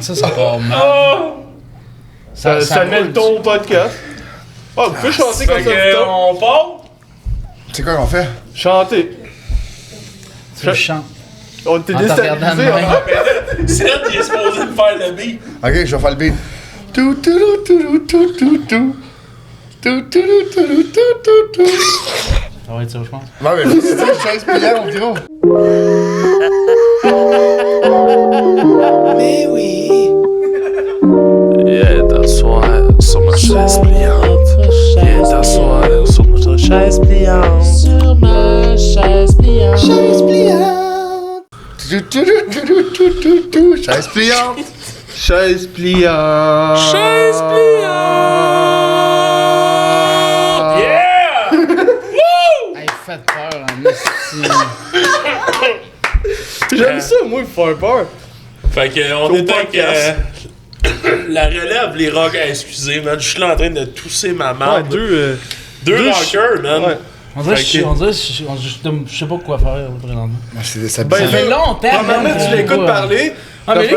Ça, c'est pas mal. Ça met le ton au podcast. Oh, vous pouvez chanter comme ça, putain. On part? C'est quoi qu'on fait? Chanter. Tu chantes. On était En te regardant de déstabilisés. même. C'est là qu'il est supposé me faire le beat. Ok, je vais faire le beat. Tout, tout, tout, tout, tout, tout, tout. Tout, tout, tout, tout, tout, tout, tout. Ça va être ça, je pense. Ouais, mais c'est une chaise pliante, gros. Mais oui. Yeah, t'asseoir sur ma chaise pliante. Yeah, t'asseoir sur ma chaise pliante. Sur ma chaise pliante. Chaise pliante. Tout, tout, tout, tout, tout, tout, tout. Chaise pliante. Chaise pliante. Chaise pliante. Yeah! Woo! Hey, faites peur, en esti. J'aime ça, moi, me faire peur. Fait que on Au est avec podcast. la relève, les rockers. Excusez, man. Je suis là en train de tousser ma Ouais, marde. deux Deux rockers, man. Ouais. On dirait que Fait que- je sais pas quoi faire présentement. C'est Ben, Ça fait longtemps, Normalement, man, tu l'écoutes ouais. parler. Ah, mais là,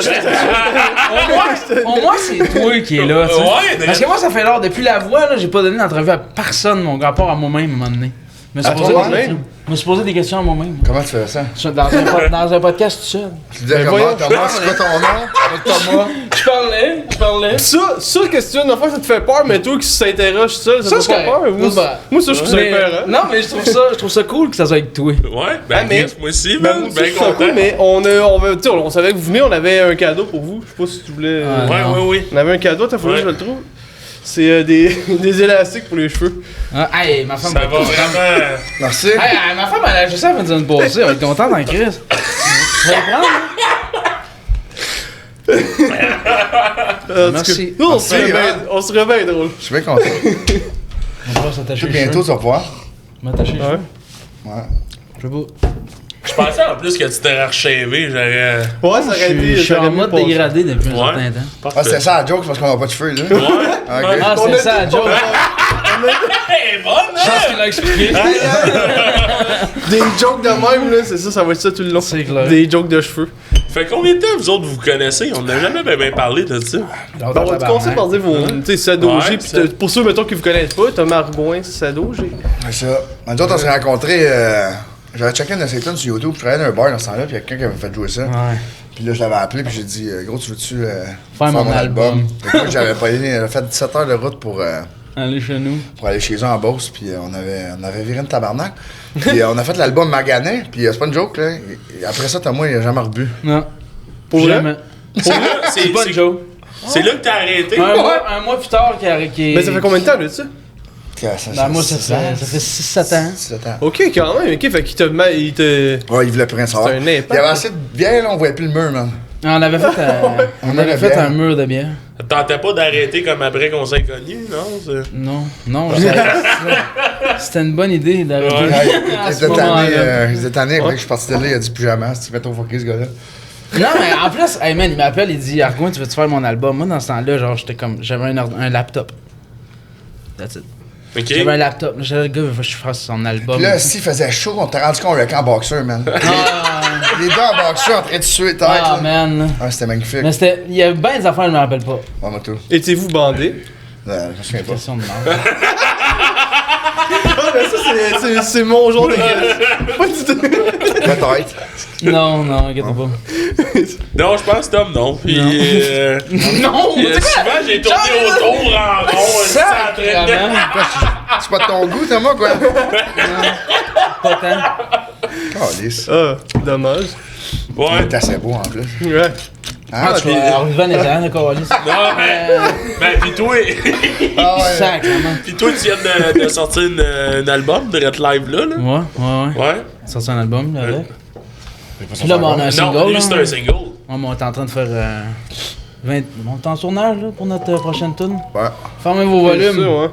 au moins, c'est toi qui est là, tu sais. Ouais, Parce que moi, ça fait lors, depuis la voix, là, j'ai pas donné d'entrevue à personne, mon rapport à moi-même, à un moment donné. Je me suis À posé toi-même? des questions. Je me suis posé des questions à moi-même. Comment tu fais ça? Je suis dans un podcast tout seul. Tu dis comment? voyons, Thomas, c'est quoi ton nom? Thomas. Je parlais. Ça, qu'est-ce que tu veux, une fois, ça te fait peur, mais toi qui s'interroge seul, ça te c'est fait pas peur. Moi, correct. moi, ça, je trouve ça Mais- peur, hein. Non, mais je trouve ça cool que ça soit avec toi. Ouais, ben, Ah, mais- moi aussi, Ben, man. moi aussi, Ben je trouve ça content. cool, mais on savait que vous venez, on avait un cadeau pour vous. Je sais pas si tu voulais. Ouais. Ouais, Non. ouais, oui. On avait un cadeau, t'as fallu que je Ouais. le trouve. C'est des élastiques pour les cheveux. Ah, hey, ma femme Ça va vraiment. Merci. Hey, ma femme, elle a juste ça, elle va nous passer. Elle va être contente en crise. Tu vas les prendre, hein? Merci. Nous, on Merci, serait bien hein. on serait bien drôle. Je suis bien content. On va s'attacher Tout les bientôt, cheveux. tu vas pouvoir. M'attacher les Ouais. cheveux. Ouais. Je sais pas. Je pensais en plus que tu t'es archivé, j'aurais. Ouais, ça aurait été. Je suis ça aurait en mieux mode passé. dégradé depuis un Ouais. certain temps. Ah, c'était ça la joke parce qu'on n'a pas de cheveux, là. Ouais. Ok. Ah, On c'est a ça, tout Joe. Hey, bonne, Je pense hein? qu'il l'a expliqué. Des jokes de même, là, c'est ça va être ça tout le long. C'est clair. Des jokes de cheveux. Fait combien de temps vous autres vous connaissez? On n'a jamais bien parlé de ça. On va commencer par dire vos. Tu sais, Sadogé. Ouais, Puis ça. pour ceux, mettons, qui vous connaissent pas, Thomas Arbouin, Sadogé. C'est ça. Nous autres, on s'est rencontrés. J'avais checké une de ces tunes sur YouTube. Je travaillais dans un bar dans ce temps-là, puis il y a quelqu'un qui avait fait jouer ça. Ouais. Puis là, je l'avais appelé, puis j'ai dit, gros, tu veux-tu Faire mon album. Fait que moi, j'avais fait 17 heures de route pour Allez chez nous. aller chez eux en Beauce, puis on avait viré une tabarnak. Puis on a fait l'album Maganet, puis c'est pas une joke, là. Et après ça, Thomas, il a jamais rebu. Non. Pour jamais. C'est là, C'est pas une joke. c'est là que t'as arrêté. Un mois plus tard, qui est. Mais ça fait combien de temps, là, ça? Ben, moi, ça fait 6-7 ans. 17 ans. Ok, quand même, ok, fait qu'il t'a. Il te. Ouais, il voulait plus rien savoir. C'est un Il y impact. avait assez de bière, là, on voyait plus le mur, man. On avait fait, on avait fait un mur de bière. Tentais pas d'arrêter comme après qu'on s'est connus, non? Non, c'était une bonne idée d'arrêter. Ouais. Ouais, à il ce était tanné, moment-là. après que je suis parti de là, il a dit plus jamais, si tu fais trop fucké, ce gars-là. Non, mais en plus, hey man, il m'appelle, il dit Argoin, tu veux-tu faire mon album? Moi, dans ce temps-là, genre, j'étais comme. J'avais un laptop. That's it. Ok. J'avais un laptop. J'avais le gars, il faut que je fasse son album. Puis là, s'il faisait chaud, on t'a rendu compte avec en boxeur, man. Ah, Les deux en boxeur en train de suer tête, ah là. man. là. Ah, c'était magnifique. Mais c'était. Il y avait bien des affaires, je me rappelle pas. Ouais, moi, tout. Étiez-vous bandé? Je me souviens pas. Question de merde. Ah, mais ça, c'est mon genre de guess. Pas du tout. Peut-être. Non, inquiète pas. Non, je pense Tom, non. Puis, Non! souvent, j'ai tourné autour en rond. Sacrément. C'est pas de ton goût, Thomas, quoi? Pas tant. Calice. Ah, dommage. Ouais. T'es assez beau, en plus. Ouais. Hein? Tu vas arriver à les calices. Non, mais pis toi, Ah, ouais. Sacrément. pis toi, tu viens de sortir un album de Red Live là, là. Ouais. Ouais. Sorti un album, là, avec. Puis là, bon, on a un single. Non, lui, là. c'est un single. Ouais, mais on est en train de faire 20... On est en tournage là, pour notre prochaine tune. Ouais. Fermez vos C'est ça, volumes. ouais.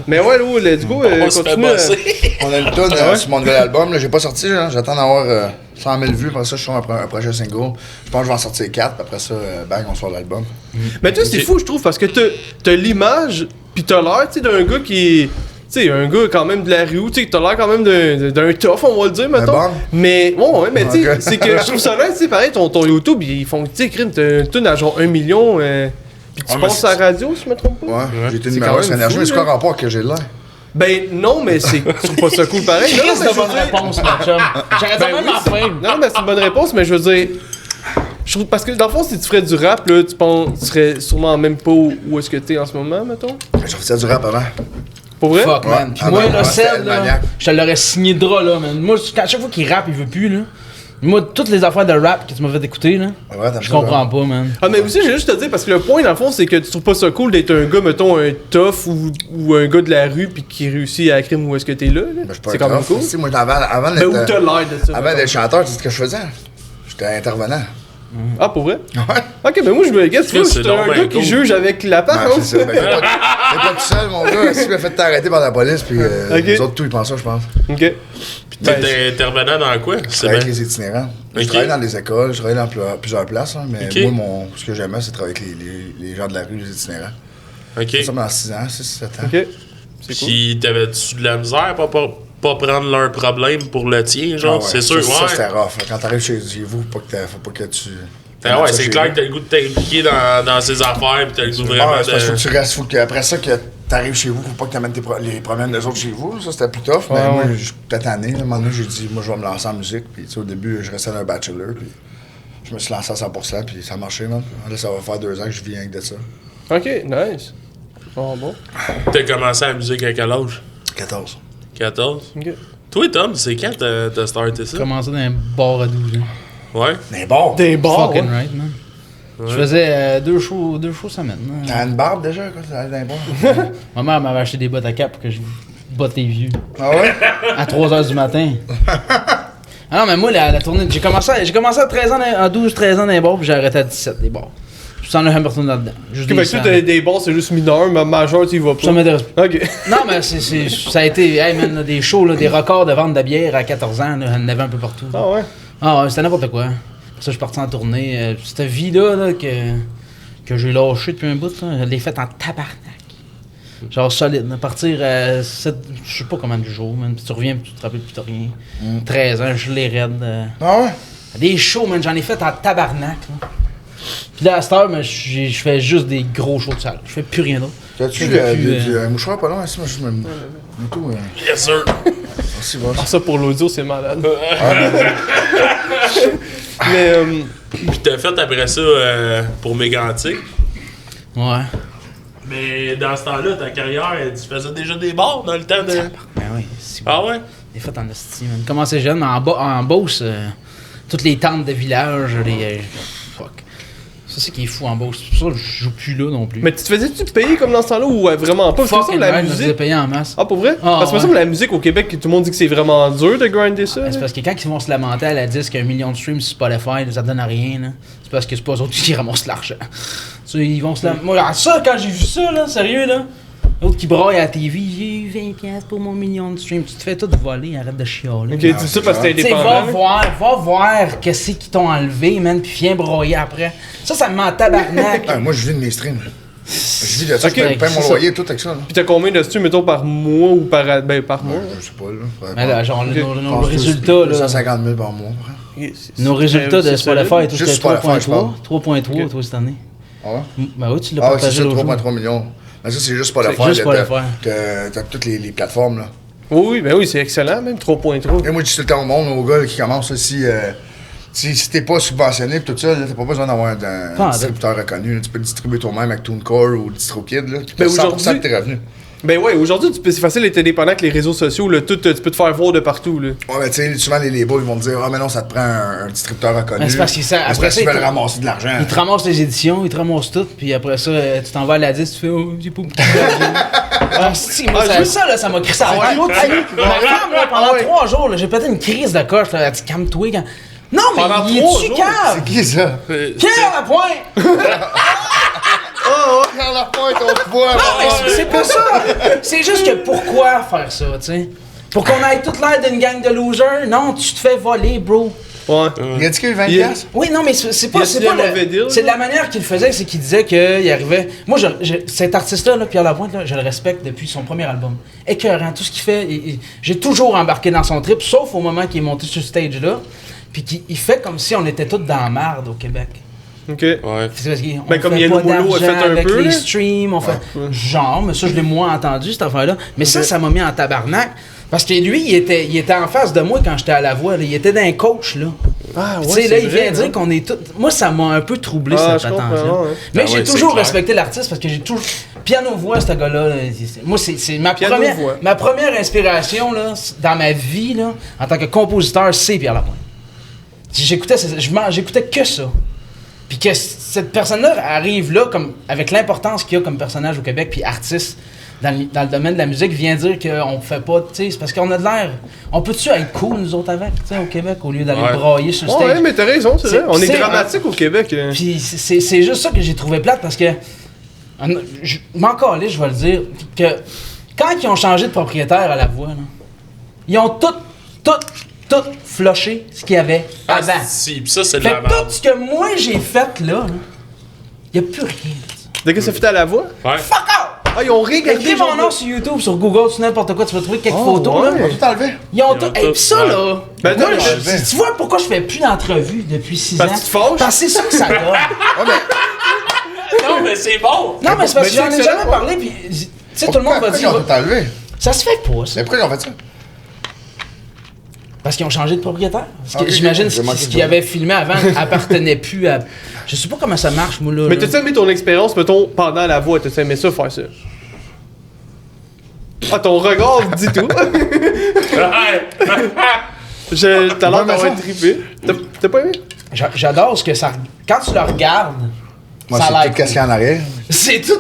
Mais ouais, là, let's go, On se fait continue. bosser. On a une tonne sur mon nouvel album. Là, j'ai pas sorti, là. J'attends d'avoir 100 000 vues. Après ça, je sors un projet single. Je pense que je vais en sortir 4. Après ça, bang, on sort l'album. Mais toi, c'est fou, je trouve, parce que t'as l'image, pis t'as l'air, tu sais, d'un gars qui. Tu sais, un gars quand même de la rue, tu sais, t'as l'air quand même d'un tough, on va le dire, mettons. bon? Mais, ouais, mais tu sais, Ok. c'est que je trouve ça là, tu sais, pareil, ton YouTube, ils font, tu sais, crime, t'as une tune à genre 1 million, pis tu Ouais, mais passes à la radio, si je me trompe pas. Ouais, j'ai été C'est numéro quand 1 sur même Énergie, fou, mais c'est quoi là. le rapport que j'ai là? Ben, non, mais c'est, je trouve pas ça cool pareil. Non, Chris mais de je veux bonne dire- réponse, mon chum. J'arrête Ben même oui, à c'est- fin. Non, mais c'est une bonne réponse, mais je veux dire. Je trouve parce que dans le fond, si tu ferais du rap, là, tu penses, tu serais sûrement même pas où est-ce que t'es en ce moment, mettons. J'ai fait du rap avant. Pour vrai? Fuck, Ouais. man. Puis Ah, moi, ben, là, ouais, Ced, c'était le là, maniaque. je te l'aurais signé de drap, là, man. Moi, à chaque fois qu'il rappe, il veut plus, là. Moi, toutes les affaires de rap que tu m'as fait écouter, là, Ouais, t'aimes je ça, comprends là? pas, man. Ah, mais aussi, j'ai juste te dire, parce que le point, dans le fond, c'est que tu trouves pas ça cool d'être un gars, mettons, un tough ou un gars de la rue, puis qui réussit à crime où est-ce que t'es là. Ben, je suis pas C'est quand même tough. cool. Si, moi, avant Ben, où d'être t'as l'air de ça. avant mettons. d'être chanteur, tu sais ce que je faisais? J'étais intervenant. Ah, pour vrai? Ouais. Ok, mais moi, je me guette, tu vois, C'est je suis un donc gars ben qui cool. juge avec la Ouais, part, c'est ça. Ben, t'es pas tout seul, mon gars. Si tu m'as fait t'arrêter par la police, puis Ok. les autres, tout, ils pensent ça, je pense. Ok. Puis Ben, t'étais intervenant dans quoi? Je C'est travaillais bien. avec les itinérants. Ok. Je travaillais dans les écoles, je travaillais dans plusieurs places, hein, mais Ok. moi, ce que j'aimais, c'est travailler avec les gens de la rue, les itinérants. Ok. J'ai fait ça pendant 6 ans, 6-7 ans. Ok. C'est cool. Puis t'avais-tu de la misère pour pas prendre leur problème pour le tien, genre? Ah ouais, C'est sûr, ça, ouais. c'était rough. Quand t'arrives chez vous, faut pas que tu. Ah ouais, ça c'est chez clair vous. que t'as le goût de t'impliquer dans ces affaires, pis t'as le goût vraiment Ouais, c'est parce que de. tu restes, faut que après ça, que t'arrives chez vous, faut pas que t'amènes les problèmes des autres chez vous. Ça, c'était plus tough. Ouais, mais moi, ouais. peut-être année, à un moment donné, j'ai dit, moi, je vais me lancer en musique. Puis, tu sais, au début, je restais dans un bachelor. Puis, je me suis lancé à 100%, puis ça a marché, man. Là, ça va faire 2 ans que je vis avec de ça. Ok, nice. Oh, bon. T'as commencé la musique à quel âge? 14. 14? Ok. Toi, Tom, c'est quand t'as starté ça? J'ai commencé dans un bar à 12 ans. Ouais. Mais bon, Des bars, Fucking ouais. right, man. Je faisais 2 shows semaine. hein. t'as une barbe déjà, quoi, t'as dans les bars. Ma mère m'avait acheté des bottes à cap pour que je botte les vieux. Ah ouais? À 3h du matin. Ah non, mais moi, la tournée, j'ai commencé à 13 ans, à 12-13 ans dans les bars, puis j'ai arrêté à 17 des bars. Je sens le Hamilton là-dedans. Juste Ok, des fait que toi, sangs. t'as des bars, c'est juste mineur, mais majeur, tu y vas pas. Ça m'intéresse pas. Ok. Non, mais ça a été, hey man, là, des shows, là, des records de vente de bière à 14 ans, là, il y en avait un peu partout. Ah ouais? Ah ouais, c'était n'importe quoi. Après ça, je suis parti en tournée. Cette vie-là là, que j'ai lâchée depuis un bout, là, je l'ai faite en tabarnak. Genre solide. À partir, je sais pas comment de jours, man. Puis tu reviens, puis tu te rappelles plus de rien. 13 ans, je l'ai raide. Ah ouais? Des shows, man, j'en ai fait en tabarnak. Là. Puis là, à cette heure, man, je fais juste des gros shows de salle. Je fais plus rien d'autre. T'as-tu Je veux plus, un mouchoir pas loin? Ici, moi, je me. Tout, Yes, sir. merci, boss. Ah, ça pour l'audio, c'est malade. Mais, Pis t'as fait après ça pour Mégantic. Ouais. Mais dans ce temps-là, ta carrière, tu faisais déjà des bars dans le temps de. Ben oui, c'est Ah ouais? J'ai fait en esti, man. Commencé jeune, mais en Beauce, toutes les tentes de village, fuck. Ça, c'est qui est fou en Beauce. C'est pour ça que je joue plus là non plus. mais tu te faisais-tu payer comme dans ce temps-là ou vraiment pas? Parce que fucking ça, la right, je me faisais musique. payer en masse. Ah, pour vrai? Ah, Parce que ouais. ça, la musique au Québec, tout le monde dit que c'est vraiment dur de grinder ça. Ben, c'est là. parce que quand ils vont se lamenter à la disque 1 million de streams sur Spotify, là, ça donne à rien. Là. C'est parce que c'est pas eux autres qui ramassent l'argent. Ça, ils vont se lamenter. Moi, ça, quand j'ai vu ça, là, sérieux, là. L'autre qui braille à la TV, j'ai eu 20$ pour mon million de streams. Tu te fais tout voler, arrête de chialer. Ok, tu dis ça parce que t'es Tu sais, indépendant. va voir qu'est-ce qu'ils t'ont enlevé, man, puis viens broyer après. Ça me met en tabarnak. Ah, moi, je vis de mes streams. Je vis de ça, Ok, je paye c'est mon ça. loyer, tout avec ça. Là. Pis t'as combien de streams, mettons, par mois ou par mois? Je sais pas, là. faudrait Mais pas. là, genre, Ok. nos résultats, là. 150 000 par mois. Nos résultats de Spotify, tout Juste c'était Spotify, je 3.3. 3.3, Ok. toi, cette année. Ah ouais? Ben oui, tu l'as Ah ouais, c'est partagé ça, l'autre jour. 3,3 millions. Mais ça, c'est juste pas C'est l'affaire. juste pas l'affaire. T'as toutes les plateformes, là. Oui, ben oui, c'est excellent, même 3.3. Et moi, je dis tout le temps au monde, aux gars qui commencent, là, si t'es pas subventionné pis tout ça, là, t'as pas besoin d'avoir un distributeur reconnu. Là. Tu peux le distribuer toi-même avec TuneCore ou DistroKid, là. Tu Ben, fais 100% de aujourd'hui- tes revenus. Ben ouais, aujourd'hui, c'est facile d'être indépendant avec les réseaux sociaux, là, tout, tu peux te faire voir de partout, là. Ouais, mais tu sais, souvent les labels, ils vont te dire, ah, mais non, ça te prend un distributeur reconnu. Mais c'est parce qu'ils savent- Mais c'est après parce ça, qu'ils ils veulent te- ramasser de l'argent. Ils te ramassent les éditions, ils te ramassent tout, puis après ça, tu t'en vas à la disque, tu fais oh, j'ai pas beaucoup d'argent. Ah, si, moi, ça, là, ça m'a crissé à voir. Ma femme, là, pendant 3 jours, là, j'ai pété une crise de coche, là, elle dit calme-toi. Non, mais Pendant il 3 est-tu jours? calme? C'est qui ça? Quelle à la pointe? Oh, regarde la pointe, on te voit. Non, mais c'est pas ça. C'est juste que pourquoi faire ça, tu sais? Pour qu'on ait toute l'air d'une gang de losers? Non, tu te fais voler, bro. Ouais. Il a dit qu'il y a eu 20 Il- piastres? Oui, non, mais c'est pas, Il a c'est signé pas un mauvais deal, c'est de là. la manière qu'il le faisait, c'est qu'il disait qu'il arrivait. Moi, cet artiste-là, là, Pierre Lapointe, là, je le respecte depuis son premier album. Écœurant, tout ce qu'il fait, j'ai toujours embarqué dans son trip, sauf au moment qu'il est monté sur ce stage-là, puis qu'il fait comme si on était tous dans la marde au Québec. Ok. Ouais. C'est parce qu'on Ben, comme fait Yannou pas Moulot a fait d'argent un avec peu, les là. streams, on fait genre, mais ça je l'ai moins entendu cette affaire-là. Mais ça m'a mis en tabarnak parce que lui, il était en face de moi quand j'étais à la voix. Là. Il était d'un coach là. Ah, Tu sais là, il vient dire qu'on est tous. Moi, ça m'a un peu troublé Ah, cette je comprends, patente-là. ouais. Mais Ben j'ai ouais, toujours c'est clair. respecté l'artiste parce que j'ai toujours piano-voix ce gars-là. Moi, c'est ma Piano-voix. ma première inspiration là dans ma vie là en tant que compositeur, c'est Pierre Lapointe. J'écoutais que ça. Puis que cette personne-là arrive là comme avec l'importance qu'il y a comme personnage au Québec, puis artiste dans le domaine de la musique, vient dire qu'on fait pas, tu sais, c'est parce qu'on a de l'air. On peut-tu être cool, nous autres, avec, tu sais, au Québec, au lieu d'aller Ouais. brailler sur le stage? Ouais, mais t'as raison, c'est vrai. On est c'est- dramatique au Québec. Puis c'est juste ça que j'ai trouvé plate parce que. Je m'en calais, je vais le dire. Que quand ils ont changé de propriétaire à la voix, là, ils ont tout flushé ce qu'il y avait Ah, avant. si, pis ça, c'est de Fait la que tout merde. ce que moi j'ai fait là, il n'y a plus rien. Dès que ça fait à la voix. Ouais. Fuck out! Ah, ils ont regardé. Écris mon nom sur YouTube, sur Google, sur n'importe quoi, tu vas trouver quelques photos ouais. On là. va tout enlever. Ils ont tout. tout, Et ça ouais. là, Ben, moi, non, je- tu vois pourquoi je fais plus d'entrevues depuis 6 ans? Parce que tu te fâches? Parce que c'est ça que ça donne. Non, mais c'est bon! Non, mais c'est parce que Mais j'en ai c'est jamais excellent, parlé, puis tu sais, tout le monde va Pourquoi ils ont dire. tout enlevé? Ça se fait pas, ça. Mais pourquoi ils ont fait ça? Parce qu'ils ont changé de propriétaire. Parce que Ok, j'imagine j'ai manqué ce de qu'ils ça. avaient filmé avant appartenait plus à. Je sais pas comment ça marche, moi, là. Mais là. t'as-tu aimé ton expérience, mettons, pendant la voix? T'as-tu aimé ça, faire ça? Ah, ton regard dit tout. T'as l'air Ouais, mais d'avoir ça- trippé. T'as pas aimé? J'adore ce que ça. Quand tu le regardes, Moi, ça a c'est l'air tout qu'est-ce qu'il y a en arrière. C'est tout.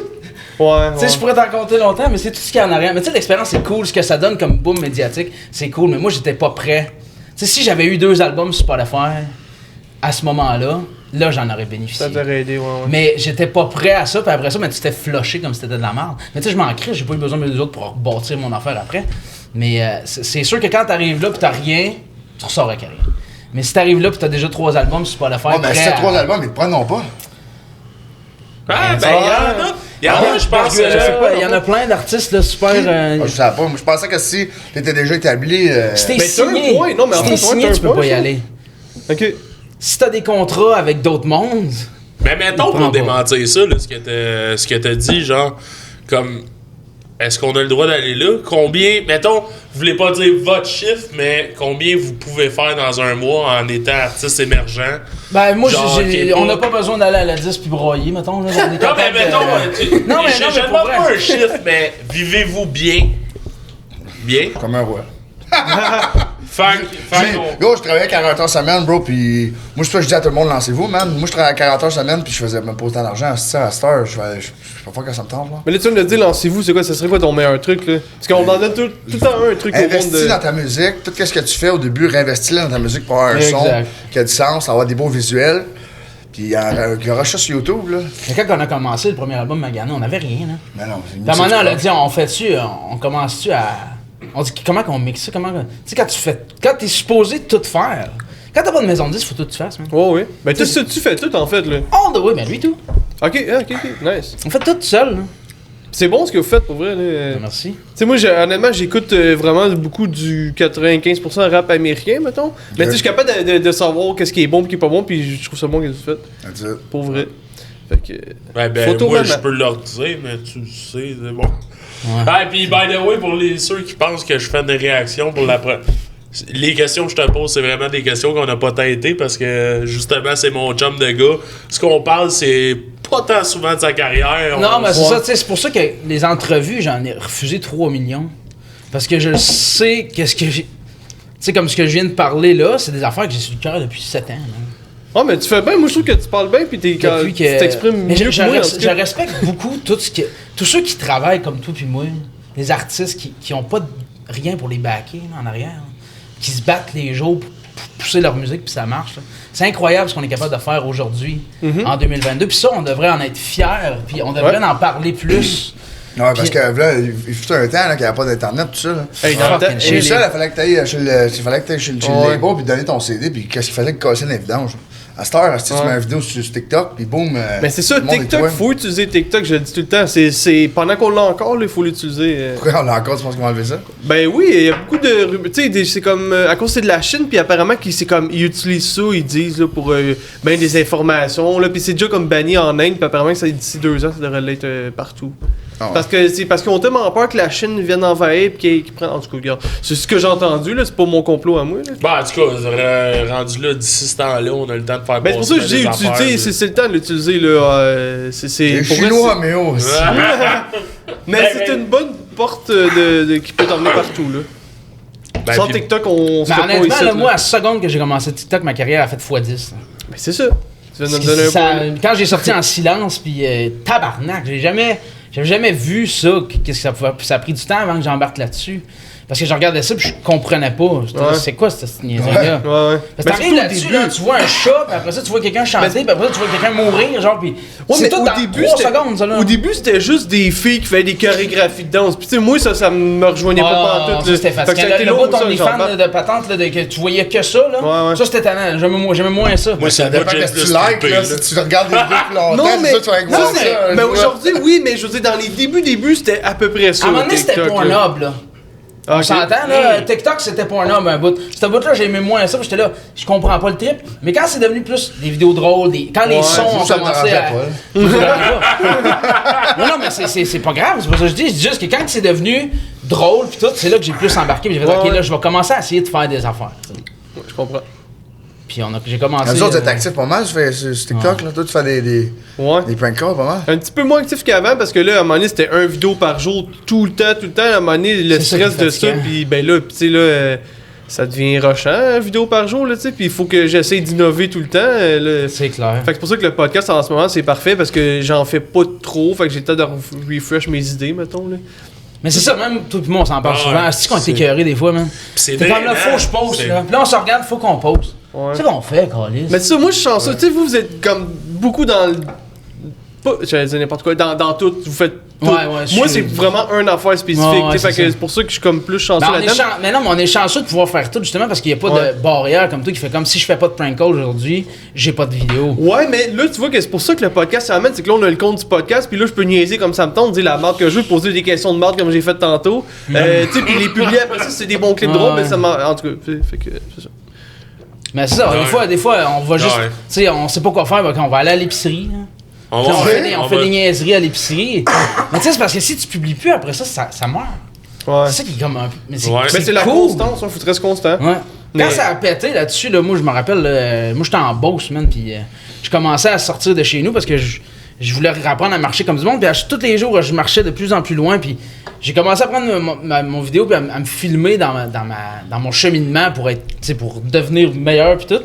Ouais, Tu sais, je pourrais t'en compter longtemps, mais c'est tout ce qu'il y a en arrière. Mais tu sais, l'expérience, c'est cool. Ce que ça donne comme boom médiatique, c'est cool. Mais moi, j'étais pas prêt. Tu sais, si j'avais eu 2 albums sur Spotify à ce moment-là, là, j'en aurais bénéficié. Ça t'aurait aidé, ouais. Mais j'étais pas prêt à ça, puis après ça, tu t'es flushé comme si c'était de la merde. Mais tu sais, je m'en crie, j'ai pas eu besoin des autres pour bâtir mon affaire après. Mais c'est sûr que quand t'arrives là, puis t'as rien, tu ressors avec rien. Mais si t'arrives là, puis t'as déjà 3 albums sur Spotify, Ouais, mais prêt si t'as à- 3 albums, ils te prendront pas. Ah, ben, il y en a. Il y en a, je pense. Je sais pas, il y en a plein d'artistes là, super. Ah, je savais pas. Moi, je pensais que si t'étais déjà établi. Si t'es Mais t'as un signé, point. Non, mais en si t'es fait, signé, t'as un tu peux point, pas y ça. aller. Ok. Si t'as des contrats avec d'autres mondes, Mais mettons Il prend pour pas. démentir ça, là, ce que t'as dit, genre, comme, est-ce qu'on a le droit d'aller là? Combien, mettons, vous voulez pas dire votre chiffre, mais combien vous pouvez faire dans un mois en étant artiste émergent? ben moi, Genre, ok, on n'a pas- pas besoin d'aller à la 10 puis broyer, mettons. Là, on est Non, mais capable de- mettons, Non, mais je pour demande vrai. pas un chiffre, mais vivez-vous bien? Bien? Comme un roi. Fait qu'on- Yo, je travaillais 40 heures semaine, bro, puis moi, c'est ça que je dis à tout le monde, lancez-vous, man. Moi, je travaillais 40 heures semaine, puis je faisais même pas autant d'argent. À cette heure, je peux pas que ça me tente, là. Mais là, tu viens de dire, lancez-vous, c'est quoi? Ça serait quoi ton meilleur truc, là? Parce qu'on en donne tout le temps un truc au monde Investis de. dans ta musique, tout ce que tu fais au début, réinvestis dans ta musique pour avoir un son Exact. qui a du sens, avoir des beaux visuels. Puis il y aura ça sur YouTube, là. Mais quand on a commencé le premier album Magana, on avait rien. Là. Mais non, c'est une Puis à un moment donné, on a musique, dit, on fait-tu, on commence-tu à. On dit, comment qu'on mixe ça? Comment. Tu sais, quand t'es supposé tout faire. Quand t'as pas de maison de disque, faut tout tu fasses, man. Ouais, ouais. Ben, tout ça, tu fais tout, en fait, là. On oui, mais lui tout. Ok, nice. On fait tout seul, là. C'est bon ce que vous faites, pour vrai, là. Merci. Tu sais, moi, honnêtement, j'écoute vraiment beaucoup du 95% rap américain, mettons. Mais tu sais, je suis capable de savoir qu'est-ce qui est bon et qui est pas bon, puis je trouve ça bon que vous faites. That's it. Pour vrai. Fait que. Ben, Photo moi, maman. je peux leur dire, mais tu le sais, c'est bon. Ouais. Ah, et puis, by the way, pour ceux qui pensent que je fais des réactions pour la les questions que je te pose, c'est vraiment des questions qu'on n'a pas têtées parce que, justement, c'est mon chum de gars. Ce qu'on parle, c'est pas tant souvent de sa carrière. Non, mais c'est Ouais. ça, tu sais, c'est pour ça que les entrevues, j'en ai refusé 3 millions. Parce que je sais qu'est-ce que j'ai. Tu sais, comme ce que je viens de parler là, c'est des affaires que j'ai sur le cœur depuis 7 ans. là. Ah, mais tu fais bien, moi je trouve que tu parles bien, puis tu t'exprimes Mais mieux que moi. en tout je cas. respecte beaucoup tous ceux qui travaillent comme toi puis moi, les artistes qui ont pas rien pour les backer là, en arrière, là, qui se battent les jours pour pousser leur musique puis ça marche. Là. C'est incroyable ce qu'on est capable de faire aujourd'hui, en 2022. Puis ça, on devrait en être fiers, puis on devrait en parler plus. Ouais, parce que là, il fut un temps qu'il n'y avait pas d'internet, tout ça. Là. Hey, dans le temps, Et ça, il fallait que tu ailles chez le label puis donner ton CD, puis qu'est-ce qu'il fallait que casser l'évidence. À cette heure, tu mets une vidéo sur TikTok, puis boum. Mais c'est ça, TikTok, il faut utiliser TikTok, je le dis tout le temps. C'est pendant qu'on l'a encore, il faut l'utiliser. Pourquoi on l'a encore, tu penses qu'on va enlever ça? Ben oui, il y a beaucoup de. Tu sais, c'est comme. À cause c'est de la Chine, puis apparemment, c'est comme. Ils utilisent ça, ils disent, là, pour ben des informations, là, puis c'est déjà comme banni en Inde, puis apparemment, d'ici 2 ans, ça devrait l'être partout. Ah ouais. Parce qu'ils ont tellement peur que la Chine vienne envahir et qu'ils prennent. En tout cas, regarde, c'est ce que j'ai entendu, là, c'est pas mon complot à moi. Là. Bah, en tout cas, rendu là, d'ici ce temps-là, on a le temps de faire c'est pour ça que je dis utiliser, c'est le temps de l'utiliser. Là, c'est chinois, mais oh, mais c'est une bonne porte qui peut t'emmener partout. Là. Sans TikTok, on se fait pas ici. Honnêtement, moi, à la seconde que j'ai commencé TikTok, ma carrière a fait x10. Mais c'est ça. Tu viens de me donner un point. Quand j'ai sorti en silence, puis tabarnak, j'avais jamais vu ça, qu'est-ce que ça pouvait. Puis ça a pris du temps avant que j'embarque là-dessus. Parce que je regardais ça puis je comprenais pas. C'est quoi cette niaiserie-là? Ouais. Parce que t'arrives là-dessus, là, tu vois un chat, puis après ça, tu vois quelqu'un chanter, puis après ça, tu vois quelqu'un mourir, genre, puis c'est tout dans 3 secondes, ça, là. Au début, c'était juste des filles qui faisaient des chorégraphies de danse. Puis tu sais, moi, ça me rejoignait pas en tout. C'était facile. Le bout, on est fan de patente, là, que tu voyais que ça, là. Ça, c'était talent. J'aimais moins ça. Moi, ça dépend de ce que tu likes, là. Si tu regardes les vidéos plus longtemps, c'est ça, tu vas voir ça. Mais aujourd'hui, oui, mais je veux dire, dans les débuts, c'était à peu près ça. À un moment donné, c'était Pornhub, là. On s'entend, là, TikTok c'était Pornhub un bout. Ce bout-là, j'ai aimé moins ça, j'étais là, je comprends pas le trip. Mais quand c'est devenu plus des vidéos drôles, quand les sons ont commencé à. Non, mais c'est pas grave, c'est pas ça que je dis. Je dis juste que quand c'est devenu drôle, pis tout, c'est là que j'ai plus embarqué. J'ai fait, ok, là, je vais commencer à essayer de faire des affaires. Je comprends. Puis j'ai commencé. Nous autres, t'es actif pas mal sur TikTok, là. Toi, tu fais des prank calls pas mal. Un petit peu moins actif qu'avant, parce que là, à un moment donné, c'était 1 vidéo par jour, tout le temps. À un moment donné, le stress de ça, puis ben là, tu sais, là, ça devient rushant, 1 vidéo par jour, là, tu sais. Puis il faut que j'essaie d'innover tout le temps. C'est clair. Fait que c'est pour ça que le podcast, en ce moment, c'est parfait, parce que j'en fais pas trop. Fait que j'ai le temps de refresh mes idées, mettons, là. Mais c'est ça, même toi et moi, on s'en parle souvent. C'est qu'on est écœurés des fois, man. C'est comme là, faut que je pose, là. Puis là, on se regarde, faut qu'on pose. Ouais. C'est ce qu'on fait, Carlis. Mais ça, moi, je suis chanceux. Tu sais, vous êtes comme beaucoup dans le. J'allais dire n'importe quoi. Dans tout, vous faites tout. Moi, c'est vraiment une affaire spécifique. Fait que c'est pour ça que je suis comme plus chanceux là-dedans. Mais non, mais on est chanceux de pouvoir faire tout, justement, parce qu'il n'y a pas de barrière comme toi qui fait comme si je fais pas de prank call aujourd'hui, j'ai pas de vidéo. Ouais, mais là, tu vois que c'est pour ça que le podcast s'amène. C'est que là, on a le compte du podcast, puis là, je peux niaiser comme ça me tente, dire la marque que je veux, poser des questions de marque comme j'ai fait tantôt. Tu sais, puis les publier après ça, c'est des bons clips drôles, mais ça m'a. En tout cas, fait que c'est ça. Mais c'est ça, des fois, on va juste. Tu sais, on sait pas quoi faire quand on va aller à l'épicerie. On fait des niaiseries à l'épicerie. Mais tu sais, c'est parce que si tu publies plus après ça, ça meurt. Ouais. C'est ça qui est comme un peu. Mais c'est la constance, il faut rester constant. Ouais. Quand ça a pété là-dessus, là, moi je me rappelle, moi j'étais en Beauce, man, puis je commençais à sortir de chez nous parce que je voulais apprendre à marcher comme du monde. Puis tous les jours, je marchais de plus en plus loin. Puis j'ai commencé à prendre mon vidéo puis à me filmer dans mon cheminement pour devenir meilleur puis tout.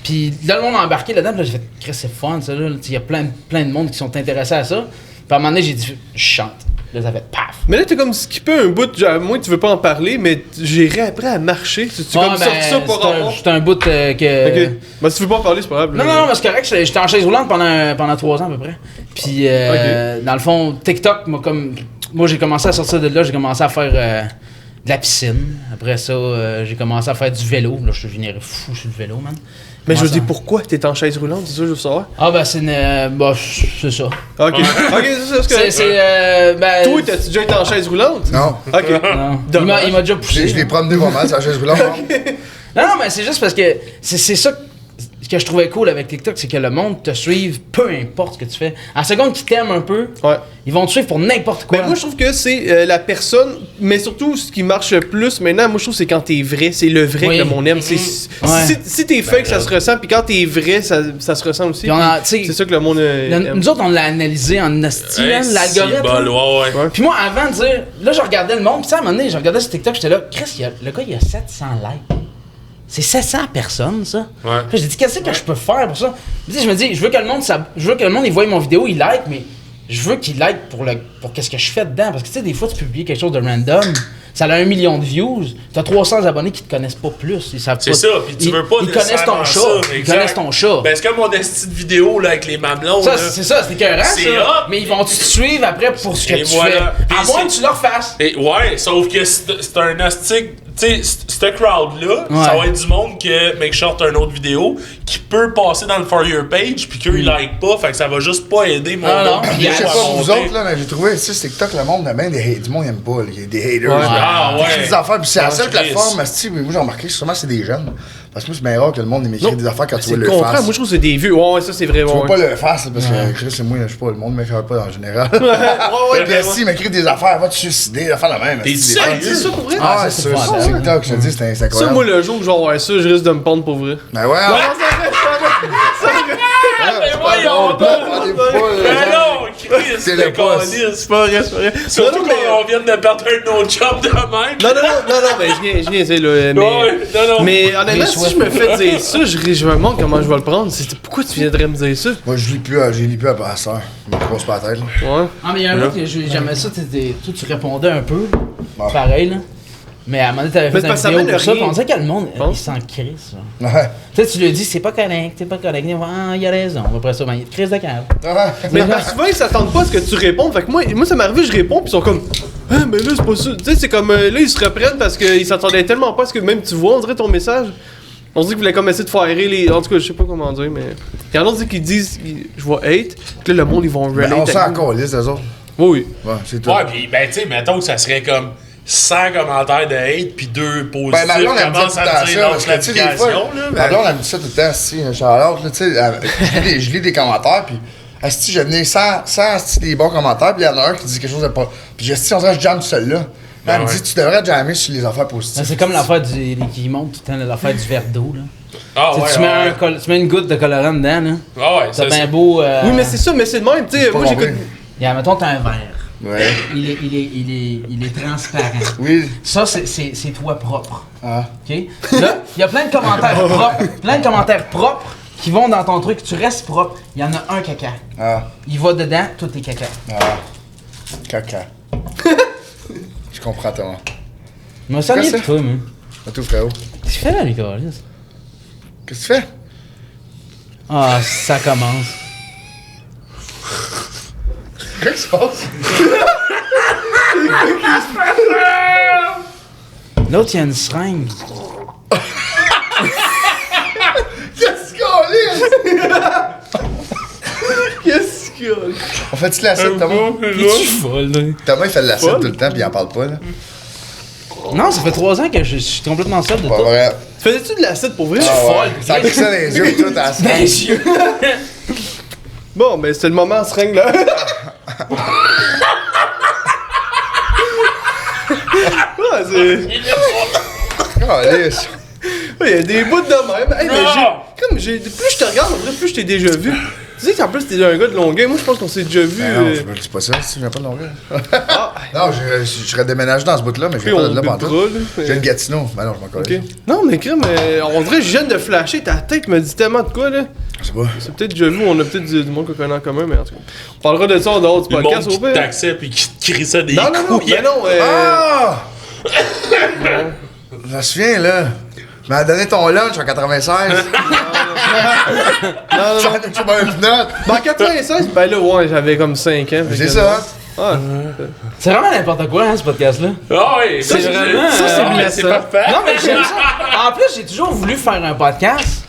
Puis là, le monde a embarqué là-dedans. Puis là, j'ai fait, Chris, c'est fun ça. Il y a plein de monde qui sont intéressés à ça. Puis à un moment donné, j'ai dit, je chante. Là, ça fait paf. Mais là, t'es comme skippé un bout. Moi, tu veux pas en parler, mais j'irais après à marcher. Tu comme sorti ça pour avoir. C'est un bout que. Ok. Mais si tu veux pas en parler, c'est pas grave. Non, c'est correct. J'étais en chaise roulante pendant 3 ans à peu près. Puis, dans le fond, TikTok m'a comme. Moi, j'ai commencé à sortir de là. J'ai commencé à faire de la piscine. Après ça, j'ai commencé à faire du vélo. Là, je devenais fou sur le vélo, man. Mais je veux dire, pourquoi t'es en chaise roulante? C'est ça, je veux savoir. Ah, ben, c'est c'est ça. Ok, c'est ça. Toi, t'as-tu déjà été en chaise roulante? Non. Ok. Non. Il m'a déjà poussé. Je l'ai promené pas mal, sur la chaise roulante. Non, mais c'est juste parce que c'est ça que je trouvais cool avec TikTok, c'est que le monde te suive peu importe ce que tu fais. À la seconde qu'ils t'aiment un peu, ils vont te suivre pour n'importe quoi. Mais moi, je trouve que c'est la personne, mais surtout, ce qui marche le plus maintenant, moi, je trouve que c'est quand t'es vrai. C'est le vrai que le monde aime. Si t'es fake, ça se ressent, puis quand t'es vrai, ça se ressent aussi. C'est ça que le monde aime. Nous autres, on l'a analysé en asti, l'algorithme. Puis moi, avant de dire, là, je regardais le monde, puis à un moment donné, je regardais sur TikTok, j'étais là, Chris, le gars, il a 700 likes. C'est 700 personnes, ça. Ouais. Puis j'ai dit, qu'est-ce que je peux faire pour ça? Je me dis, je veux que le monde il voie mon vidéo, il like, mais je veux qu'il like pour qu'est-ce que je fais dedans. Parce que tu sais, des fois, tu publies quelque chose de random, Ça a 1 million de views. T'as 300 abonnés qui te connaissent pas plus. Ils savent C'est pas. ça, puis tu veux pas Ils connaissent ton nécessairement chat. ça, Ils exact. connaissent ton chat. Ben, c'est comme mon esti de vidéo là, avec les mamelons. Ça, là. c'est ça, c'est écœurant, C'est ça. hot. Mais ils vont te suivre après pour ce que Et tu voilà. fais. Puis À moins c'est- que tu leur fasses. Et ouais, sauf que c'est un hostique. Tu sais, cette crowd-là, Ouais. ça va être du monde que Make Short a une autre vidéo qui peut passer dans le For Your page puis qu'eux ils like pas, fait que ça va juste pas aider mon Ah non, autre puis vidéo Je sais à pas vous monter. autres, là, mais j'ai trouvé, tu sais, TikTok, le monde, du monde, il aime pas. Il y a des haters. Ouais. Ah Ils écrivent ouais. des affaires, puis c'est la seule Chris. plateforme, asti, mais moi j'ai remarqué, sûrement c'est des jeunes. Parce que moi, c'est bien rare que le monde il m'écrit Non, des affaires quand tu C'est vois le le contraire. face. Moi, je trouve que c'est des vues. Ouais, ça, c'est vrai. Tu ouais. vois pas le face, là, parce que Chris et moi, je sais pas, le monde m'écrit pas en général. Ouais, Puis asti, il m'écrit des affaires, va te suicider, affaire la même. T'es asti, des sérieux? fois. C'est ça pour vrai? Ah, ça, c'est c'est ça, pas sur mal. TikTok, je te dis, c'est Ça, incroyable. moi, le jour que je vais voir ça, je risque de me pendre pour vrai. Ben ouais, Mais voyons donc! Mais non, Chris, C'est c'est le boss. calice. C'est pas vrai, c'est pas vrai. Surtout Non, non, mais- qu'on vient de perdre un autre job de même. Non, mais je viens, tu sais, là. Mais, Ouais, non. mais honnêtement, si je me fais dire ça, je me demande comment je vais le prendre. Pourquoi tu viendrais me dire ça? Moi, je lis plus à passer. Je me pose pas la tête, là. Ouais. Ah, mais il y a un autre que j'aimais ça. Toi, tu répondais un peu. Bon. Pareil, là. Mais à un moment donné, t'avais Mais fait c'est une parce que ça vidéo mène pour ça. rien. Puis on dirait que le monde, Bon. il s'en crisse. Là. Ouais. Tu sais, tu lui dis, c'est pas correct, c'est pas correct. Ah, il a raison. Après ça, ben, il crise de cave. Mais souvent, ils s'attendent pas à ce que tu réponds. Fait que moi ça m'est arrivé, je réponds, pis ils sont comme. Ah, mais là, c'est pas ça. Tu sais, c'est comme. Là, ils se reprennent parce qu'ils s'attendaient tellement pas à ce que même tu vois, on dirait ton message. On se dit qu'ils voulaient comme essayer de foirer les. En tout cas, je sais pas comment dire, mais. Il y en a qui disent, je vois hate, que là, le monde, ils vont Mais relate. on s'en avec nous. encore liste, eux autres. Oui. Ouais, c'est tout. Ouais, pis ben, tu sais, mettons que ça serait comme 100 commentaires de hate, puis 2 positifs. Ben, ma blonde, elle me dit tout commence le à temps me dire ça, non, parce c'est que, tu sais, des fois, l'application, là. ma blonde, elle me dit ça tout le temps, si, Charlotte, là, tu sais, je lis des commentaires, puis, asti, j'ai donné 100 asti, des bons commentaires, puis il y en a un qui dit quelque chose de pas. Puis, asti, on dirait que je jamme celui-là. Elle me ouais. dit, tu devrais jammer sur les affaires positives. C'est comme l'affaire qui monte tout le temps, l'affaire du verre d'eau. Là. Ah Tu sais, ouais, tu, mets ouais. tu mets une goutte de colorant dedans. Là. Ah ouais, T'as c'est bien ça. beau. Oui, mais c'est ça, mais c'est de même, tu sais. C'est pas Moi, j'écoute. mauvais. Mettons, t'as un verre. Ouais. Il est transparent. Oui. Ça, c'est toi propre. Ah. OK? Là, il y a plein de commentaires propres qui vont dans ton truc. Tu restes propre. Il y en a un caca. Ah. Il va dedans, tout est caca. Ah. Caca. Je comprends, Thomas. Mais ça Qu'est-ce vient de toi, moi. À tout, frérot. Qu'est-ce que tu fais là, les gars? Qu'est-ce que tu fais? Ah, ça commence. Qu'est-ce qui se passe? L'autre, il y a une seringue. Qu'est-ce qu'on lit? Qu'est-ce qu'il y a? On fait-tu l'acide, Thomas? Es-tu folle, là? Thomas, il fait de l'acide Folle? tout le temps, puis il en parle pas, là. Non, ça fait 3 ans que je suis complètement seul de Pas tout. vrai. Faisais-tu de l'acide pour vrai? Ah ouais. Ça a pissé dans les yeux, tout à Dans les yeux. Bon, ben, c'était le moment, seringue, là. Ah, c'est. Calisse. Il y a des bouts de même. Hey, mais Non! plus je te regarde, en vrai, plus je t'ai déjà vu. Tu sais qu'en plus, t'es un gars de Longueuil. Moi, je pense qu'on s'est déjà vu. Ben non, je me dis pas ça, si je viens pas de Longueuil. Ah, Non, je serais déménagé dans ce bout-là, mais je puis viens pas on de là peut pantoute. le bras, là. J'ai une Gatineau. Ben non, je m'en Ok. connais. Non, mais crème, on dirait que je viens de flasher. Ta tête me dit tellement de quoi, là. Je sais pas. C'est peut-être déjà vu, on a peut-être du monde qu'on connaît en commun, mais en tout cas. On parlera de ça en dehors du Le podcast, monde au qui pire. t'accepte et qui te crie ça des Non, non, non, couilles. mais non. Ah! Je me souviens, là. Tu m'as donné ton lunch en 96. Non, non, non. Tu m'as une note. Ben, en 96, ben là, ouais, j'avais comme 5 ans. fait C'est que- ça, hein? Ah, C'est vraiment n'importe quoi, hein, ce podcast-là. Ah ouais, C'est vraiment- ça, c'est Ah, mais blessant. c'est parfait. Non, mais j'aime ça. En plus, j'ai toujours voulu faire un podcast.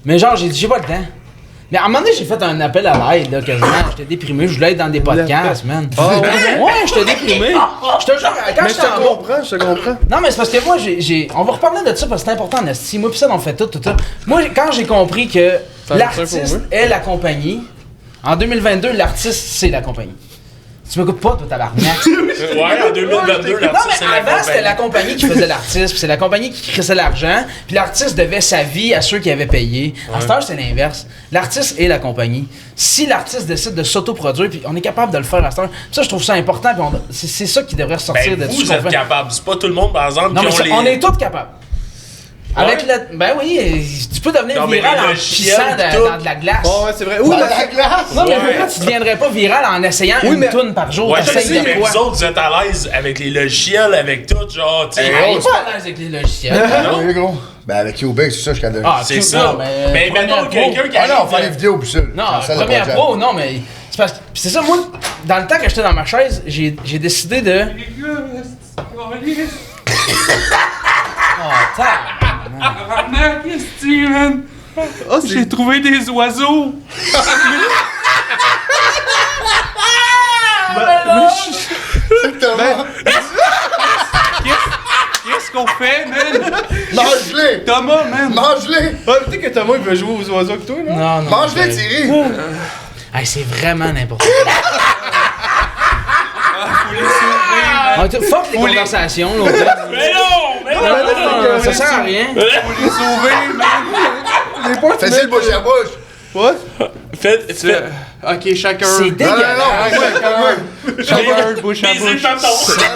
Mais genre, j'ai pas le temps. Mais à un moment donné, j'ai fait un appel à l'aide, là, quasiment. J'étais déprimé, je voulais être dans des podcasts, man. Ah ouais? Ouais, j'étais déprimé. Je te jure, quand Mais j'étais en bas. je te comprends. Non, mais c'est parce que moi, on va reparler de ça parce que c'est important, Nasty. Moi, pis ça, on fait tout ça. Moi, quand j'ai compris que Ça me fait pour l'artiste moi. est la compagnie, en 2022, l'artiste, c'est la compagnie. Tu m'écoutes pas, toi, tabarnak. Ouais, en 2022, Non, l'artiste, c'est mais la avant, c'était la compagnie. compagnie qui faisait l'artiste, puis c'est la compagnie qui crissait l'argent, puis l'artiste devait sa vie à ceux qui avaient payé. À cette heure, c'est l'inverse. L'artiste est la compagnie. Si l'artiste décide de s'autoproduire, puis on est capable de le faire à cette heure, ça, je trouve ça important, puis c'est ça qui devrait ressortir Ben, de tout vous ce qu'on êtes fait. capable. C'est pas tout le monde, par exemple, Non, qui mais ont ça, les... on est tous capables. Avec le. Ben oui, tu peux devenir Non, mais viral le en chien, pissant tout. dans de la glace. Oh, ouais, c'est vrai. Oui, Dans mais la glace! Non, mais Ouais. pourquoi tu deviendrais pas viral en essayant Oui, une mais- toune par jour? Ouais, je T'essayes sais, de mais quoi? vous autres, vous êtes à l'aise avec les logiciels, avec tout, genre, tu sais. Il est pas à l'aise avec les logiciels. Oui, gros. Ben, avec Ubix, c'est ça, je suis capable de. Ah, C'est tout ça. Mais première mettons pro. quelqu'un qui Ah non, on fait arrive. les vidéos, puis ça. Non, Ça, le première projet. pro, non, mais. C'est parce que. C'est ça, moi, dans le temps que j'étais dans ma chaise, j'ai décidé de. Oh, Tabarnak, Steven! oh, J'ai trouvé des oiseaux! Thomas, Qu'est-ce qu'on fait, man? mange-les! Thomas, man! Mange-les! Ouais, peut-être que Thomas il veut jouer aux oiseaux que toi, là. non, non. Mange-les, Thierry! Hey, c'est vraiment n'importe quoi. Faut les sauver, man! Fuck les conversations, là. au pire. Mais non! Ça sert à rien. Faut les sauver, man! Fais-y le bouche à bouche! Ouais. Faites. Ok, chacun. C'est Non, non, dégueulasse. non, Chacun, bouche à Baiser bouche. tonton. Chacun.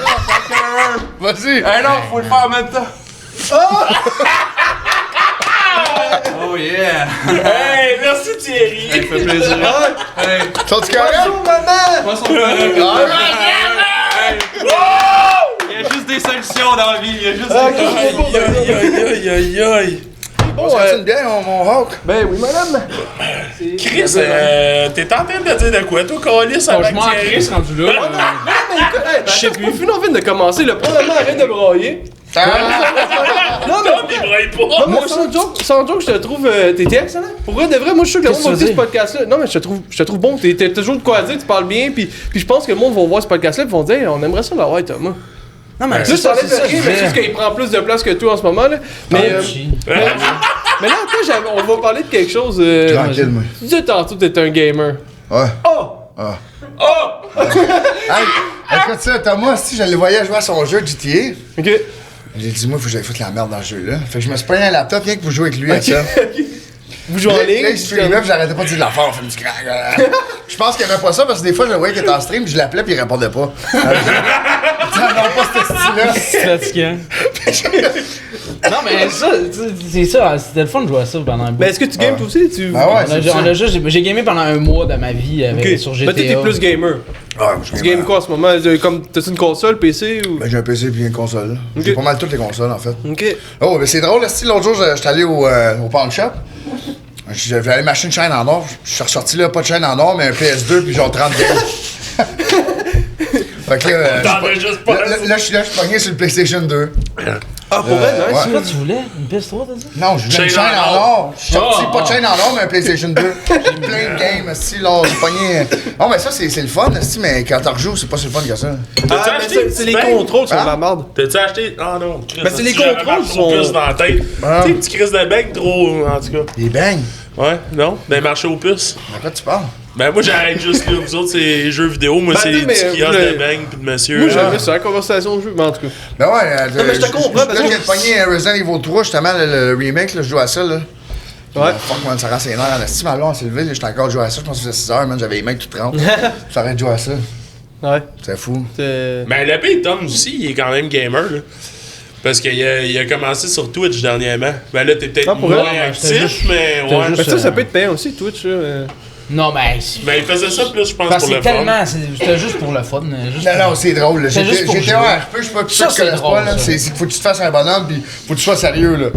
vas-y! Eh non, faut le faire en même temps. Oh yeah! Hey, merci Ça Thierry. fait plaisir. Hey, Sont-tu corrects? moi, son frère. Il y a juste des solutions dans la vie. Il y a juste des Aïe, aïe, aïe, aïe. On se fait une bière, mon Hawk? Ben oui, madame. Chris, t'es en train de dire de quoi, toi, Calis, Bon, avec je m'en Thierry? crisse rendu là. Je sais plus. On vient de commencer. Le probablement arrête de brailler. Non, mais. Tom, il braille pas. Non, mais sans joke, je te trouve. T'es excellent. Pour vrai, de vrai, moi, je suis sûr que le Qu'est-ce monde va que tu écouter ce veux podcast-là. Non, mais je te trouve bon. T'as toujours de quoi dire, tu parles bien. Puis je pense que le monde va voir ce podcast-là et vont dire, on aimerait ça l'avoir, Thomas. Non, mais Là, c'est je ça, t'enlève c'est ça. de rien, mais c'est juste qu'il prend plus de place que toi en ce moment, là. Mais là, toi, on va parler de quelque chose. Tranquille, moi. Tu disais tantôt que t'étais un gamer. Ouais. Oh! Ah. Oh! Hey, écoute ça, Thomas, si je le voyais jouer à son jeu GTA, Ok. j'ai dit, moi, faut que j'aille foutre la merde dans ce jeu-là. Fait que je me suis pogné un laptop, rien que vous jouez avec lui à ça. Vous jouez en Là, ligne? il streamait, puis j'arrêtais pas de dire de la force, fait du crack. Je pense qu'il aimait pas ça parce que des fois, je le voyais qu'il était en stream, puis je l'appelais, puis il répondait pas. Non, pas ce style-là. C'est fatigant. Non, mais ça, c'est ça. C'était le fun de jouer à ça pendant un bout. Mais est-ce que tu games toi aussi? Ah ouais, c'est ça. J'ai gamé pendant un mois de ma vie avec, sur GTA. Mais t'es plus gamer. Ouais, je Tu games quoi en ce moment? Comme, t'as-tu une console, PC ou. Ben, j'ai un PC puis une console. J'ai Ok. pas mal toutes les consoles, en fait. Ok. Oh, mais c'est drôle, là, l'autre jour, j'étais allé au pawn shop. J'avais allé m'acheter une chaîne en or. Je suis ressorti là, pas de chaîne en or, mais un PS2 puis genre 30 games. Fait que là, T'en as juste pas. là, je suis pogné sur le PlayStation 2. Ah, pour vrai, nice. ouais. C'est quoi tu voulais? Une PS3, t'as dit? Non, je voulais une Chaîne chaîne en en or. Je suis sorti, Ah, pas de ah. chaîne en or, mais un PlayStation 2. J'ai plein de games, si là, j'ai pogné. Non, mais ça, c'est le fun, si, mais quand t'en rejoues, c'est pas si le fun que ça. T'as-tu Ah, mais acheté c'est les une petite contrôles qui sont de Hein? la merde. T'as-tu acheté. Ah non, Chris. Ben, c'est les si j'avais contrôles marché sont- au puce dans la tête. Ah. Tu sais, petit Chris de bec trop, en tout cas. Des bangs. Ouais, non? Des marchés aux puces. De quoi tu parles? Ben, moi, j'arrête juste là. Vous autres, c'est jeux vidéo. Moi, Ben, c'est attends, des mais, petits kiosques le- de bang pis de monsieur. Moi, j'aimais ça, la conversation de jeu, mais en tout cas. Ben ouais, mais je te comprends, parce Là, que- je viens de pogner Resident Evil 3, justement, le remake, là, je joue à ça, là. Ouais. Fuck, man, ça rend ses nerfs en estime. Alors, on s'est levé, là, j'étais encore joué à ça, je pense que c'était 6 heures, man, j'avais les mains toutes trempées. J'arrête de jouer à ça. Ouais. C'est fou. C'est- Ben, le pire, Tom aussi, il est quand même gamer, là. Parce qu'il a commencé sur Twitch dernièrement. Ben là, t'es peut-être Ah, pour moins vrai? Ouais, actif, c'était juste- mais c'était ouais. juste- Mais ça peut être payant aussi, Twitch, là. Non, mais. Ben, il faisait ça plus, je pense, Parce pour que le c'est fun. tellement. C'était juste pour le fun. Juste Non, non, c'est drôle, là. C'est juste pour J'étais jouer. un peu, je sais pas, Ça, tu c'est connais drôle, pas, là. ça. C'est qu'il faut que tu te fasses un bonhomme, pis faut que tu sois sérieux, là.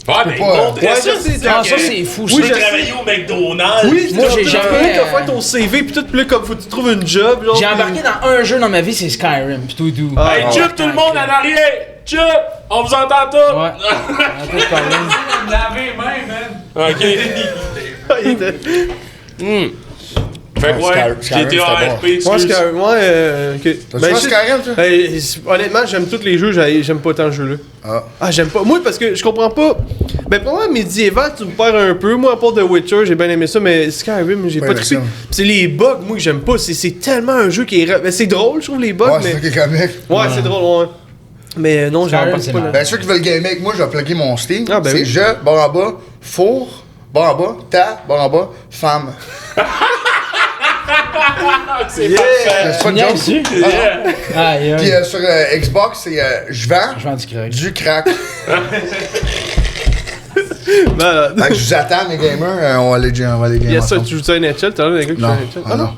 Ouais, mais il pas, montrait ouais, ça, je sais, c'est Ah, ça, c'est fou. Tu ça. veux travailler au McDonald's. Oui, Moi, j'ai jamais- Tu vas faire ton CV, pis tout, pis là, comme faut que tu trouves une job, genre. J'ai pis- embarqué dans un jeu dans ma vie, c'est Skyrim. Pis tout doux. Ah, Hey, ouais. Chip, tout le monde en arrière! Chip! On vous entend tous! Ouais. Un peu Skyrim. Laver les mains, man! Ok. Il était- Fait que ouais, Skyrim, c'était GTA bon. RP, Moi, excuse. Skyrim, ok. T'as-tu Ben, joué à je- Skyrim, toi? Honnêtement, j'aime tous les jeux, j'aime pas tant le jeu-là. Ah. Ah, j'aime pas. Moi, parce que je comprends pas. Ben, pour moi, médiéval, tu me perds un peu. Moi, à part The Witcher, j'ai bien aimé ça, mais Skyrim, j'ai Ouais, pas mais trippé. ça. Pis c'est les bugs, moi, que j'aime pas. C'est tellement un jeu qui est. Ben, c'est drôle, je trouve, les bugs, Ouais, c'est mais. ça qui est comique. Ouais, c'est drôle, ouais. Mais non, j'en Skyrim, parle c'est pas. marrant. Là. Ben, ceux qui veulent gamer avec moi, je vais plugger mon Steam. Ah, ben c'est oui. je, barre en bas, four, barre en bas, ta, barre en bas, femme. C'est Yeah. parfait. C'est pas de Viens joke. dessus. Yeah. Aïe, Puis aïe. sur Xbox, c'est je vends Je vends du crack. du crack. Malade. Fait que je vous attends, les gamers. On va aller gamer. Yes, ça, ensemble. tu joues ça à NHL? T'as l'air d'un gars qui joue à Non. NHL? Ah non.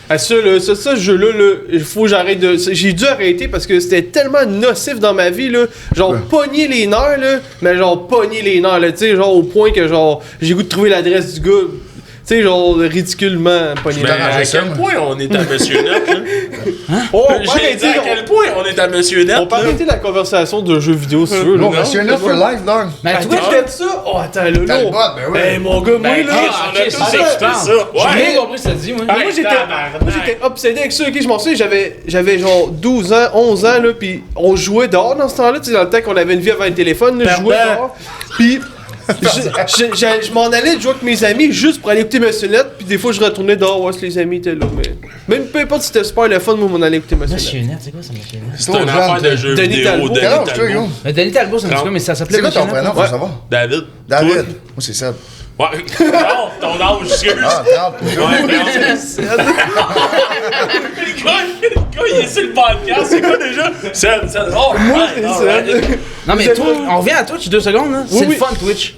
Ah, ça, ce jeu-là, il faut que j'arrête de. J'ai dû arrêter parce que c'était tellement nocif dans ma vie, là. Genre, Ouais. pogner les nerfs, là. Mais genre, pogner les nerfs, là. Tu sais, genre, au point que, genre, j'ai goût de trouver l'adresse du gars. Tu sais, genre, ridiculement pogner Mais les nerfs. à ça, quel moi. point on est à Monsieur Net, là? Oh, on peut J'ai dit arrêter, à quel point on est à Monsieur Net, on peut là. arrêter la conversation de jeux vidéo si tu veux, là. Non, monsieur Enough for life, là. Mais Ah, toi, toi, je fais ça? Oh, attends, là, T'as là. le bot, ben oui. Ben, mon gars, moi, Ben, là. Chris, Ah, on a ok, tous c'est ça, écouté tu parles. ça. J'ai Ouais. rien compris ce que ça dit, moi. Moi, Hey, j'étais obsédé avec ça, ok, je m'en souviens, j'avais genre 12 ans, 11 ans, là, pis on jouait dehors dans ce temps-là, tu sais, dans le temps qu'on avait une vie avant le téléphone, là, je jouais Perdant. dehors, pis je m'en allais de jouer avec mes amis juste pour aller écouter Monsieur Net, pis des fois je retournais dehors voir si les amis étaient là, mais même peu importe si c'était super le fun, moi, on allait écouter Monsieur Monsieur Net. Net, c'est quoi ça, Monsieur Net? C'est une affaire de jeux Denis vidéo, Talbot. Denis Quel âge, toi, Talbot. gros? Denis Talbot, ça me dit quoi, mais ça s'appelait C'est quoi Monsieur ton Net? prénom, faut Ouais. savoir? David. David. Toi? Moi, c'est Seb. Ouais. Non, ton âge, excuse. Ah, 30. Ouais, non. Le gars, il est sur le podcast, c'est quoi déjà? C'est. Oh, Moi, ouais, non, c'est ouais. Non, mais Vous toi, avez- on revient à Twitch 2 secondes, là. Oui, C'est oui. le fun, Twitch.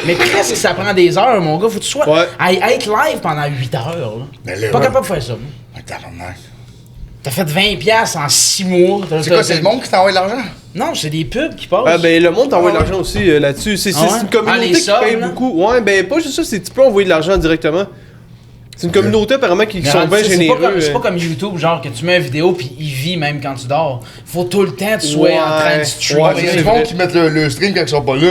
Mais presque ça prend des heures, mon gars. Faut que tu sois. Ouais. À être live pendant 8 heures, là. Mais là, Pas ouais. capable de faire ça. moi. Ah, tabarnak. T'as fait 20$ en 6 mois. C'est quoi, c'est le monde qui t'envoie de l'argent? Non, c'est des pubs qui passent. Ah ben le monde t'envoie de Ah ouais. l'argent aussi là-dessus. C'est Ah ouais? une communauté Ah, les qui subs, paye là? beaucoup. Ouais, ben pas juste ça, c'est tu peux envoyer de l'argent directement. C'est une communauté apparemment qui Mais sont rendu, bien c'est pas généreux. comme- C'est pas comme YouTube, genre que tu mets une vidéo puis il vit même quand tu dors. Faut tout le temps que tu sois Ouais. en train de streamer. Ouais, Il y a c'est des vrai. gens qui mettent le stream quand ils sont pas là.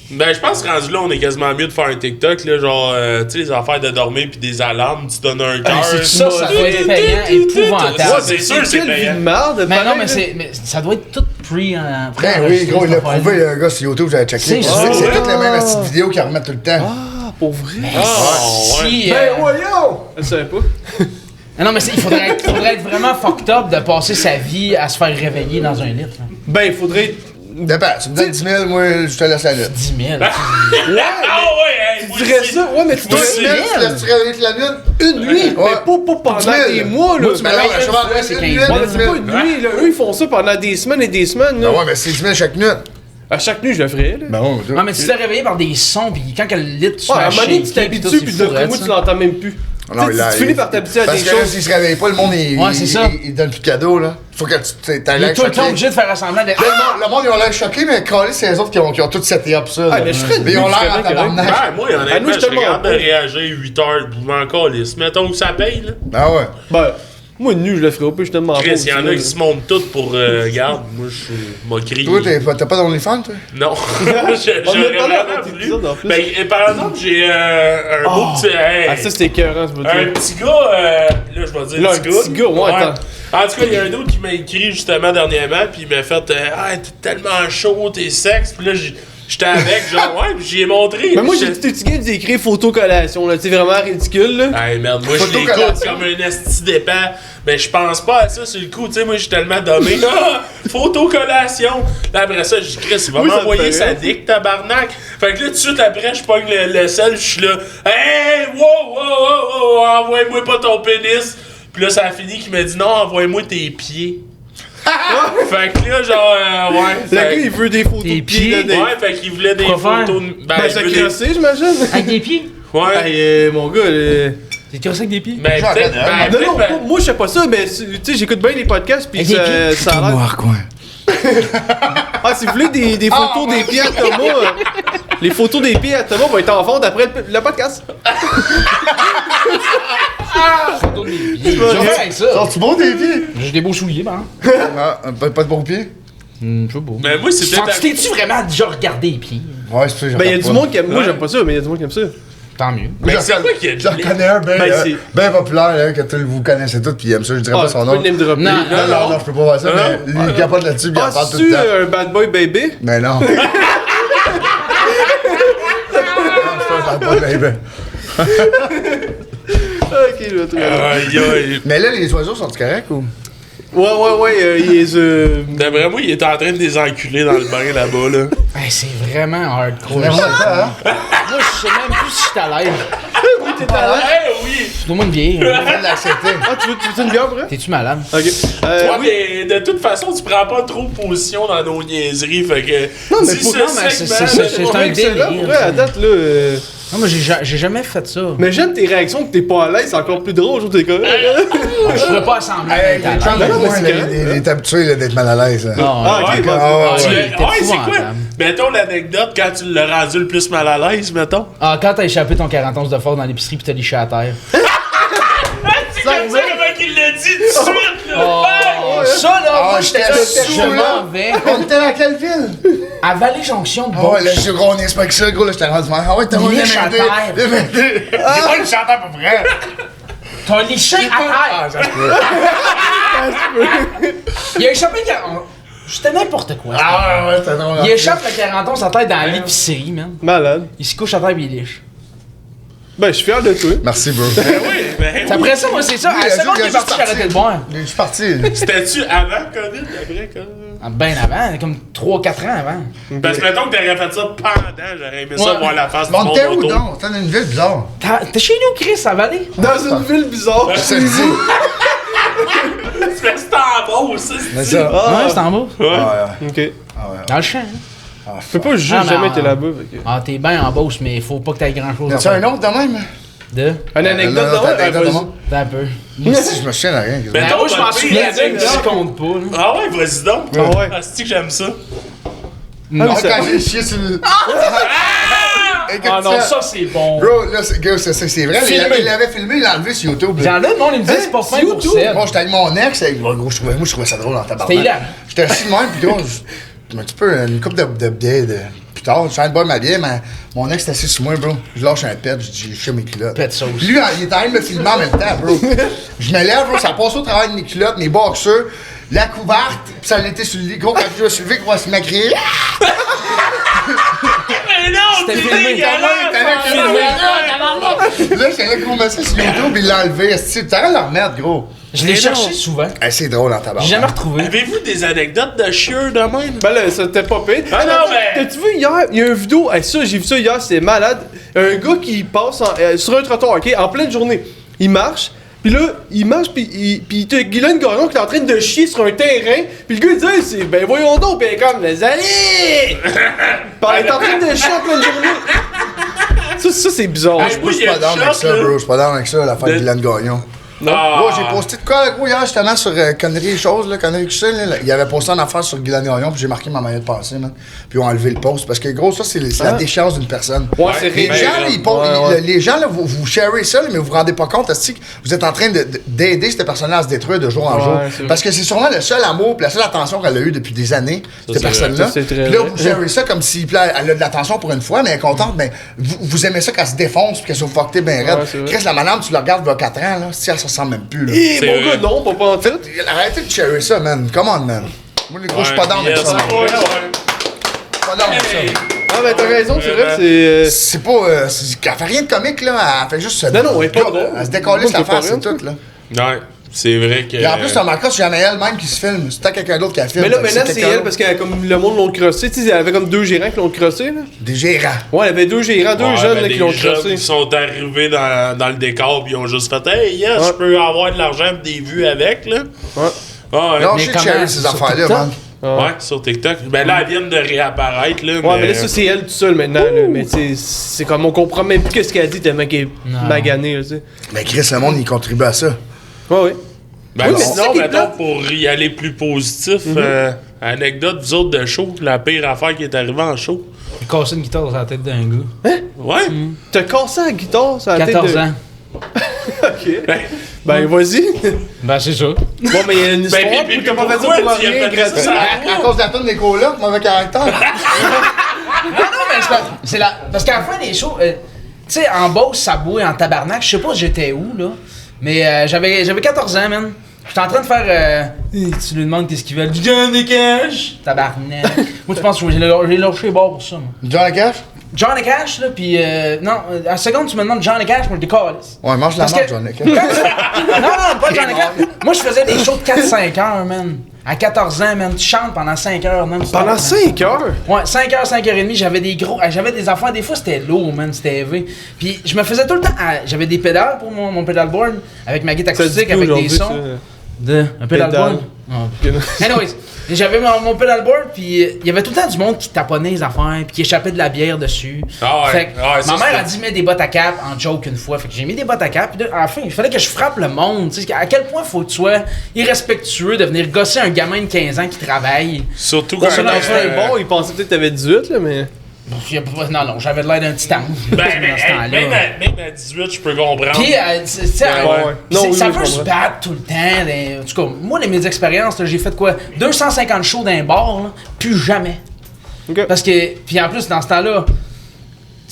Ben, je pense que rendu là, on est quasiment mieux de faire un TikTok, là, genre, tu sais, les affaires de dormir pis des alarmes, tu donnes un cœur. c'est Ça doit être payant, épouvantable. Ouais, c'est sûr, c'est Quelle vie payant. de merde. Mais non, pareil, mais ça doit être tout Ben oui, gros, il l'a prouvé, le gars sur YouTube, j'avais checké. C'est C'est sûr. c'est toutes les mêmes petites vidéos qu'ils remettent tout le temps. Ah, pour vrai. Ah, ouais. Si, Ben voyons! Je savais pas. Ah non, mais il faudrait être vraiment fucked up de passer sa vie à se faire réveiller dans un lit. Là. Ben, il faudrait. Dépend, tu me donnes 10 000, moi, je te laisse la nuit. 10 000. Ah ouais, hey, Tu moi dirais aussi. ça? Ouais, mais tu Moi dirais aussi. ça. Tu laisses-tu réveiller la nuit? Une nuit! Ouais. Mais pas pendant 10 000. des mois, là. Moi, tu Ben me non, réveilles mais une je fois, vais c'est une 15 nuit, 000. C'est pas une nuit, là. Eux, ils font ça pendant des semaines et des semaines, là. Ben ouais, mais c'est 10 000 chaque nuit. À chaque nuit, je le ferais, là. Ben ouais, Non, mais tu te fais réveiller par des sons, puis quand que le lit tu Ouais, à un fais moment donné, tu shaker, t'habitues, puis d'après moi, moi, tu l'entends même plus. Non, Tu sais, tu finis par t'habituer à Parce des que là, choses. s'il se réveille pas, le monde, Ouais, c'est ça. il donne plus de cadeaux, là. Faut que tu t'as Il l'air est tout le temps choqué. obligé de faire semblant de. Là, le monde, ils ont l'air choqués, mais calé, c'est les autres qui ont tout seté up ça. Ah, là. mais je ferais une Mais ils ont nuit, je l'air en ferais tabarnak. Ouais, moi, Ah, honnêtement, moi, je je te suis capable de demande réagir 8 heures, vous encore les. Mettons que ça paye, là. Ah ouais. Ben, moi, une nuit, je le ferais pas, je te demande. Chris, il y en a qui se montent toutes pour. Regarde, moi, je m'a crié. Toi, t'as pas d'OnlyFans, toi? Non. On J'aurais en a parlé vraiment dans cet voulu. épisode, en plus. Ben, par exemple, j'ai un beau petit. Hey, Ah, ça, c'était écœurant, je veux un dire. petit gars, là, je vais dire Là, un petit gars, ouais, attends. En tout cas, il y a un autre qui m'a écrit justement dernièrement, puis il m'a fait ah, t'es tellement chaud, t'es sexe, puis là, j'étais avec, genre, ouais, puis j'y ai montré. Mais moi, Puis j'ai tout écrit d'écrire photo-collation, là. C'est vraiment ridicule, là. Hey merde, moi je l'écoute Photo-collation. comme un esti d'épais, mais je pense pas à ça sur le coup, tu sais, moi je suis tellement dommé. Ah, photo-collation! Là après ça, j'ai dit, Chris, il va Oui, ça me m'envoyer fait sa rire. dick, tabarnak! Fait que là, tout de suite après, je pogne le sel, je suis là, hey, wow, envoie-moi pas ton pénis! Puis là, ça a fini qu'il m'a dit, non, envoie-moi tes pieds. Fait que là, genre, ouais. Le gars, Fait il veut des photos Des de pieds, pieds. là. ouais, fait qu'il voulait des Pourquoi photos de. Ben, il ça veut des- crosser, j'imagine. Avec des pieds? Ouais. Hey, mon gars, T'es crossé avec des pieds? Mais J'en peut-être. connais un. ben, Non, non, peut-être- moi je sais pas ça, mais tu sais, j'écoute bien les podcasts, pis Avec des pieds? ça a l'air. quoi. Ah, si vous voulez des photos des pieds à Thomas, les photos des pieds à Thomas vont être en vente après le podcast. Photo de mes pieds. Je vais faire avec ça. Sors-tu beau des pieds? J'ai des beaux souliers, par Ah, pas de beaux pieds? Je sais pas. Mais moi, c'est peut-être. T'es-tu vraiment déjà regardé les pieds? Ouais, c'est ça, j'en Ben, y a parle du pas. monde qui aime. Moi, Ouais. j'aime pas ça, mais y a du monde qui aime ça. Tant mieux. Mais J'en c'est connais- quoi qu'il y a de J'en connais un Ben, c'est- ben populaire, là, que vous connaissez tous, pis il aime ça, je dirais Ah, pas tu son peux nom. le name dropper. Non. Non, je peux pas voir ça, mais lui, il capote là-dessus, pis il en Ah, parle tout c'est-tu le temps. un bad boy baby? Mais non. Non, je parle pas de baby. Ok, je vais trouver. Aïe, aïe. Mais là, les oiseaux sont corrects ou? Ouais, il est. D'après moi, il était en train de les enculer dans le bain là-bas, là. Hey, c'est vraiment hardcore. Vraiment, hein? Moi, je sais même plus si je suis à l'aise. tes talents? Eh oui! Donne-moi une vieille. On va l'accepter. Ah, tu veux une bière pour vrai? T'es-tu malade? Ok. Toi, Oui. mais de toute façon, tu prends pas trop position dans nos niaiseries, fait que... Non, mais si faut- ce non, mais segment- c'est un Excellent, délire. pour vrai, à date, là. Non, moi, j'ai jamais fait ça. Mais j'aime tes réactions que t'es pas à l'aise, c'est encore plus drôle aujourd'hui, t'es comme. Je pourrais pas assembler Hey, mes les talents. chums, non, mais moi, c'est il correct, est habitué là, d'être mal à l'aise. Hein. Non, Ah, ok, Ouais, bon. Ah, Tu ouais. l'as- t'es ouais, c'est quoi? épouvantable. Mettons l'anecdote quand tu l'as rendu le plus mal à l'aise, mettons. Ah, quand t'as échappé ton 40 onces de fort dans l'épicerie pis t'as liché à terre. C'est comme ça comment il l'a dit tout de suite, là! Oh, ça là, Ah, moi j'étais j'étais sous, sous, je là. m'en vais. On était dans quelle ville? À Vallée-Jonction de Ah ouais, là, Beauce. j'ai gros, on expecte ça, gros, là, j'étais rendu mal. Ah ouais, t'as Liche à terre. J'ai pas une chanteur pour vrai. T'as liché à Ah, terre. ça se peut. Il a échappé le 40. C'était n'importe quoi. Ah ouais, c'était drôle. Il échappe le 40 onces à terre dans l'épicerie, man. Malade. Il se couche à terre et il liche. Ben, je suis fier de toi. Merci, bro. Ben oui, ben C'est après ça, moi, c'est ça. À la seconde qu'il est parti, j'ai arrêté de boire. Je suis parti. C'était-tu avant COVID, après COVID? Ah, ben avant, comme 3-4 ans avant. Parce que mettons que t'aurais fait ça pendant, j'aurais aimé ça Ouais. voir la face du Bon, monde t'es où autour. donc? T'es dans une ville bizarre. T'es chez nous, Chris, à Vallée? Dans une ville bizarre. Je te le dis. C'est parce que c'est en Beauce, ça, Mais c'est... ça. Ah. Ouais, c'est en bas. Ouais. Ah ouais. Ok. Ah ouais. Dans le champ, hein. Ah, Je peux pas juste Ah, mais jamais en- été là-bas. fait que- Ah, t'es bien en Beauce, mais faut pas que t'aies grand-chose à Y'a-tu un faire. autre de même? De? Une anecdote Non, non, de t'as anecdote de vas-y. même? T'as un peu. Moi aussi, je me souviens de rien. Ben, Ben, donc, moi, je m'en votre souviens pire d'une qui compte pas, là. Ah ouais, vas-y donc. Ah ouais. Ah, c'est que j'aime ça. Non, mais ça- quand j'ai chié sur le. Écoute Ah non, ça c'est bon. Bro, là, gars, c'est vrai. Filmé. Il l'avait filmé, il l'a enlevé sur YouTube. J'en ai, le monde, il me dit c'est pas fin pour ça. Moi, j'étais avec mon ex, et gros, je trouvais ça drôle en tabarnak. C'était hilarant. J'étais assis de même, pis gros, un petit peu, une couple de biais plus tard, je suis en train de boire ma bière, mais mon ex était assis sur moi, bro. Je lâche un pet, je dis, je fais mes culottes. Pet sauce. Puis lui, il est en train de me filmer en même temps, bro. Je me lève, bro, ça passe au travers de mes culottes, mes boxers, la couverte, pis ça l'était sur le lit. Gros, quand je me suis levé, gros, il m'a crié. Mais non, C'était c'est filmé. Là, j'étais là, gros, mais ça sur YouTube, il l'a enlevé. T'arrêtes de le remettre, gros. Je l'ai Mais cherché non. souvent. Eh, c'est drôle en tabarnak. J'ai jamais retrouvé. Avez-vous des anecdotes de chieur de même? Ben là, ça t'était pas payé. Ah non, mais- T'as-tu vu hier? Il y a une vidéo. Ça, j'ai vu ça hier, c'était malade. Un gars qui passe sur un trottoir, ok? En pleine journée. Il marche. Pis là, il marche, pis il te Guylaine Gagnon qui est en train de chier sur un terrain. Pis le gars il dit, hey, c'est ben voyons donc, pis elle est comme, les allez! Pis elle est en train de chier en pleine journée. Ça c'est bizarre. Ah, Moi, je suis pas down avec ça, bro. Je suis pas down avec ça, l'affaire de Guylaine Gagnon. Ah. Gros, j'ai posté de quoi, gros, hier, justement, sur Conneries et choses, là, Conneries QC, là. Il avait posté une affaire sur Guylaine Gagnon, puis j'ai marqué ma manière de passer, man. Puis ils ont enlevé le post, parce que, gros, ça, c'est la déchéance d'une personne. Ouais, c'est Les réel. gens, là, ils postent- Ouais, ouais. les gens, là, vous sharez ça, là, mais vous vous rendez pas compte, est-ce que vous êtes en train d'aider cette personne-là à se détruire de jour en Ouais, jour. c'est vrai. Parce que c'est sûrement le seul amour, puis la seule attention qu'elle a eue depuis des années, cette c'est vrai. personne-là. Ça, c'est très Puis là, vrai. vous sharez ça comme si, puis là, elle a de l'attention pour une fois, mais elle est contente, mais vous aimez ça qu'elle se défonce, puis qu'elle soit fuckée bien raide. Ouais, c'est vrai. Chris, la madame, tu la regardes il y a 4 ans, là, si elle se ressemble même plus, là. Hé, C'est mon vrai. gars, non, pas en tête. Arrêtez de chercher ça, man. Come on, man. Moi, les gros, je suis pas down avec yes, ça, man. ouais, ouais. Je suis pas down avec ça. Hey. Ah, ben t'as raison, c'est vrai que c'est. C'est pas. Elle fait rien de comique, là. Elle fait juste se. Non, non, elle est pas drôle. Elle se décolle Moi, la c'est pas face, c'est rien, tout, là. Ouais, c'est vrai que... Et en plus, t'as remarqué, c'est jamais elle même qui se filme. C'est quelqu'un d'autre qui la filme. Mais là, Fait que maintenant, c'est quelqu'un elle d'autre. parce que comme le monde l'ont crossé. Tu sais, elle avait comme 2 gérants qui l'ont crossé, là. Des gérants. Ouais, elle avait 2 gérants, 2 Ouais, jeunes ben, là, qui des l'ont jeunes crossé. qui sont arrivés dans le décor pis ils ont juste fait « Hey, yes, Ouais. je peux avoir de l'argent pis des vues avec, là. Ouais. Ah, ouais. Non, Mais je sais comment, chercher ces sur affaires-là, TikTok? man. Ouais, sur TikTok. Ben là, elles viennent de réapparaître, là. Ouais, mais là, ça, c'est elle toute seule maintenant, là. Mais tu sais, c'est comme on comprend même plus ce qu'elle a dit tellement qu'elle est Non. maganée, là, tu sais. Mais Chris, le monde, il contribue à ça. Ouais, ouais. Ben Oui, mais c'est ça sinon, qui est mettons, plate. pour y aller plus positif, anecdote, vous autres, de show, la pire affaire qui est arrivée en show. J'ai cassé une guitare sur la tête d'un gars. Ouais? T'as cassé la guitare sur la tête 14 de... ans. Ok. Ben, vas-y. Ben, c'est ça. Bon, mais il y a une histoire, puis puis t'as pas fait ça pourquoi pour tu y as rien, fait ça? gratuit. À cause de la tonne des colocs, mauvais caractère. Non, mais c'est la. Parce qu'à la fin des shows, tu sais, en Beauce, ça bouille en tabarnak. Je sais pas j'étais où, là. Mais j'avais 14 ans, man. J'étais en train de faire. Tu lui demandes qu'est-ce qu'il veut. Du John des cash! Tabarnak. Moi, tu penses que j'ai lâché les bords pour ça, moi. John Cash? Johnny Cash, là, pis non, à la seconde, tu me demandes Johnny Cash, moi je décalisse. Ouais, mange la Parce marde, que- Johnny. Non, pas Johnny Cash. Moi, je faisais des shows de 4-5 heures, man. À 14 ans, man, tu chantes pendant 5 heures, man. Pendant 5 heures? Ouais, 5 heures, 5 heures et demie, j'avais des affaires, des fois c'était lourd, man, c'était élevé. Puis je me faisais tout le temps, j'avais des pédales pour mon pedalboard, avec ma guitare Ça dit acoustique, quoi avec des aujourd'hui, sons. Un pedalboard? Anyways, j'avais mon pedalboard, puis il y avait tout le temps du monde qui taponnait les affaires, puis qui échappait de la bière dessus. Ah ouais, Fait que ah ouais, ça, ma mère c'était- a dit mets des bottes à cap en joke une fois. Fait que j'ai mis des bottes à cap, puis à la fin, il fallait que je frappe le monde. Tu sais, à quel point faut que tu sois irrespectueux de venir gosser un gamin de 15 ans qui travaille. Surtout Bon, quand. ça, dans le fond, bon, il pensait peut-être que t'avais 18, là, mais. Non, j'avais l'air d'un titan. Ben, dans ce temps-là. même à 18, je peux comprendre. Puis, tu sais, ouais. Non, oui, ça oui, peut je se comprends. battre tout le temps. En tout cas, moi, dans mes expériences, là, j'ai fait quoi? 250 shows d'un bar, là, plus jamais. Ok. Parce que, puis en plus, dans ce temps-là,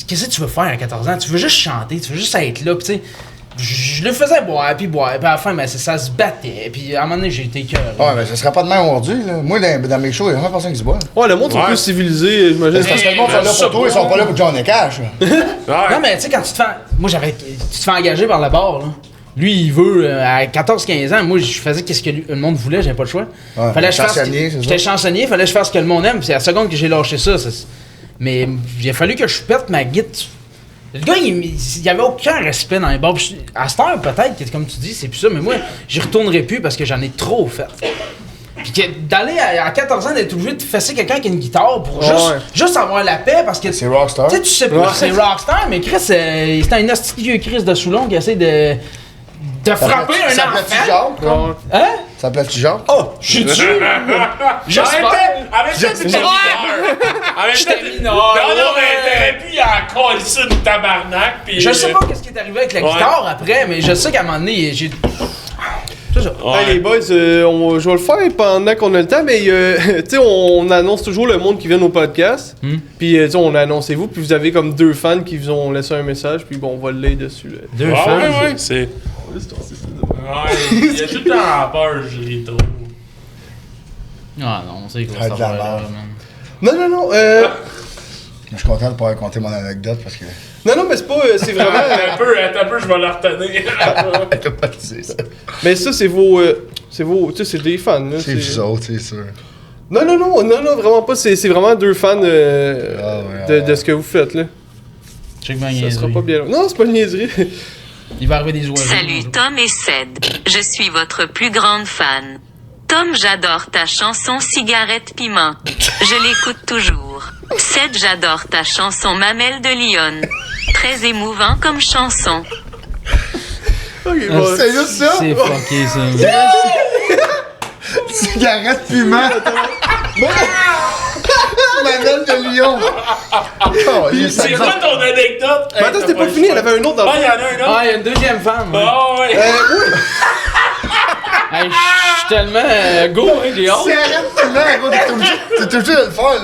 qu'est-ce que tu veux faire à 14 ans? Tu veux juste chanter, tu veux juste être là, puis tu sais, je le faisais boire, puis à la fin, ben, ça se battait, puis à un moment donné, j'ai été cœur. Ouais, mais ça serait pas de même aujourd'hui, là. Moi, dans mes shows, il y a jamais personne qui se boit. Ouais, le monde sont Ouais. plus civilisés, j'imagine. Parce que le monde sont là pour toi, ils sont pas là pour Johnny Cash. là. Ouais. Non, mais tu sais, quand tu te fais. Moi, tu te fais engager par le bar, là. Lui, il veut, à 14-15 ans, moi, je faisais ce que le monde voulait, j'avais pas le choix. Ouais, Fallait que je fasse. chansonnier, c'est ça? J'étais chansonnier, fallait que je fasse ce que le monde aime, puis c'est à la seconde que j'ai lâché ça. Mais il a fallu que je pète ma guitare. Le gars, il y avait aucun respect dans les bars. Puis à cette heure, peut-être, que, comme tu dis, c'est plus ça, mais moi, j'y retournerai plus parce que j'en ai trop fait. Puis d'aller à 14 ans, d'être obligé de fesser quelqu'un qui a une guitare pour juste avoir la paix parce que. C'est Rockstar. Tu sais, tu sais pas, c'est Rockstar, mais Chris, c'est un hostie de vieux Chris de Soulon qui essaie de frapper un Ça enfant. s'appelait-tu Jacques? comme? Hein? Ça s'appelait-tu Jacques? Oh, je suis dessus! J'espère! Avec ça, t'étais mineur. Avec ça, J'étais mineur, Non, non, ouais. mais t'aurais pu en coller ça de tabarnak. Puis, Je sais pas qu'est-ce qui est arrivé avec la Ouais. guitare après, mais je sais qu'à un moment donné, j'ai. C'est ça. Ouais. Hey, les boys, je vais le faire pendant qu'on a le temps, mais tu sais, on annonce toujours le monde qui vient au podcast. Puis, tu sais, on a annoncé vous, puis vous avez comme 2 fans qui vous ont laissé un message, puis bon, on va le lire dessus. Là. Deux Ah, fans. ouais, ouais, c'est. Ouais, il y a tout le temps peur, je les trouve. Ah non, c'est quoi Ah, ça de la va là, merde. man. Non, Je suis content de pouvoir raconter mon anecdote parce que. non, mais c'est pas, c'est vraiment. Attends un peu, je vais la retenir. C'est ça. Mais ça, c'est vos, tu sais, c'est des fans, là. C'est vous autres, c'est sûr. Non, vraiment pas, c'est vraiment 2 fans ouais. de ce que vous faites, là. Check bien Ça niaiserie. sera pas bien long. Non, c'est pas une niaiserie. Il va arriver des oiseaux. Salut Tom et Ced, je suis votre plus grande fan. Tom, j'adore ta chanson Cigarette Piment. Je l'écoute toujours. Ced, j'adore ta chanson Mamelle de Lyon. Très émouvant comme chanson. Ok, bon. C'est juste ça? C'est fucké ça. Cigarette piment. Mamelle de Lyon. Oh, il est C'est ça. quoi ton anecdote? Mais attends, c'était pas fini, elle avait un autre dans Ah, il y en a un autre. Ah, il y a une deuxième femme. Ouais. Ah, ouais. Hey, je suis tellement go, hein, j'ai hâte. Cigarette piment, gros, t'es obligé de le faire, là.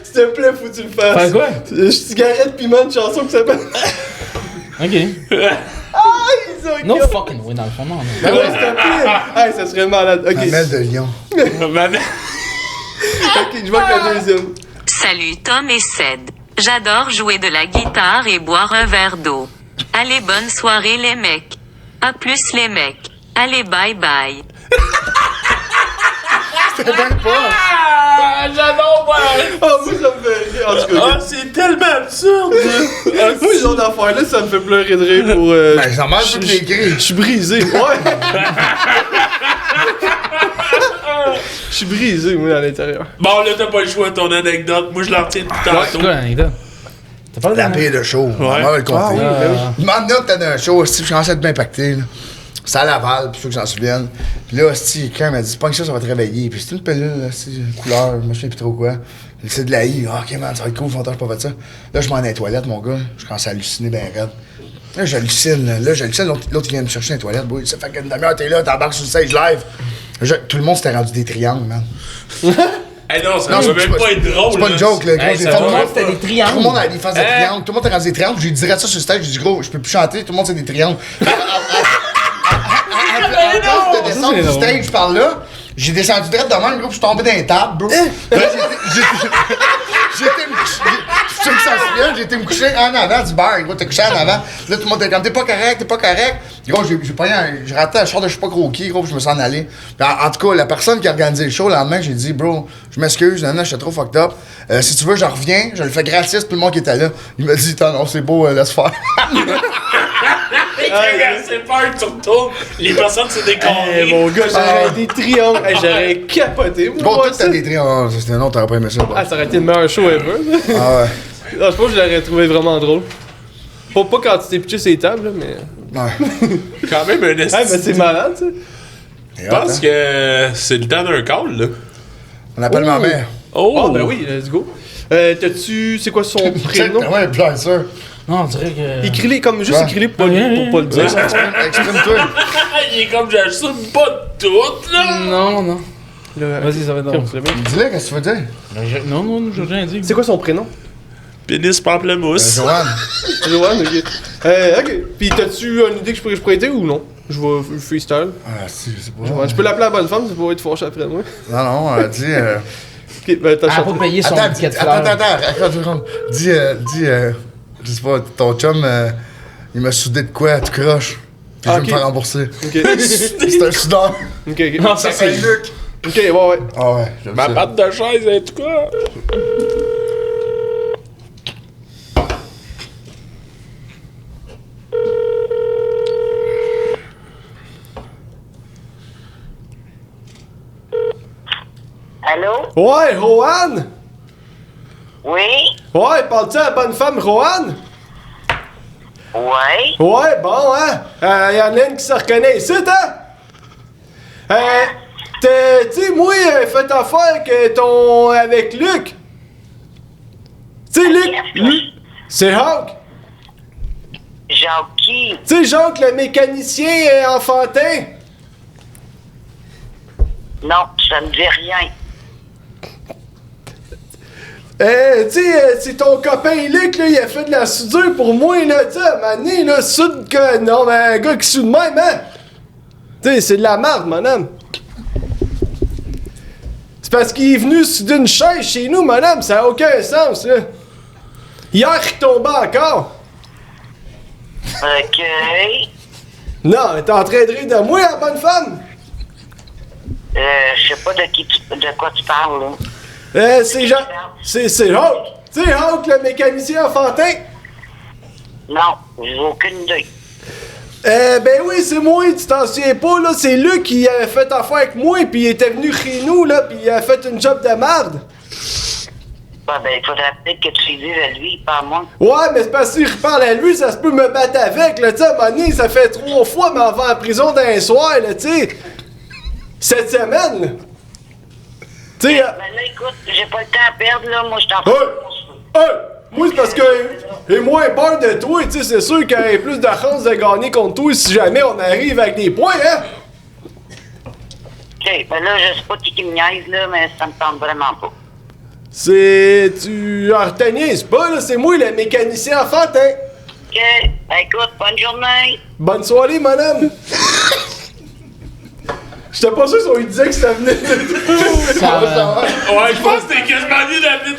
S'il te plaît, faut que tu le fasses. Faire quoi? Cigarette Piment, une chanson qui s'appelle. Ok. Ils ont No gars. fucking way dans le fond, non. Ben ouais, s'il te plaît. Hey, ça serait malade. Ok, Mamelle de Lyon. ok, je vois que la deuxième. Salut Tom et Ced. J'adore jouer de la guitare et boire un verre d'eau. Allez, bonne soirée les mecs. À plus les mecs. Allez, bye bye. C'était bien pas. Ah, j'adore, moi. Ah, moi, ça me fait rire. En tout cas, Ah, c'est tellement absurde. moi, ce genre d'affaires-là, ça me fait pleurer de rire pour. Ben, c'est normal, je- toutes les grilles. Je suis brisé. Ouais. Je suis brisé, moi, à l'intérieur. Bon, là, t'as pas le choix de ton anecdote. Moi, je la retiens depuis C'est tantôt. quoi l'anecdote? T'as pas La paix de show. On va le compter. Maintenant, t'as d'un show, si je commençais à être bien impacté, là. C'est à Laval, puis faut que j'en souvienne. Puis là, si quelqu'un m'a dit, pas que ça va te réveiller. Puis c'est une pilule, là, c'est une couleur, je me souviens plus trop quoi. C'est de la I. Ah, ok, man, ça va être cool, longtemps que j'ai pas fait ça. Là, je m'en ai aux toilettes, mon gars. Je commence à halluciner bien raide. Là, j'hallucine, là. Là, j'hallucine. L'autre, il vient me chercher dans les toilettes. Boy, ça fait qu'une demi-heure, t'es là, t'embarques sur le stage live. Tout le monde s'était rendu des triangles, man. Eh non, ça Non, va c'est même pas être drôle. C'est pas une là. joke, là. Gros, Hey, j'ai ça fait va le même monde, C'était des triangles. Tout le monde a des faces de triangles. Tout le monde a rendu des triangles. J'ai dit ça sur le stage. J'ai dit, gros, je peux plus chanter. Tout le monde, c'est des triangles. En place de descendre du stage par là, j'ai descendu direct de même, gros, puis je suis tombé dans les tables, bro. Là, j'étais. Ceux qui s'en souviennent, j'ai été me coucher en avant du bar. Gros, t'es couché en avant. Là, tout le monde était comme, t'es pas correct. Gros, j'ai raté un short de je sais pas gros qui, gros, puis je me suis en allé. Puis en tout cas, la personne qui a organisé le show, le lendemain, j'ai dit, bro, je m'excuse, non, j'étais trop fucked up. Si tu veux, je reviens, je le fais gratis, tout le monde qui était là. Il m'a dit, non, c'est beau, laisse faire. C'est peur que tu retournes. Les personnes, c'est des cons. Mon gars, j'aurais des triangles. J'aurais capoté, moi. Bon, voir toi, t'as ça. des triangles. C'était non, t'aurais pas aimé ça. Ah, ça aurait été le meilleur show ever. Ah ouais. Non, je pense que je l'aurais trouvé vraiment drôle. Pas quand tu t'es pitché sur les tables, là, mais. Ouais. Quand même un Ah, mais esti. c'est malade, ça. Je pense que c'est le temps d'un call, là. On appelle ma mère. Oh! Ah, ben oui, let's go. T'as-tu. C'est quoi son prénom? Ouais, bien sûr. Non, on dirait que. Écris-les comme juste Ouais. écris-les pour pas le dire. Exprime-toi. Il est comme j'assume pas tout, là! Non. Là, Vas-y, ça va être drôle. Dis-le, qu'est-ce que tu veux dire? Non, j'ai rien dit. C'est quoi son prénom? Pénis pamplemousse. Joanne. Joanne, ok. Ok. Pis t'as-tu une idée que je pourrais aider ou non? Je vais freestyle. Ah, si, je sais pas. Ouais, je peux l'appeler la bonne femme, ça pourrait être fâché après moi. Non, dis. Ok, ben t'as Elle a chanté. pas payé son Attends, ticket de fleurs. attends. Dis, je sais pas, ton chum, il m'a soudé de quoi, tu croches. Puis je vais Ok. me faire rembourser. Ok. C'est un soudeur. Ok, ok. Non, ça c'est Luc. Ok, ouais. Ah ouais, j'aime Ma ça. patte de chaise, en tout cas. Allô? Ouais, Rohan! Oui? Ouais, parles-tu à la bonne femme, Rohan? Ouais? Ouais, bon, hein? Y'en a une qui se reconnaît ici, hein? Tu sais, moi, faites affaire que avec Luc. Tu sais, Luc, c'est Hawk. Jacques qui? Tu sais, Jacques, le mécanicien enfantin. Non, ça me dit rien. Tu sais, c'est ton copain Luc, là, il a fait de la soudure pour moi, là, tu sais, à un moment donné, là, soude que... Non, mais un gars qui soude même, hein? Tu sais, c'est de la merde, madame. C'est parce qu'il est venu souder une chaise chez nous, madame, ça a aucun sens, là. Hier, il tombait encore. Ok. Non, t'es en train de rire de moi, la bonne femme? Je sais pas de quoi tu parles, là. C'est Jean... C'est Hawk. Tu sais, Hawk, le mécanicien enfantin? Non, j'ai aucune idée. Ben oui, c'est moi, tu t'en souviens pas, là, c'est Luc qui avait fait affaire avec moi, puis il était venu chez nous, là, puis il a fait une job de merde. Bah, ben, il faudrait peut-être que tu lui dises à lui, pas à moi. Ouais, mais c'est parce qu'il reparle à lui, ça se peut me battre avec, là, tu sais, à un moment donné, ça fait 3 fois, mais avant en prison d'un soir, là, tu sais. Cette semaine, là. Tu sais, Ben là, écoute, j'ai pas le temps à perdre, là, moi, je t'en hey, moi, c'est parce que j'ai moins peur de toi, tu sais, c'est sûr qu'il y a plus de chances de gagner contre toi si jamais on arrive avec des points, hein. Ok, ben là, je sais pas qui me niaise, là, mais ça me tente vraiment pas. Tu en retenies pas, là, c'est moi, le mécanicien enfantin. Ok, ben écoute, bonne journée. Bonne soirée, madame! J'étais pas sûr si on lui disait que ça venait de... Ouais, je pense que t'es quasiment mieux d'appeler.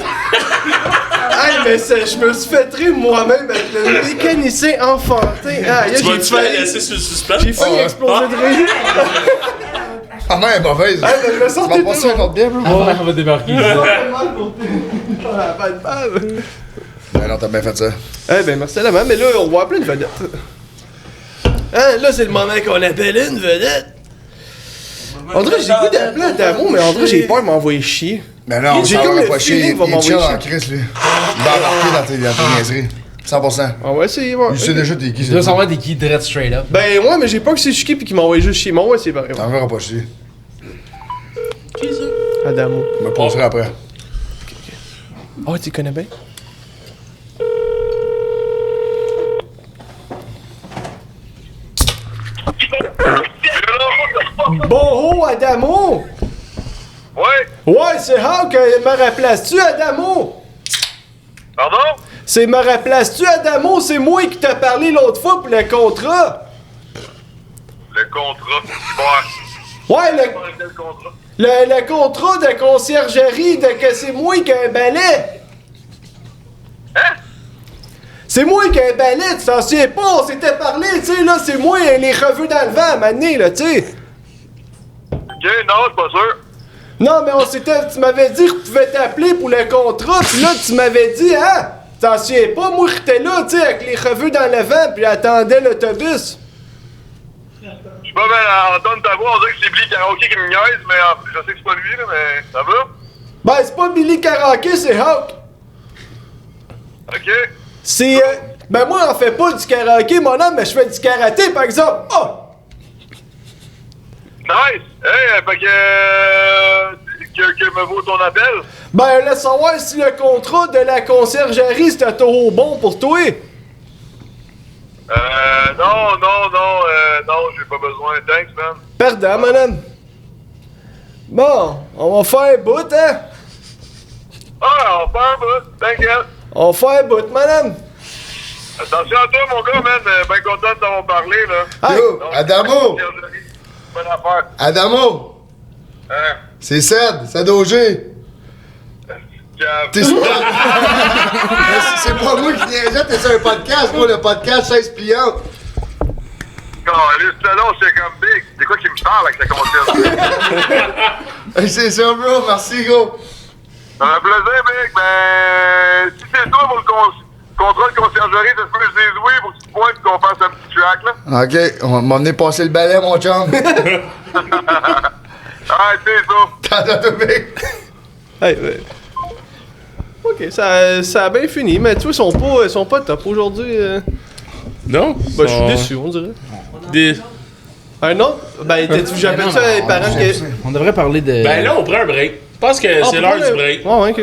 Hey, mais je me suis fait rire moi-même avec le mécanicien enfantin. Ah, Tu j'ai vas-tu faire failli... laisser sur le suspense? J'ai failli Ah ouais. exploser de rire. Ah, mais elle est mauvaise. Hey, mais je me Tu sentais vas passer un autre bien, bro? On va débarquer. mal pour la bonne femme. Ben non, t'as bien fait ça. Eh ben, merci à la main, mais là, on va appeler une vedette. Hein, là, c'est le moment qu'on appelle une vedette. On dirait que j'ai le goût d'appeler Adamo, mais on dirait que j'ai peur de m'envoyer chier. Ben non, J'ai ça comme va le pas chier. feeling Il qu'il va est chill m'envoyer en crise, lui. Il va embarquer dans tes niaiseries. 100%. On va essayer, ouais. Il sait déjà t'es qui, Tu c'est dois tout. savoir des qui dread straight up. Ben, ouais, mais j'ai peur que c'est chier pis qu'il m'envoie juste chier. Mais ouais, c'est vrai. T'en verras pas chier. Adamo. Je me poserai après. Oh, tu connais bien? Bon, Adamo! Ouais, Ouais, c'est Hawk, me remplaces-tu, Adamo? pardon? C'est me remplaces-tu, Adamo? C'est moi qui t'ai parlé l'autre fois pour le contrat. Le contrat. Ouais, Quel contrat? le contrat de conciergerie de que c'est moi qui ai un balai. Hein? C'est moi qui ai un balai, tu t'en souviens pas, on s'était parlé, tu sais, là, c'est moi les cheveux dans le vent à m'amener, là, tu sais. Ok, non, c'est pas sûr. Non, mais tu m'avais dit que je pouvais t'appeler pour le contrat, pis là, tu m'avais dit, hein? T'en souviens pas, moi, j'étais là, tu sais, avec les cheveux dans le vent, pis j'attendais l'autobus. Je sais pas, ben, entendre ta voix, on dirait que c'est Billy Karaoke qui me niaise, mais je sais que c'est pas lui, là, mais ça va? Ben, c'est pas Billy Karaoke, c'est Hawk. Ok. C'est, ben, moi, on fait pas du karaoké, mon homme, mais je fais du karaté, par exemple. Oh! Nice! Hey, fait que me vaut ton appel? Ben, laisse savoir si le contrat de la conciergerie, c'était trop bon pour toi. Non, j'ai pas besoin. Thanks, man. Pardon, madame. Bon, on va faire un bout, hein? Ah, on fait un bout. T'inquiète. On va faire un bout, madame. Attention à toi, mon gars, man. Ben content de t'avoir parlé, là. Hey, Yo, Adamo! Bonne affaire. Adamo! Hein? C'est Ced OG! T'es sur... C'est pas moi qui niaisais, t'es sur un podcast, moi, le podcast Chaise pliante. Non, c'est comme big. C'est quoi qui me parle avec la concierge? C'est ça, bro, merci, gros. Ça fait plaisir, Big. Ben, si c'est toi pour le contrat de conciergerie, ça se peut que je dise oui pour que tu pointes et qu'on fasse un petit track, là. Ok, on va m'emmener passer le balai, mon chum. Ah, c'est ça. T'as big. hey, ok, ça a bien fini, mais tu vois, ils sont pas top aujourd'hui. Non? Ben, je suis déçu, on dirait. Un autre? Ben, j'appelle ça les parents qui. On devrait parler de. Ben là, on prend un break. Je pense que c'est l'heure du break. Ouais, ok.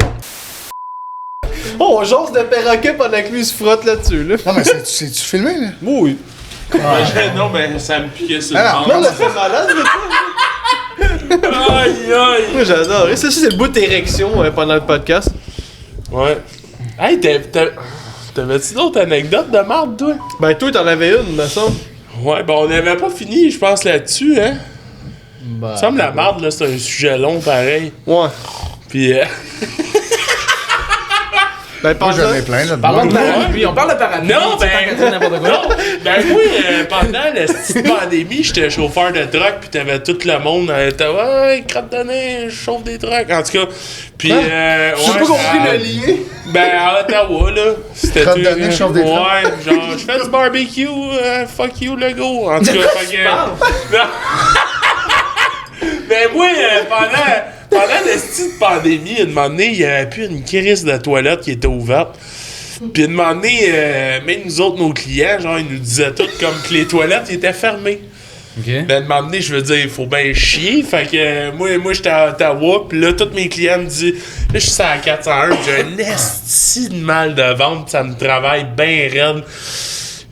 Oh, on jase de perroquet pendant que lui se frotte là-dessus, là. Non, mais c'est-tu filmé, là? Oui. Non, mais ça me piquait sur Ah, le Non, ventre. ça fait malade, mais Aïe, aïe. moi j'adore. Et ça, c'est le bout d'érection pendant le podcast. Ouais. Hey, t'avais-tu d'autres anecdotes de marde, toi? Ben, toi, t'en avais une, me semble. Ouais, ben on n'avait pas fini, je pense, là-dessus, hein? Ben, Il me semble la marde, là, c'est un sujet long, pareil. Ouais. Puis, Ben, Moi, pense j'en ai plein, là. Parlons de Ouais. parapluie. On parle de parapluie. non, tu sais, tant qu'à dire n'importe quoi. non, ben oui, pendant la petite pandémie, j'étais chauffeur de truck, puis t'avais tout le monde, t'as ouais, crotte de nez, je chauffe des trucks, en tout cas. Puis, J'ai ouais, pas compris le lien. Ben, à Ottawa, là, c'était Crotte de nez, chauffe des trucks. Ouais, genre, je fais du barbecue, fuck you, le go. En tout cas, fait que... Non. Ben, moi, pendant la petite pandémie, une moment donné, il n'y avait plus une crise de toilette qui était ouverte. Puis, une moment donné, même nous autres, nos clients, genre, ils nous disaient tout comme que les toilettes étaient fermées. Ok. Ben, de m'emmener, je veux dire, il faut bien chier. Fait que moi j'étais à Ottawa, pis là, tous mes clients me disent, là, je suis à 401, pis j'ai un esti de mal de ventre, ça me travaille bien raide.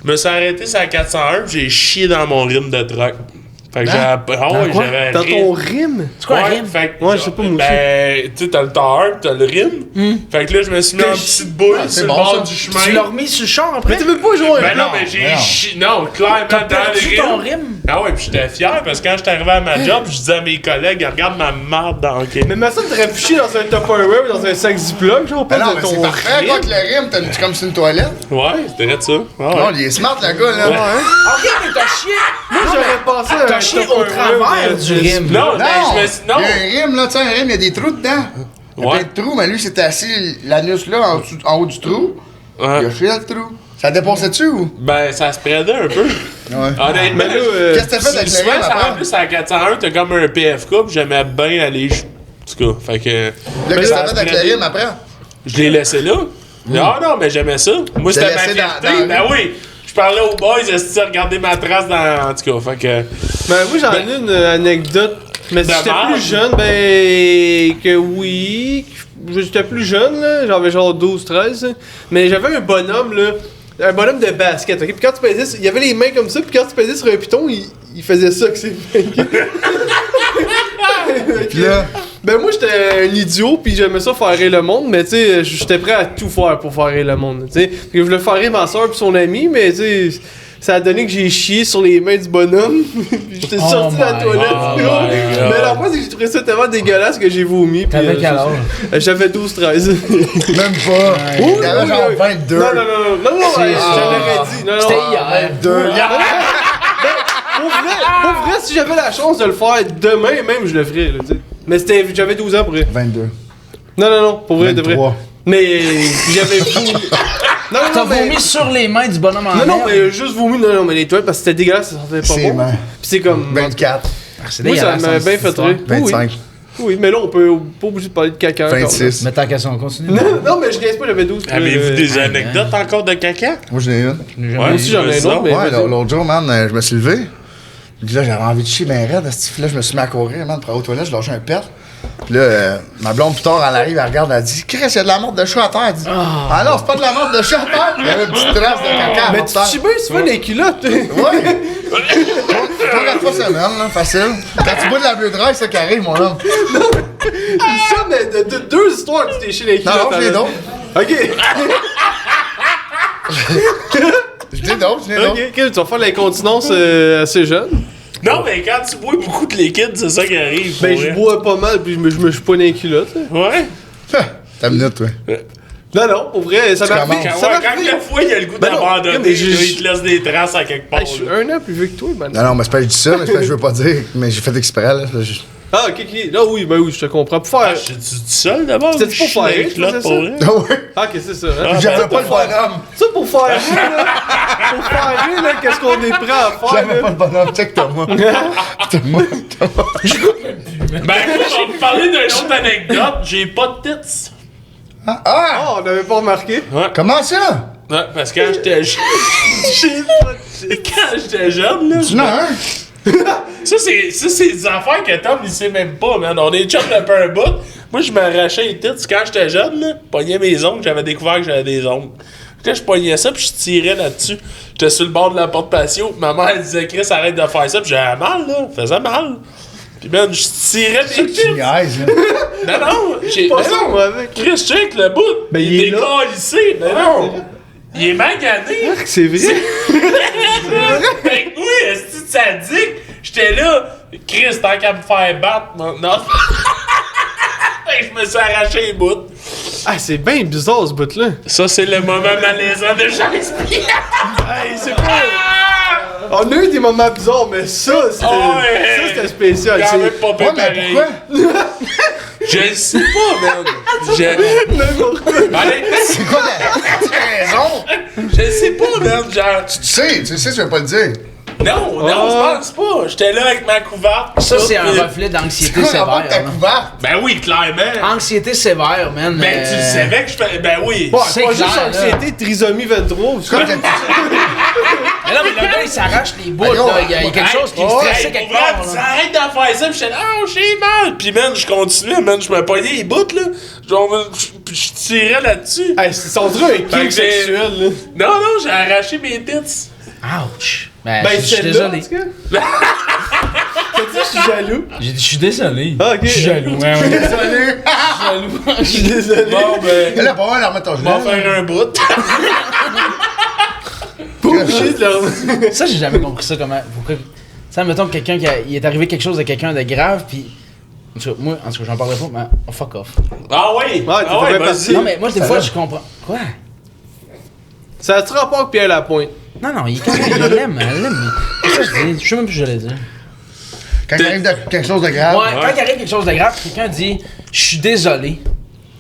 Je me suis arrêté sur la 401, pis j'ai chié dans mon rime de truck. Fait que j'avais un Dans rime. ton rime? C'est quoi un rime? Fait que, Ouais, je sais pas, moi ben, tu sais, t'as le tard, pis t'as le rime. Fait que là, je me suis mis en petite boule Ah, c'est sur le bon, bord ça. du chemin. Tu l'as remis sur le char après? Mais tu veux pas jouer Ben non, Non, mais j'ai non. chié. Non, clairement, T'as dans perdu le ton rime. rime? Ah ouais, pis j'étais fier parce que quand j'étais arrivé à ma job, je disais à mes collègues, regarde ma marde dans le Mais ma ça t'aurais pu chier dans un Tupperware ou dans un sac Ziploc, genre, pas Ben non, de mais c'est ton parfait, quoi, que le rime, t'as comme sur une toilette. Ouais, c'était vrai de ça. Ah ouais. Non, il est smart, le gars, là. Ok, mais t'as chié! Moi, j'aurais pensé à T'as un chié au Tupperware travers de- du rime. Non, ben, Non! je me suis. Non! Il y a un rime, là, tu sais, un rime, il y a des trous dedans. Il y a Ouais. plein de trous, mais lui, c'était assis l'anus là, en haut du trou. Il Ouais. a chié dans le trou. Ça dépassait-tu ou? Ben, ça se prenait un peu. Ouais. Honnêtement, Mais là, Qu'est-ce que t'as fait avec le souvent, rime en après? plus, à la 401, t'as comme un PFK, pis j'aimais bien aller. En tout cas, fait que. Là, qu'est-ce que ça t'as fait avec le prenait- rime après? Je l'ai laissé là. Ah non, mais j'aimais ça. Moi, c'était ma laissé fierté. dans- Ben oui! Je parlais aux boys, est-ce que regarder ma trace dans. En tout cas, fait que. Ben, moi, j'en ai une anecdote. Mais si De j'étais merde. plus jeune, ben. Que oui. J'étais plus jeune, là. J'avais genre 12, 13. hein. Mais j'avais un bonhomme, là. Un bonhomme de basket, ok? Puis quand tu pesais, il y avait les mains comme ça, puis quand tu pesais sur un piton, il faisait ça avec ses mains. Puis là, Ben moi j'étais un idiot puis j'aimais ça faire rire le monde, mais tu sais j'étais prêt à tout faire pour faire rire le monde, tu sais. Je voulais faire rire ma soeur puis son ami, mais tu sais ça a donné que j'ai chié sur les mains du bonhomme. Puis j'étais sorti de la toilette. Mais la fois, c'est que j'ai trouvé ça tellement dégueulasse que j'ai vomi. T'avais quel âge? J'avais 12-13. Même pas. Oui, Il avait genre 22. Non, je l'aurais dit. Non, C'était hier. 22. Pour vrai, si j'avais la chance de le faire demain même, je le ferais. Là, t'sais. Mais j'avais 12 ans pour vrai. 22. Non, pour vrai, de vrai. 23. Mais j'avais vomi. T'as vomi sur les mains du bonhomme en Non, herbe? mais juste vomi, non, mais les toilettes parce que c'était dégueulasse, ça sentait pas C'est bon. man. Pis c'est comme. 24. C'est Moi, ça dégueulasse, m'a bien cette fait histoire. rire. 25. Oui, mais là, on peut pas obligé de parler de caca. encore, là. 26. Mais tant qu'à ça, on continue. Non, mais je niaise pas, j'avais 12. Avez-vous des anecdotes encore de caca? Moi, j'en ai une. Moi aussi, j'en ai un autre, mais. Ouais, vas-y. l'autre jour, man, je me suis levé. Puis là, j'avais envie de chier ben raide. Là, je me suis mis à courir, man, pour aller aux toilettes. Je lâchais un pet. Puis là, ma blonde, plus tard, elle arrive, elle regarde, elle dit Chris, il y a de la merde de chat à terre. Elle dit Ah non, c'est pas de la merde de chat à terre. Il y avait une petite trace de caca à Mais terre. tu chies bien souvent les culottes. Ouais. 3-4 fois semaine, là, facile. Quand tu bois de la bleu dry, c'est ça qui arrive, mon homme. Ça, mais de deux histoires que tu t'es chié les Non, culottes. non, je l'ai d'autres. Ok. Je l'ai d'autres, Ok, tu vas faire l'incontinence assez jeune. Non, mais quand tu bois beaucoup de liquide, c'est ça qui arrive. Ben, pour je vrai. bois pas mal, puis je me suis pas dans les culottes. Là. Ouais. T'as une minute, toi. Non, pour vrai, ça Tu m'a commences. arrivé. Quand, Ça ouais, m'a quand arrivé. la fois, il y a le goût Ben non, d'abandonner, mais là, il te laisse des traces à quelque part. Hey, je suis là. 1 an plus vieux que toi, man. Non, mais c'est pas que je dis ça, mais c'est pas que je veux pas dire. Mais j'ai fait exprès, là. Ah, ok. Là, oui, ben oui, je te comprends. Pour faire. Ah, je suis seul d'abord? C'était-tu pour Je suis faire dans les rire, culottes, c'est pour ça? vrai? Ah ouais. Ah, ok, c'est ça. Hein? J'avais pas le bonhomme. Ça, pour faire rire, là. Pour faire rire, là, qu'est-ce qu'on est prêt à faire, J'avais pas là? le bonhomme. Check Thomas. Thomas. Ben, moi, je vais vous parler d'une autre anecdote. J'ai pas de tits. Ah! Ah, on n'avait pas remarqué. Comment ça? Ouais, parce que quand j'étais jeune. Quand j'étais jeune, là. Tu n'en as un? Ça, c'est des affaires que Tom, il sait même pas, man. On est chum depuis un bout. Moi, je m'arrachais les tits quand j'étais jeune, là. Pognais mes ongles, j'avais découvert que j'avais des ongles. Là, je pognais ça, puis je tirais là-dessus. J'étais sur le bord de la porte patio. Ma mère, elle disait, Chris, arrête de faire ça. Puis j'avais mal, là. Ça faisait mal. Puis, man, je tirais Tu des tits. niaises, là. Non, j'ai. Pas Ben ça, non. moi, avec. Chris, check le bout. Ben, il il est est là. décalissé. Ben non. Il est magané. C'est vrai. Fait que oui, est-ce que sadique? J'étais là. Chris, tant qu'à me faire battre, non. Fait que je me suis arraché les bouts. Ah, c'est bien bizarre, ce bout-là. Ça, c'est le moment malaisant de Shakespeare. Hey, c'est pas. On a eu des moments bizarres, mais ça, c'était. Ah ouais. Ça, c'était spécial. Quand même pas Ouais, mais préparé. pourquoi? Je le sais pas, man. Allez, C'est quoi la raison? je le sais pas, man. Genre. Tu sais, tu veux pas le dire. Non, je pense pas. J'étais là avec ma couverte. Ça, tout, c'est un puis- reflet d'anxiété C'est quoi rapport avec ta sévère. là. couverte? Ben oui, clairement. Anxiété sévère, man. Ben, tu le savais que je fais. Ben oui. Bon, C'est c'est pas juste clair, anxiété, trisomie 23. C'est comme Mais non, mais le gars, il s'arrache les bouts, Ben, là. Il y a quelque chose qui me stressait Hey, quelque pour vrai, part, tu là. arrêtes de faire ça, pis j'étais là, oh, j'ai mal. Pis man, je continuais, man, je me pognais les bouts, là. Genre, pis je tirais là-dessus. Hey, c'est sans dire un Fait que kink j'ai- sexuel, là. Non, j'ai arraché mes tits. Ouch. Ben, Ben, je suis c'est là, en désolé. tout cas. T'as dit, je suis jaloux. Je suis désolé. Ah, ok. Je suis jaloux, ouais, ouais. Désolé. Je suis désolé. Bon, ben, Elle a pas mal de la remettre au on va gelé. faire un bout. Pas obligé de leur. Ça, j'ai jamais compris ça comment. Pourquoi. Ça, mettons que quelqu'un il est arrivé quelque chose de quelqu'un de grave, puis. En tout cas, moi, j'en parlerai pas, mais oh, fuck off. Ah oui. Ouais, ah ouais, bien vas-y. Non, mais moi, des Ça fois, va. je comprends. Quoi? Ça a-tu rapport avec Pierre Lapointe? Non, il est quand même. Il l'aime, elle l'aime. mais- C'est ça, je dis. Je sais même plus ce que j'allais dire. Quand il arrive quelque chose de grave. Ouais, quand il arrive quelque chose de grave, quelqu'un dit je suis désolé.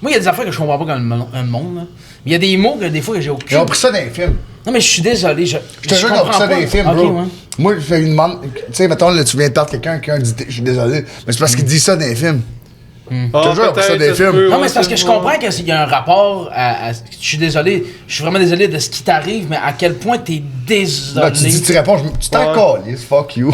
Moi, il y a des affaires que je comprends pas dans le monde, là. Mais il y a des mots que des fois que j'ai Ils aucune. ont pris ça dans les films. Non, mais je suis désolé. Je Je te jure qu'ils ont pris ça dans les films, Ok, bro. ouais. Moi, je fais une demande. Tu sais, mettons, là, tu viens de perdre quelqu'un dit je suis désolé. Mais c'est parce qu'il dit ça dans les films. Toujours après ça, des films. Non, mais c'est parce que je comprends qu'il y a un rapport à. Je suis désolé. Je suis vraiment désolé de ce qui t'arrive, mais à quel point t'es désolé. Là, tu dis, tu réponds, tu t'en calisses, fuck you.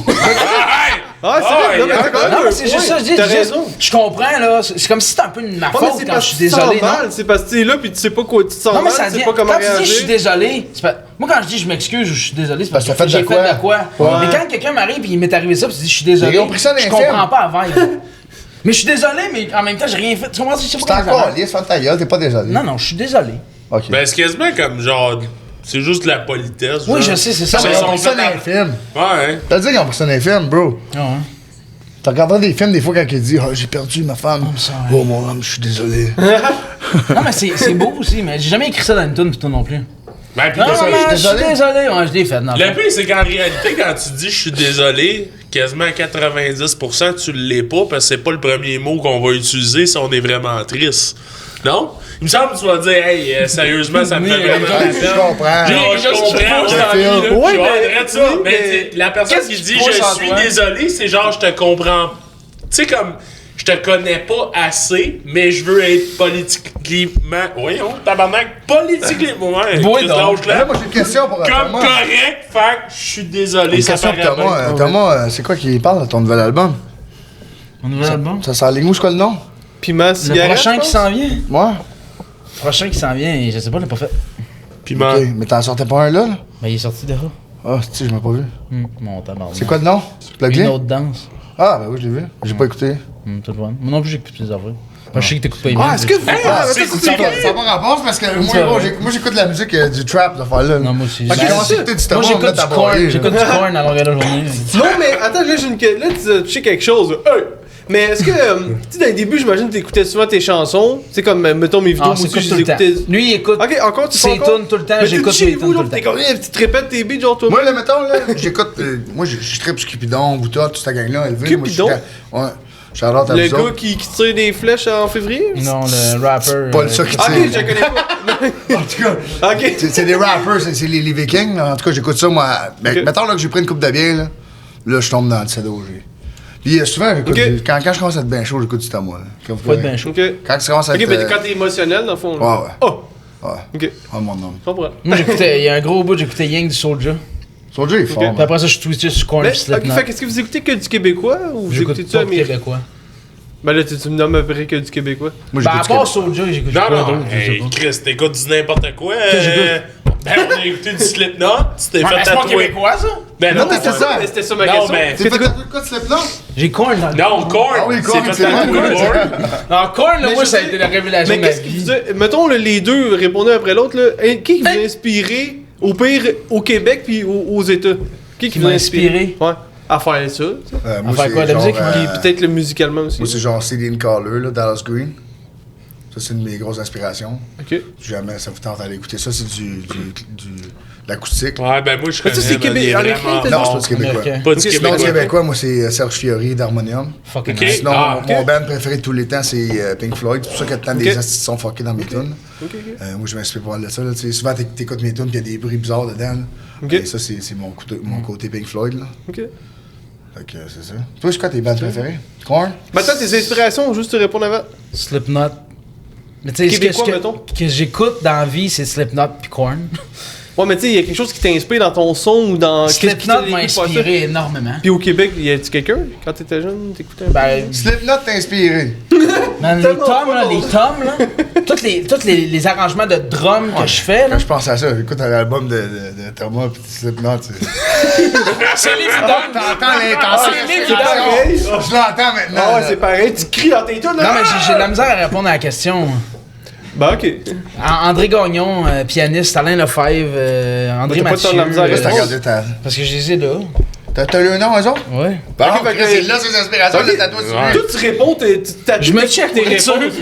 Ah, c'est vrai, non, mais t'as quand même Non, un mais c'est juste point. ça, je dis. T'as je dis- raison. Je comprends, là. C'est comme si c'était un peu de ma Ouais, mais faute c'est quand parce je que suis tu te désolé, sens non? mal, c'est parce que t'es là pis tu sais pas quoi, tu te sens Non, mais mal, ça tu sais vient. pas comment Quand tu dis je suis réagir. désolé, c'est pas. Moi, quand je dis je m'excuse ou je suis désolé, c'est parce que Parce que j'ai t'as fait fait de quoi. Ouais. Mais quand quelqu'un m'arrive et il m'est arrivé ça, puis tu dis je suis désolé, Ils ont pris ça dans je les comprends films. pas la vibe. Mais je suis désolé, mais en même temps, j'ai rien fait. Tu comprends? Je sais Tu pas t'en comment ça marche. calisses, ferme ta gueule, t'es pas désolé. Non, je suis désolé. Ok. Ben, c'est quasiment comme genre. C'est juste de la politesse. Oui, genre. je sais, c'est ça. Mais Ils ils ont sont pris ça fait dans à- les films. Ouais. T'as dit qu'ils ont pris ça dans les films, bro. Ah, ouais. T'as regardé des films des fois quand il dit j'ai perdu ma femme. sorry. Oh mon homme, je suis désolé. Non, mais c'est beau aussi, mais j'ai jamais écrit ça dans une tune, pis toi non plus. Ben, puis Non, là, non, mais je suis désolé. Ouais, je l'ai fait. Non, le pire, c'est qu'en réalité, quand tu dis je suis désolé, quasiment à 90%, tu l'es pas parce que c'est pas le premier mot qu'on va utiliser si on est vraiment triste. Non? Il me semble que tu vas dire, hey, sérieusement, ça me fait vraiment la peine. Je comprends. Je comprends, je t'en Phil. prie, là. Ouais, Je mais- arrêterais de ça. oui, Mais mais- la personne qu'est-ce qui qui dit te pousse je en suis toi? désolé, c'est genre je te comprends. Tu sais, comme je te connais pas assez, mais je veux être politiquement. Voyons, tabarnak, politiquement. Ouais, Oui, Chris donc. Lâche, là. Là, moi j'ai une question pour Comme Thomas. correct, fait que je suis désolé, Une ça question paraît pour Thomas. bien. Thomas, c'est quoi qui parle de ton nouvel album? Mon nouvel album. Ça sort les où, c'est quoi le nom? Piment Le cigarette. prochain je qui pense? s'en vient. Moi? Le prochain qui s'en vient, je sais pas, je l'ai pas fait. Piment. Ok, mais t'en sortais pas un là? Ben, il est sorti déjà. Ah, si, je m'ai pas vu. Mon tabarnak. C'est quoi le nom? Une Plug-in? autre danse. Ah, ben oui, je l'ai vu. J'ai pas écouté. Tout le monde. Moi non plus, j'écoute plus les affaires. Moi, je sais que t'écoutes pas les Ah, miennes. est-ce que vous. Ah, Ça c'est n'a pas rapport, parce que moi, C'est vrai. moi, j'écoute de la musique du trap, cette affaire-là. Non, moi aussi. J'ai Ben, commencé à écouter du Moi, Thomas, j'écoute du corn. J'écoute du corn à longueur de la journée. Non, mais attends, là, là, tu as touché quelque chose. Mais est-ce que, tu sais, dans les débuts, j'imagine que t'écoutais souvent tes chansons. Tu sais, comme, mettons mes vidéos, Ah, moi c'est aussi, tout je le les temps. écoutais. Lui, il écoute. Ok, encore, tu fais Ses encore? tunes tout le temps, Mais j'écoute chez mes vous, tunes tout genre, le t'es temps. comme, tu te répètes tes beats, genre, toi. Moi, là, mettons, là, j'écoute. Moi, je tripe sur Cupidon, Bouta, toute cette gang-là, élevé. Cupidon? Ouais. Charlotte à Le vous gars autres. qui tire des flèches en février? Non, le rapper. Pas le ça qui Ok, tire. je connais pas. En tout cas, Ok. c'est des rappers, c'est les Vikings, là. En tout cas, j'écoute ça, moi. Mais Ok. mettons, là, que j'ai pris une coupe de bière, là, je tombe dans le CEDO. Puis souvent, j'écoute. Ok. Quand je commence à être bien chaud, j'écoute du Thomas, là. Faut être bien chaud. Ok. Quand tu commences à Ok, être. mais quand t'es émotionnel, dans le fond. là. Ouais, ouais. Oh, Ouais. ok. Oh, mon nom. Je comprends. Moi, j'écoutais. Il y a un gros bout, j'écoutais Yang du Soulja. Soulja est fort. Puis après ça, je suis twitché sur Corn Mais, et ok, Slipknot. fait qu'est-ce que vous écoutez que du québécois ou vous J'écoute écoutez-tu pas de américain? québécois. Ben là, tu me nommes à peu près que du québécois. Moi, Ben, à j'écoute du part Québec. Soulja, j'écoute Non, pas non, d'autres, je sais hey, pas. Chris, t'écoutes du n'importe quoi. j'écoute? Ben, on a écouté du Slipknot, tu t'es Ouais, mais fait c'est pas tatouer. québécois, ça? Ben Non, non, t'as fait ça. Mais c'était ça ma Non, question. mais- T'es fait quoi de Slipknot? J'ai Korn dans le. Non, Korn, Ah oui, Korn, c'est c'est fait vrai, tatouer Korn. Korn. Non, Korn, là, Mais moi, je ça a sais- été la révélation Mais de ma qu'est-ce qui vie. vous a... Mettons, là, les deux répondaient après l'autre, là. Qui vous a inspiré, au pire, au Québec puis aux États? Qui vous a inspiré? Ouais. À faire ça. tu sais. Moi, faire c'est quoi, de la genre, musique? Puis peut-être le musicalement aussi. Moi, c'est genre Céline Carler, là, Dallas Green. Ça, c'est une de mes grosses inspirations. Ok. Si jamais ça vous tente d'aller écouter ça, c'est de l'acoustique. Ouais, ben moi, je Mais ça, connais. c'est mais il est Québec- vraiment américain, t'as Non, bon. c'est pas du Québécois. Américain. Pas du Sinon, Québécois. Québécois, moi, c'est Serge Fiori d'Harmonium. Fucking Ok. nice. Sinon, Ah, mon band préféré de tous les temps, c'est Pink Floyd. C'est pour ça qu'il y a tant Ok. des astuces qui sont fuckés dans mes tunes. Ok, ok. Moi, je m'inspire pas mal de ça. Là. Tu sais, souvent, t'écoutes mes tunes, puis il y a des bruits bizarres dedans. Là. Ok. Et ça, c'est mon côté Pink Floyd. Là. Ok. Fait que c'est ça. Toi, c'est quoi tes bands préférés? Korn? Maintenant, tes inspirations, juste te répondre avant. Slipknot. Mais tu sais, Québécois, ce mettons. que j'écoute dans la vie, c'est Slipknot puis Korn. Ouais, mais tu sais, il y a quelque chose qui t'inspire dans ton son ou dans. qu'est-ce qui Slipknot t'a m'a écouté faire ça? inspiré énormément. Puis au Québec, y a-tu quelqu'un, quand t'étais jeune, t'écoutais un peu? Ben, Slipknot t'a inspiré. man, les toms, là, tous les arrangements de drum que je fais, là, Quand je pense à ça, écoute l'album de Thomas puis Slipknot. c'est les toms. T'entends l'intention. c'est C'est pareil. Je l'entends maintenant. Ah ouais, là. c'est pareil, tu cries dans tes tunes, Non, mais j'ai de la misère à répondre à la question. Bah, ok. André Gagnon, pianiste, Alain Lefebvre, André t'as pas tant de la Mathieu. misère à Qu'est-ce que t'as regardé ta. Parce que je les ai là. T'as le nom, eux autres? Ouais. Bon, Ok, fait que- c'est là ces inspirations, là, t'as toi dessus. Toi, tu réponds, tu tatoues Je me check tes pour être sûr. réponses.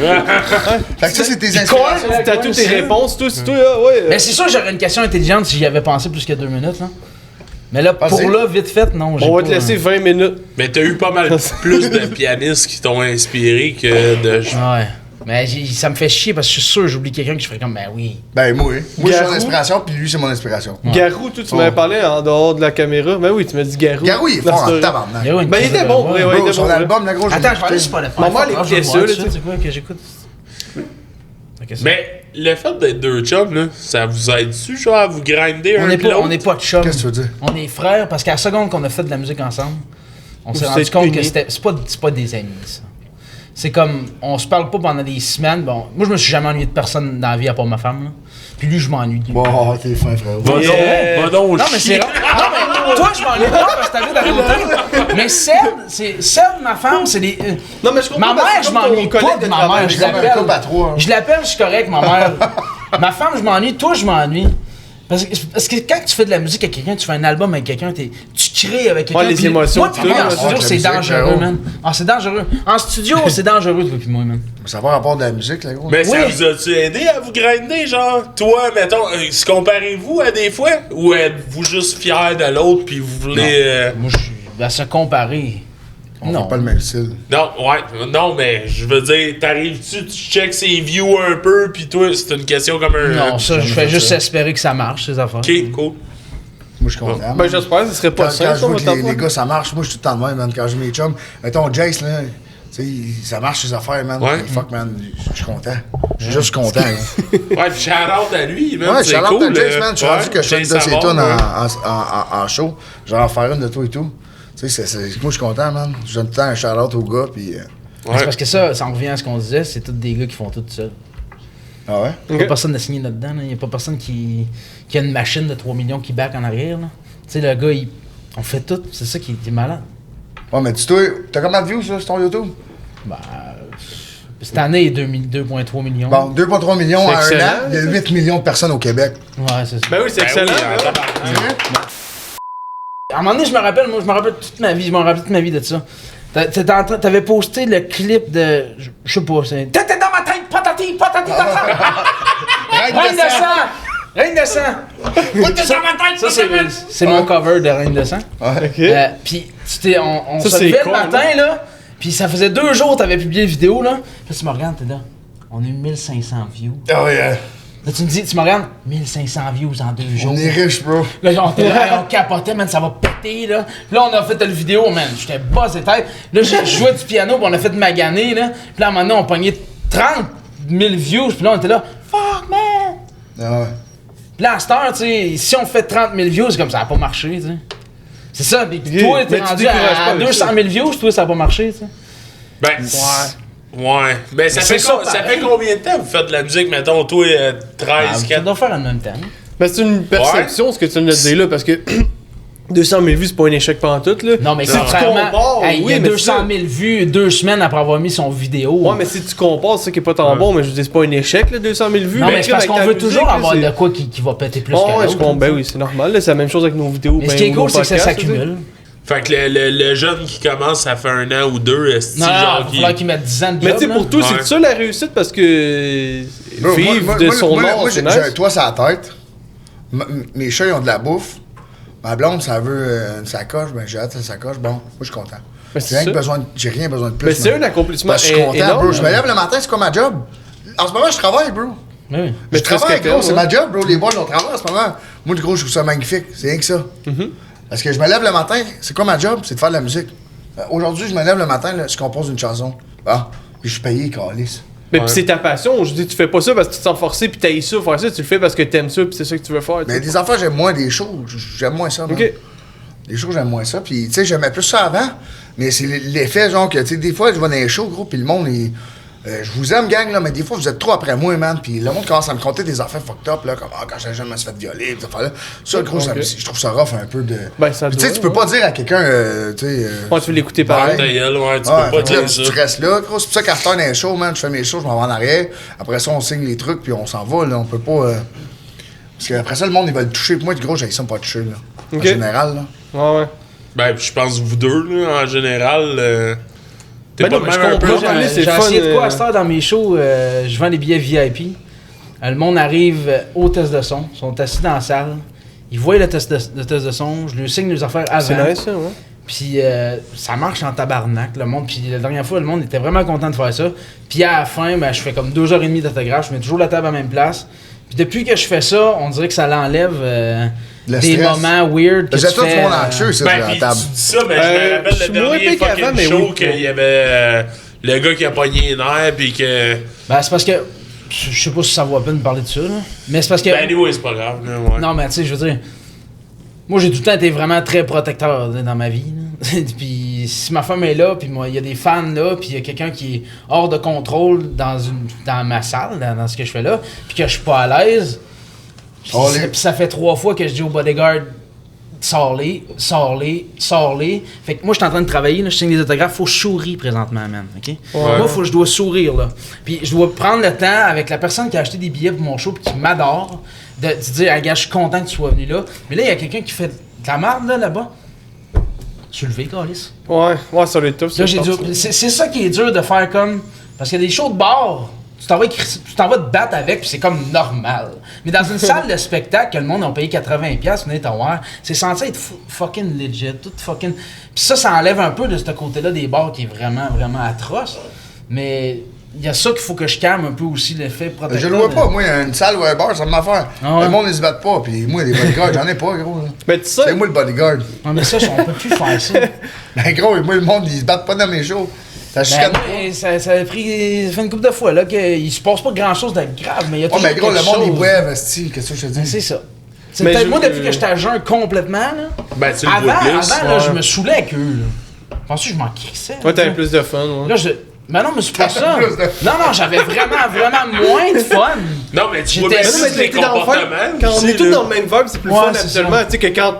Fait que ça, c'est tes Korn, inspirations. Tu tatoues tes c'est- réponses, toi, c'est toi, ah, ouais. Mais c'est sûr que j'aurais une question intelligente si j'y avais pensé plus que 2 minutes, là. Mais là, Vas-y. pour là, vite fait, non. j'ai On va pas, te laisser 20 minutes. Mais t'as eu pas mal plus de pianistes qui t'ont inspiré que de. Ouais. Mais ça me fait chier parce que je suis sûr que j'oublie quelqu'un que je ferais comme, ben oui. Ben, moi, oui. Moi, je suis Garou. son inspiration, puis lui, c'est mon inspiration. Garou, toi, tu m'avais parlé en dehors de la caméra. Ben oui, tu m'as dit Garou. Garou, il est Dans fort en cette- tabarnak. Il y a une Ben, il crise était de bon, voix. ouais, Bro, il était son bon. album, la grosse. Attends, je vais aller sur Spotify. Maman, elle Je vais écoutait voir ça, là, tout de tu suite, sais. c'est quoi que j'écoute? Ok, ça. Mais le fait d'être deux chums, là, ça vous aide-tu, genre, à vous grinder on un n'est puis pas, l'autre? on n'est pas de chum. Qu'est-ce que tu veux dire? On est frères parce qu'à la seconde qu'on a fait de la musique ensemble, on s'est Vous rendu êtes compte que unis. c'est pas des amis, ça. C'est comme, on se parle pas pendant des semaines. Bon, moi, je me suis jamais ennuyé de personne dans la vie à part ma femme, là. Puis lui, je m'ennuie. Bon, t'es fin, frère. Va donc, va donc, Non, mais c'est rare. Non, mais toi, je m'ennuie pas parce que t'habites à côté. Mais Seb, ma femme, c'est des. Non, mais je comprends. Ma mère, parce que je comme m'ennuie ton pas collègue de ma travail, mère. c'est Je comme un l'appelle. couple à trois, hein. Je l'appelle, je suis correct, ma mère. Ma femme, je m'ennuie. Toi, je m'ennuie. Parce que quand tu fais de la musique avec quelqu'un, tu fais un album avec quelqu'un, tu crées avec quelqu'un. Ouais, les puis émotions, moi, puis tout, lui, en ouais, studio, la c'est musique, dangereux, ouais. man. Ah, c'est dangereux. En studio, c'est dangereux, toi puis moi, man. Ça va rapport de la musique, là, gros. Mais ça Oui. vous a-tu aidé à vous grinder, genre? Toi, mettons, se comparez-vous à des fois? Ou êtes-vous juste fiers de l'autre puis vous voulez... Moi, je suis à se comparer. On Non. fait pas le même style. Non, mais je veux dire, t'arrives-tu, tu checks ses views un peu, pis toi, c'est une question comme un... Non, ça, je fais juste espérer que ça marche, ces affaires. Ok, cool. Moi, je suis content. Ben, j'espère que ce serait pas Quand simple, je vois ça, que les gars, ça marche, moi, je suis tout le temps de même, man. Quand je mets les chums, mettons, Jace, là, tu sais, ça marche, ses affaires, man. Ouais. Et fuck, man, je suis content. Je suis juste content, là. Ouais, pis shout-out à lui, man, Ouais, c'est shout-out cool. à Jace, man. Je suis rendu que je fais une de Jace ses Savard, tunes ouais. en show. Je vais en faire une de toi et tout. Tu sais, moi, je suis content, man. Je donne tout le temps un shout-out aux gars, puis... C'est parce que ça en revient à ce qu'on disait, c'est tous des gars qui font tout seul. Ah ouais? Il n'y a pas personne de signé là-dedans. Il n'y a pas personne qui a une machine de 3 millions qui back en arrière. Tu sais, le gars, on fait tout. C'est ça qui est malade. Ouais, mais toi, t'as combien de views, ça, sur ton YouTube? Bah, cette année, il y a 2,3 millions. Bon, 2,3 millions en C'est un excellent, an. Il y a 8 millions de personnes au Québec. Ouais, c'est ça. Ben oui, c'est Ben excellent. oui, là. en tabarnak. À un moment donné, je me rappelle toute ma vie. Je me rappelle toute ma vie de ça. T'avais posté le clip de. Je sais pas, c'est. T'étais dans ma tête, patati, patati, patata! Reine de sang! Reine de sang! Ça, c'est mon cover de Reine de sang. Ok. Puis, on Ça, se c'est levait con, le matin, là. Puis, ça faisait 2 jours que t'avais publié la vidéo, là. Puis, tu me regardes, t'es là. On a eu 1500 views. Ah ouais, Là, tu me dis, tu me regardes, 1500 views en 2 jours. on est riche, bro. Là, on capotait, man, ça va péter, là. Puis là, on a fait le vidéo, man, j'étais bas et tête. Là, j'ai joué du piano, puis on a fait maganer, là. Puis là, maintenant, on pognait 30 000 views, puis là, on était là, fuck, man! Ah ouais. Puis là, à cette heure, tu sais, si on fait 30 000 views, c'est comme ça n'a pas marché, tu sais. C'est ça, puis toi, t'es Mais tu rendu décourages pas à avec 200 000 views, toi, ça n'a pas marché, tu sais. Ben, ouais. Ben, ça c'est fait, ça, ça pareil. fait combien de temps vous faites de la musique, mettons, toi, 13, Ça 4... doit faire en même temps. Ben, c'est une perception, ce que tu viens de dire là, parce que 200 000 vues, c'est pas un échec pantoute, là. Non, mais si tu contrairement, compares, hey, il y a mais 200 000 vues 2 semaines après avoir mis son vidéo. Ouais, mais si tu compares, c'est ça qui est pas tant bon, mais je veux dire, c'est pas un échec, là, 200 000 vues. Non, mais c'est parce avec qu'on ta veut musique, toujours là, avoir c'est- de quoi qui va péter plus Oh, que ouais, je l'autre. comprends. Ben oui, c'est normal, là, c'est la même chose avec nos vidéos. Mais ce ben, qui est ou cool, nos c'est que ça podcasts, s'accumule. Fait que le jeune qui commence, ça fait 1 an ou 2, est-ce Non, genre il va qui... falloir qu'il mette 10 ans de job. Mais tu sais, pour toi, Ouais. c'est ça la réussite parce que Bro, vivre de son nom, moi, c'est j'ai un nice. toit sur la tête. Mes chats, ils ont de la bouffe. Ma blonde, ça veut une sacoche. Ben, j'ai hâte de la sacoche. Bon, moi, je suis content. Ben, c'est ça. J'ai rien besoin de plus. Mais c'est man. un accomplissement Parce que je suis content, énorme. bro. Je me lève le matin, c'est quoi ma job? En ce moment, je travaille, bro. Oui. Mais Je travaille, presque gros, c'est ouais. ma job, bro. Les boys, on travaille en ce moment. Moi, du gros, je trouve ça magnifique. C'est rien que ça. Mm-hmm. Parce que je me lève le matin, c'est quoi ma job? C'est de faire de la musique. Aujourd'hui, je me lève le matin, là, je compose une chanson. Ah, puis je suis payé, calice. Mais pis c'est ta passion. Je dis, tu fais pas ça parce que tu te sens forcé pis t'haïs ça, faire ça. Tu le fais parce que t'aimes ça pis c'est ça que tu veux faire. tu Mais sais. des enfants, j'aime moins des shows. J'aime moins ça, man. Ok. Les shows, j'aime moins ça. Puis, tu sais, j'aimais plus ça avant. Mais c'est l'effet, genre, que, tu sais, des fois, je vais dans les shows, gros, puis le monde, je vous aime, gang, là, mais des fois, vous êtes trop après moi, man. Puis le monde commence à me compter des affaires fucked up, là, comme, ah, quand j'étais jeune, je me suis fait violer, pis ces affaires-là. Ça, gros, Ok. je trouve ça rough un peu de. Ben, ça Puis, tu sais, doit, tu peux ouais. pas dire à quelqu'un, tu sais. Ouais, tu veux l'écouter Ta pareil. gueule, ouais, tu Ouais, peux pas fait que là, dire ça. tu restes là, gros. C'est pour ça qu'à ce temps, dans les shows, man, je fais mes shows, je m'en vais en arrière. Après ça, on signe les trucs, puis on s'en va, là. On peut pas. Parce qu'après ça, le monde, il va le toucher. Puis moi, du gros, j'ai ça me pas toucher, là. En Ok. général, là. Ouais, ouais. Ben, pis je pense que vous deux, là, en général, t'es Ben pas non, mais de je même un peu. comprends. Moi, c'est j'ai fun, essayé de quoi à cette heure dans mes shows. Je vends des billets VIP. Le monde arrive au test de son. Ils sont assis dans la salle. Ils voient le test de son. Je leur signe les affaires avant. C'est nice, ça, ouais. Puis ça marche en tabarnak, le monde. Puis la dernière fois, le monde était vraiment content de faire ça. Puis à la fin, ben, je fais comme 2h30 d'autographe. Je mets toujours la table à la même place. Puis depuis que je fais ça, on dirait que ça l'enlève Le des stress. moments weird que Vous êtes tu tous fais, monde anxieux, ça, Ben, sur la pis table. tu dis ça, mais je me rappelle je le suis moins dernier pire qu'avant, fucking mais show oui. qu'il y avait le gars qui a pogné les nerfs, pis que... Ben, c'est parce que... Je sais pas si ça vaut la peine de parler de ça, là. Mais c'est parce que... Ben, anyway, c'est pas grave, là, ouais. Non, mais tu sais, je veux dire... Moi, j'ai tout le temps été vraiment très protecteur dans ma vie. Là. Puis si ma femme est là, puis moi, il y a des fans là, puis il y a quelqu'un qui est hors de contrôle dans ma salle, dans ce que je fais là, puis que je suis pas à l'aise. Puis Allez. ça fait 3 fois que je dis au bodyguard, sors-les. Fait que moi, je suis en train de travailler, là, je signe des autographes, faut que je souris présentement, man, OK? Moi, faut que je dois sourire, là. Puis je dois prendre le temps avec la personne qui a acheté des billets pour mon show puis qui m'adore, de dire, ah, gars, je suis content que tu sois venu là. Mais là, il y a quelqu'un qui fait de la merde, là-bas. Soulever, Calis. Ouais, sur les tops. Là, c'est ça qui est dur de faire comme... Parce qu'il y a des shows de bar, tu t'en vas te battre avec, puis c'est comme normal. Mais dans une salle de spectacle, que le monde a payé 80$, venez t'en voir, c'est censé être fucking legit, tout fucking... Puis ça enlève un peu de ce côté-là des bars qui est vraiment, vraiment atroce. Mais il y a ça qu'il faut que je calme un peu aussi, l'effet protecteur. Je le vois pas, moi, une salle ou un bar, ça me m'affaire. Ah ouais. Le monde, ils se battent pas, puis moi, les bodyguards, j'en ai pas, gros. Là. Mais tu sais... C'est moi le bodyguard. Non, mais ça, on peut plus faire ça. Ben gros, moi, le monde, ils se battent pas dans mes shows. Ça chicane pas. Ça a fait une couple de fois, là, qu'il se passe pas grand-chose de grave, mais il y a toujours mais gros, le quelque monde, ils chose. boivent, style, qu'est-ce que je te dis? C'est ça. C'est Mais peut-être moi, depuis que j'étais à jeun complètement, là, Ben, tu le vois plus. avant là, je me saoulais avec eux, là. Penses-tu que je m'en crissais? Ouais, t'avais plus de fun, ouais. Là, mais non, mais c'est pas ça. plus de- Non, j'avais vraiment moins de fun. Non, mais tu vois J'étais- bien Non, Mais aussi les t'es dans le vibe. comportements. Quand on aussi, est tous là. dans le même vibe, c'est plus Ouais, fun c'est habituellement. Tu sais que quand...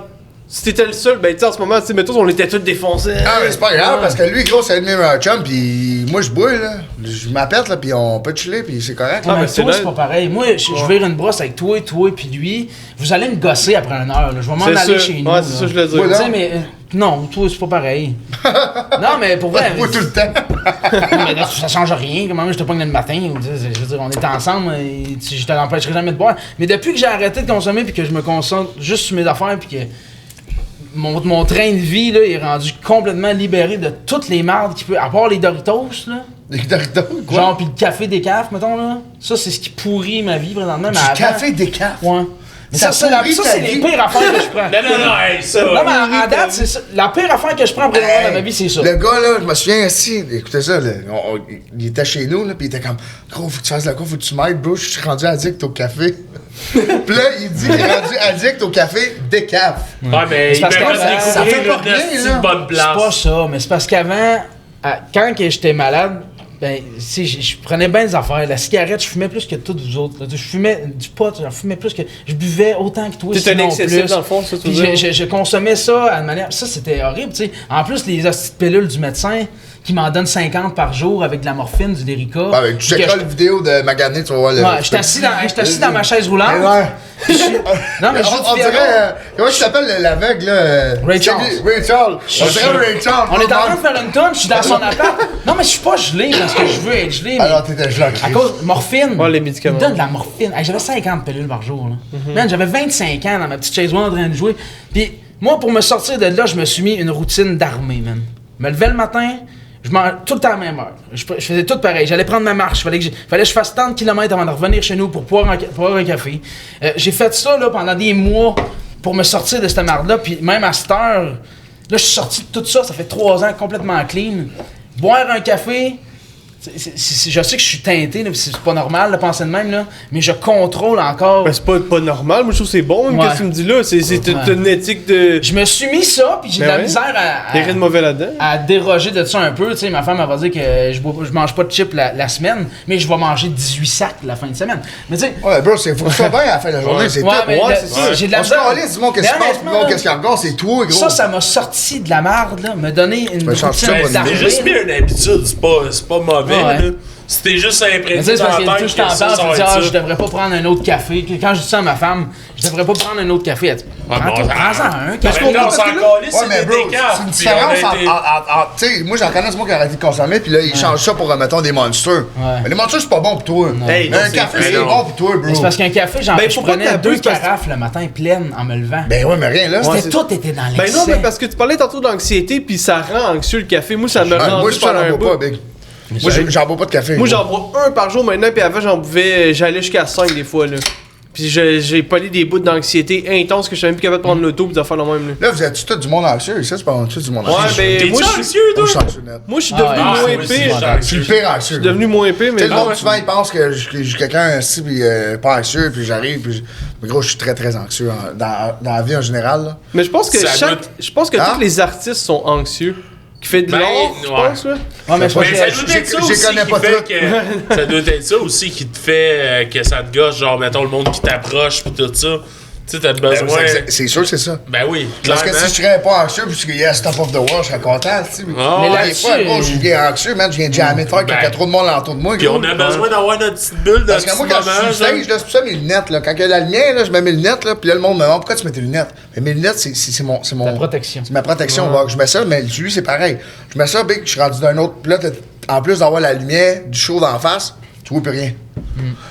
Si t'étais le seul, ben tu sais, en ce moment, tu sais, mettons, on était tous défoncés. Ah, mais c'est pas grave, parce que lui, gros, c'est un de mes meilleurs chums, pis moi, je bois, là. Je m'appelle, là, pis on peut chiller, pis c'est correct. Ah, mais mais c'est toi, là- c'est pas pareil. Moi, je vire une brosse avec toi puis lui. Vous allez me gosser après une heure, là. Je vais m'en C'est aller ça. chez nous. Ouais, là. c'est ça que je voulais dire. Ouais, Tu sais, mais non, toi, c'est pas pareil. Non, mais pour vrai. Je bois tout le temps. Non, mais là, ça change rien. Comment je te pogne le matin? Je veux dire, on est ensemble. Je te l'empêcherai jamais de boire. Mais depuis que j'ai arrêté de consommer puis que je me concentre juste sur mes affaires puis que mon train de vie là, est rendu complètement libéré de toutes les mardes qu'il peut. À part les Doritos, là. Des Doritos, quoi? Genre, puis le café décaf, mettons, là. Ça, c'est ce qui pourrit ma vie présentement. Mais Du avant- café décaf. Ouais. Mais Ça ça, pourrit ça, ta c'est les vie. pires affaires que je prends. Non, hey, ça. Non, mais à date, c'est ça. La pire affaire que je prends présentement dans ma vie, c'est ça. Le gars, là, je me souviens assis, écoutez ça, là, il était chez nous, là, pis il était comme, gros, faut que tu fasses la cour, faut que tu m'aides, bro, je suis rendu addict au café. Pis là, il dit qu'il est rendu addict au café décaf. Ouais, mais C'est il parce que mérite ça découvrir fait pas une rien, esti là. de bonne C'est pas place. ça, mais c'est parce qu'avant, quand que j'étais malade, ben, je prenais bien des affaires. La cigarette, je fumais plus que toutes vous autres. Là. Je fumais du pot, j'en fumais plus que. Je buvais autant que toi. T'es un sinon excessif, plus. dans le fond, ça, tu Puis veux dire? je consommais ça à une manière. Ça, c'était horrible, tu sais. En plus, les hosties de pilules du médecin qui m'en donne 50 par jour avec de la morphine, du Lyrica. Ah, ben, tu checkeras la vidéo de Magané, tu vas voir le. Ouais, j'étais assis dans ma chaise roulante. Ouais. Non, mais je On dirait. Comment il s'appelle l'aveugle, là? Ray Charles. Ray Charles. On dirait Ray Charles. On est en train de faire une tonne, je suis dans son appart. Non, mais je suis pas gelé parce que je veux être gelé. Mais Alors, t'étais gelé, à cause de morphine. Ouais, les médicaments. Il me donne de la morphine. Hey, j'avais 50 pilules par jour. Là. Man, j'avais 25 ans dans ma petite chaise roulante en train de jouer. Puis moi, pour me sortir de là, je me suis mis une routine d'armée, man. Je me levais le matin, je mangeais tout le temps à la même heure. Je faisais tout pareil. J'allais prendre ma marche. Fallait que je fasse tant de kilomètres avant de revenir chez nous pour boire un café. J'ai fait ça là, pendant des mois pour me sortir de cette marde-là. Puis même à cette heure, là, je suis sorti de tout ça. Ça fait 3 ans complètement clean. Boire un café, je sais que je suis teinté, là, c'est pas normal de penser de même, là, mais je contrôle encore. Ben, c'est pas normal, moi je trouve que c'est bon, même Ouais. que tu me dis là. C'est une éthique de. Je me suis mis ça, puis j'ai de Ben la ouais. misère Y'a rien de mauvais là-dedans. à déroger de ça un peu. Tu sais, ma femme elle va dire que je mange pas de chips la semaine, mais je vais manger 18 sacs la fin de semaine. Mais tu sais, Ouais, bro, faut que tu sois bien à la fin de la journée, c'est tout. mais ouais, là, c'est ça. j'ai de la On se calisse, dis-moi qu'est-ce qui se passe, honnêtement, dis-moi là, qu'est-ce qu'il y a encore, c'est toi, gros. ça m'a sorti de la marde, là, me donner une Ben, change ça, routine bonne d'armée, C'est juste là. bien une habitude, c'est pas mauvais. Ouais. Là. Si t'es juste Mais imprégné tu sais, c'est dans parce la que tête je t'en que ça, parle, ça je va dis, être ah, ça. je devrais pas prendre un autre café. Quand je dis ça à ma femme, je devrais pas prendre un autre café. Elle dit, prends-en un Parce café. que là, on s'en calisse, Ouais, c'est mais des bro, décafs. c'est une puis on a différence été- tu sais, moi j'en connais, c'est moi qui ai arrêté de consommer, puis là, ils changent ça pour, mettons, des monsters. Mais les monsters, c'est pas bon pour toi. Hey, Mais non, un c'est café, vrai, c'est non. bon pour toi, bro. Mais c'est parce qu'un café, Ben, je pourquoi prenais t'abuses 2 parce que- carafes le matin pleines en me levant. Ben ouais, mais rien là. Ouais, C'était tout était dans l'excès. Ben non, mais parce que tu parlais tantôt d'anxiété, puis ça rend anxieux le café. Moi, ça me rend Moi, je pendant un t'en bois bout. pas, Big. Moi, j'en bois pas de café. Moi, gros. j'en bois un par jour maintenant, puis avant, j'en buvais, j'allais jusqu'à 5 des fois, là. Puis j'ai pogné des bouts d'anxiété intense que je suis même plus capable de prendre l'auto pis de faire le même, là. Là, vous êtes tout du monde anxieux, ça, c'est pas tout du monde Ouais, anxieux. ben, T'es-tu moi, je suis anxieux, Moi, toi? je suis anxieux net. moi, je suis Ah, devenu ouais, moins moi aussi, épais. j'en- Je suis le pire anxieux. Je suis devenu moins épais, Tu mais sais, le non. monde, souvent, il pense que je suis quelqu'un assis, puis pas anxieux, puis j'arrive, puis. Mais gros, je suis très, très anxieux dans la vie en général, là. Mais je pense que Ça doit- je pense que Hein? tous les artistes sont anxieux. Qui fait de Ben, l'art, je ouais. pense, là. Ouais, mais Mais ça parce doit que- être ça je aussi connais qui pas fait toutes. que... Ça doit être ça aussi qui te fait que ça te gosse, genre, mettons, le monde qui t'approche pis tout ça. Tu sais, t'as Ben, besoin. c'est sûr, c'est ça. Ben oui, Parce que clairement. si je serais pas anxieux, puis que yes, top of the world, je serais content, tu sais. Ah, mais ouais. là- Des fois, gros, je viens anxieux, man, je viens jamais de faire qu'il y a Ben, trop de monde autour de moi. Puis gros. on a besoin d'avoir notre petite bulle de Parce que moi, quand je suis sur stage, là, c'est pour ça mes lunettes, là. Quand il y a la lumière, là, je mets mes lunettes, là, puis là, le monde me demande pourquoi tu mets tes lunettes. Mais mes lunettes, c'est mon. Ta protection. C'est ma protection. Ouais. Je mets ça, mais lui, c'est pareil. Je mets ça, big, je suis rendu d'un autre. Puis là, en plus d'avoir la lumière, du chaud d'en face, tu vois plus rien.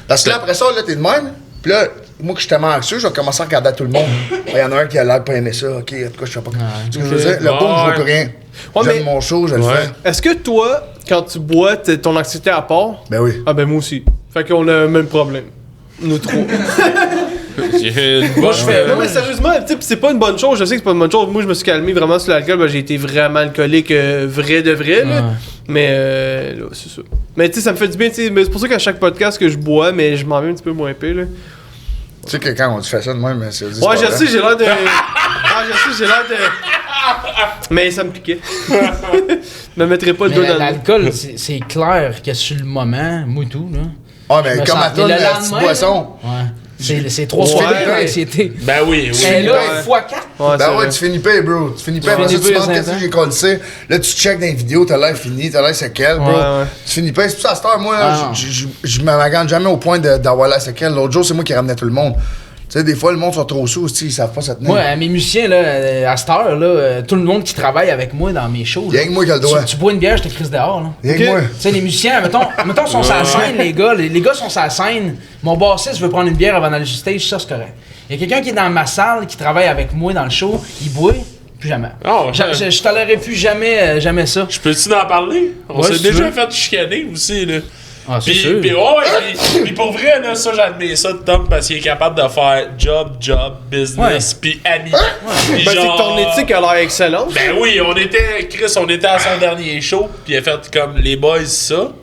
Parce que là, après ça, là, t'es de même. Puis là, moi, que je suis tellement anxieux, je vais commencer à regarder à tout le monde. Il y en a un qui a l'air de pas aimer ça. Ok, en tout cas, je sais pas. Ce que je veux dire, le boom, je vois plus rien. Ouais, J'aime mais- mon show, je le fais. Est-ce que toi, quand tu bois, ton anxiété à part? Ben oui. Ah ben moi aussi. Fait qu'on a le même problème. Nous trois. Moi, je fais. Non mais sérieusement, tu sais, pis c'est pas une bonne chose, je sais que c'est pas une bonne chose. Moi je me suis calmé vraiment sur l'alcool, ben, j'ai été vraiment alcoolique vrai de vrai là. Ouais. Mais là, c'est ça. Mais tu sais, ça me fait du bien, tu sais, mais c'est pour ça qu'à chaque podcast que je bois, mais je m'en vais un petit peu moins épais là. Tu sais que quand on fait ça de même, c'est Ouais, je sais, j'ai l'air de. Ah, je sais, j'ai l'air de. Mais ça me piquait. Je me mettrais pas le Mais doigt dans le nez. l'alcool, c'est clair que sur le moment, moi et tout, là. Ah, je mais me comme à sens- toi, mais la le petite lendemain, boisson. Ouais. C'est 3 Ouais, fois ouais. l'anxiété. Ben oui, oui. Et là, Ouais. x4. Ouais, Ben c'est ouais, vrai. tu finis pas, bro. Tu finis pas. Après ça, finis tu pas, demandes c'est qu'est-ce que ça. j'ai collé. Là, tu check dans les vidéos, t'as l'air fini, t'as l'air séquelle, bro. Ouais, ouais. Tu finis pas. C'est pour ça, à cette heure, moi, là, Ah. je me magane jamais au point d'avoir la séquelle. L'autre jour, c'est moi qui ramenais tout le monde. Tu sais, des fois, le monde sont trop sous aussi, ils savent pas se tenir. Moi, mes musiciens, là, à cette heure, là, tout le monde qui travaille avec moi dans mes shows. Rien que moi qui a le droit. Tu bois une bière, je te crise dehors. Là. Rien que moi. Tu sais, les musiciens, mettons sont sur la scène, les gars. Les gars sont sur la scène. Mon bassiste veut prendre une bière avant d'aller sur stage, ça, c'est correct. Il y a quelqu'un qui est dans ma salle, qui travaille avec moi dans le show, il boit, plus jamais. Oh, Je tolérerai plus jamais ça. Je peux-tu en parler? On Ouais, s'est si tu déjà veux. fait chicaner aussi, là. Ah, c'est Puis, sûr. puis, puis pour vrai, là, ça, j'admets ça de Tom parce qu'il est capable de faire job, business, puis ami. Puis Ben, c'est que ton éthique a l'air excellente. Ben oui, on était à son dernier show, puis il a fait comme les boys ça.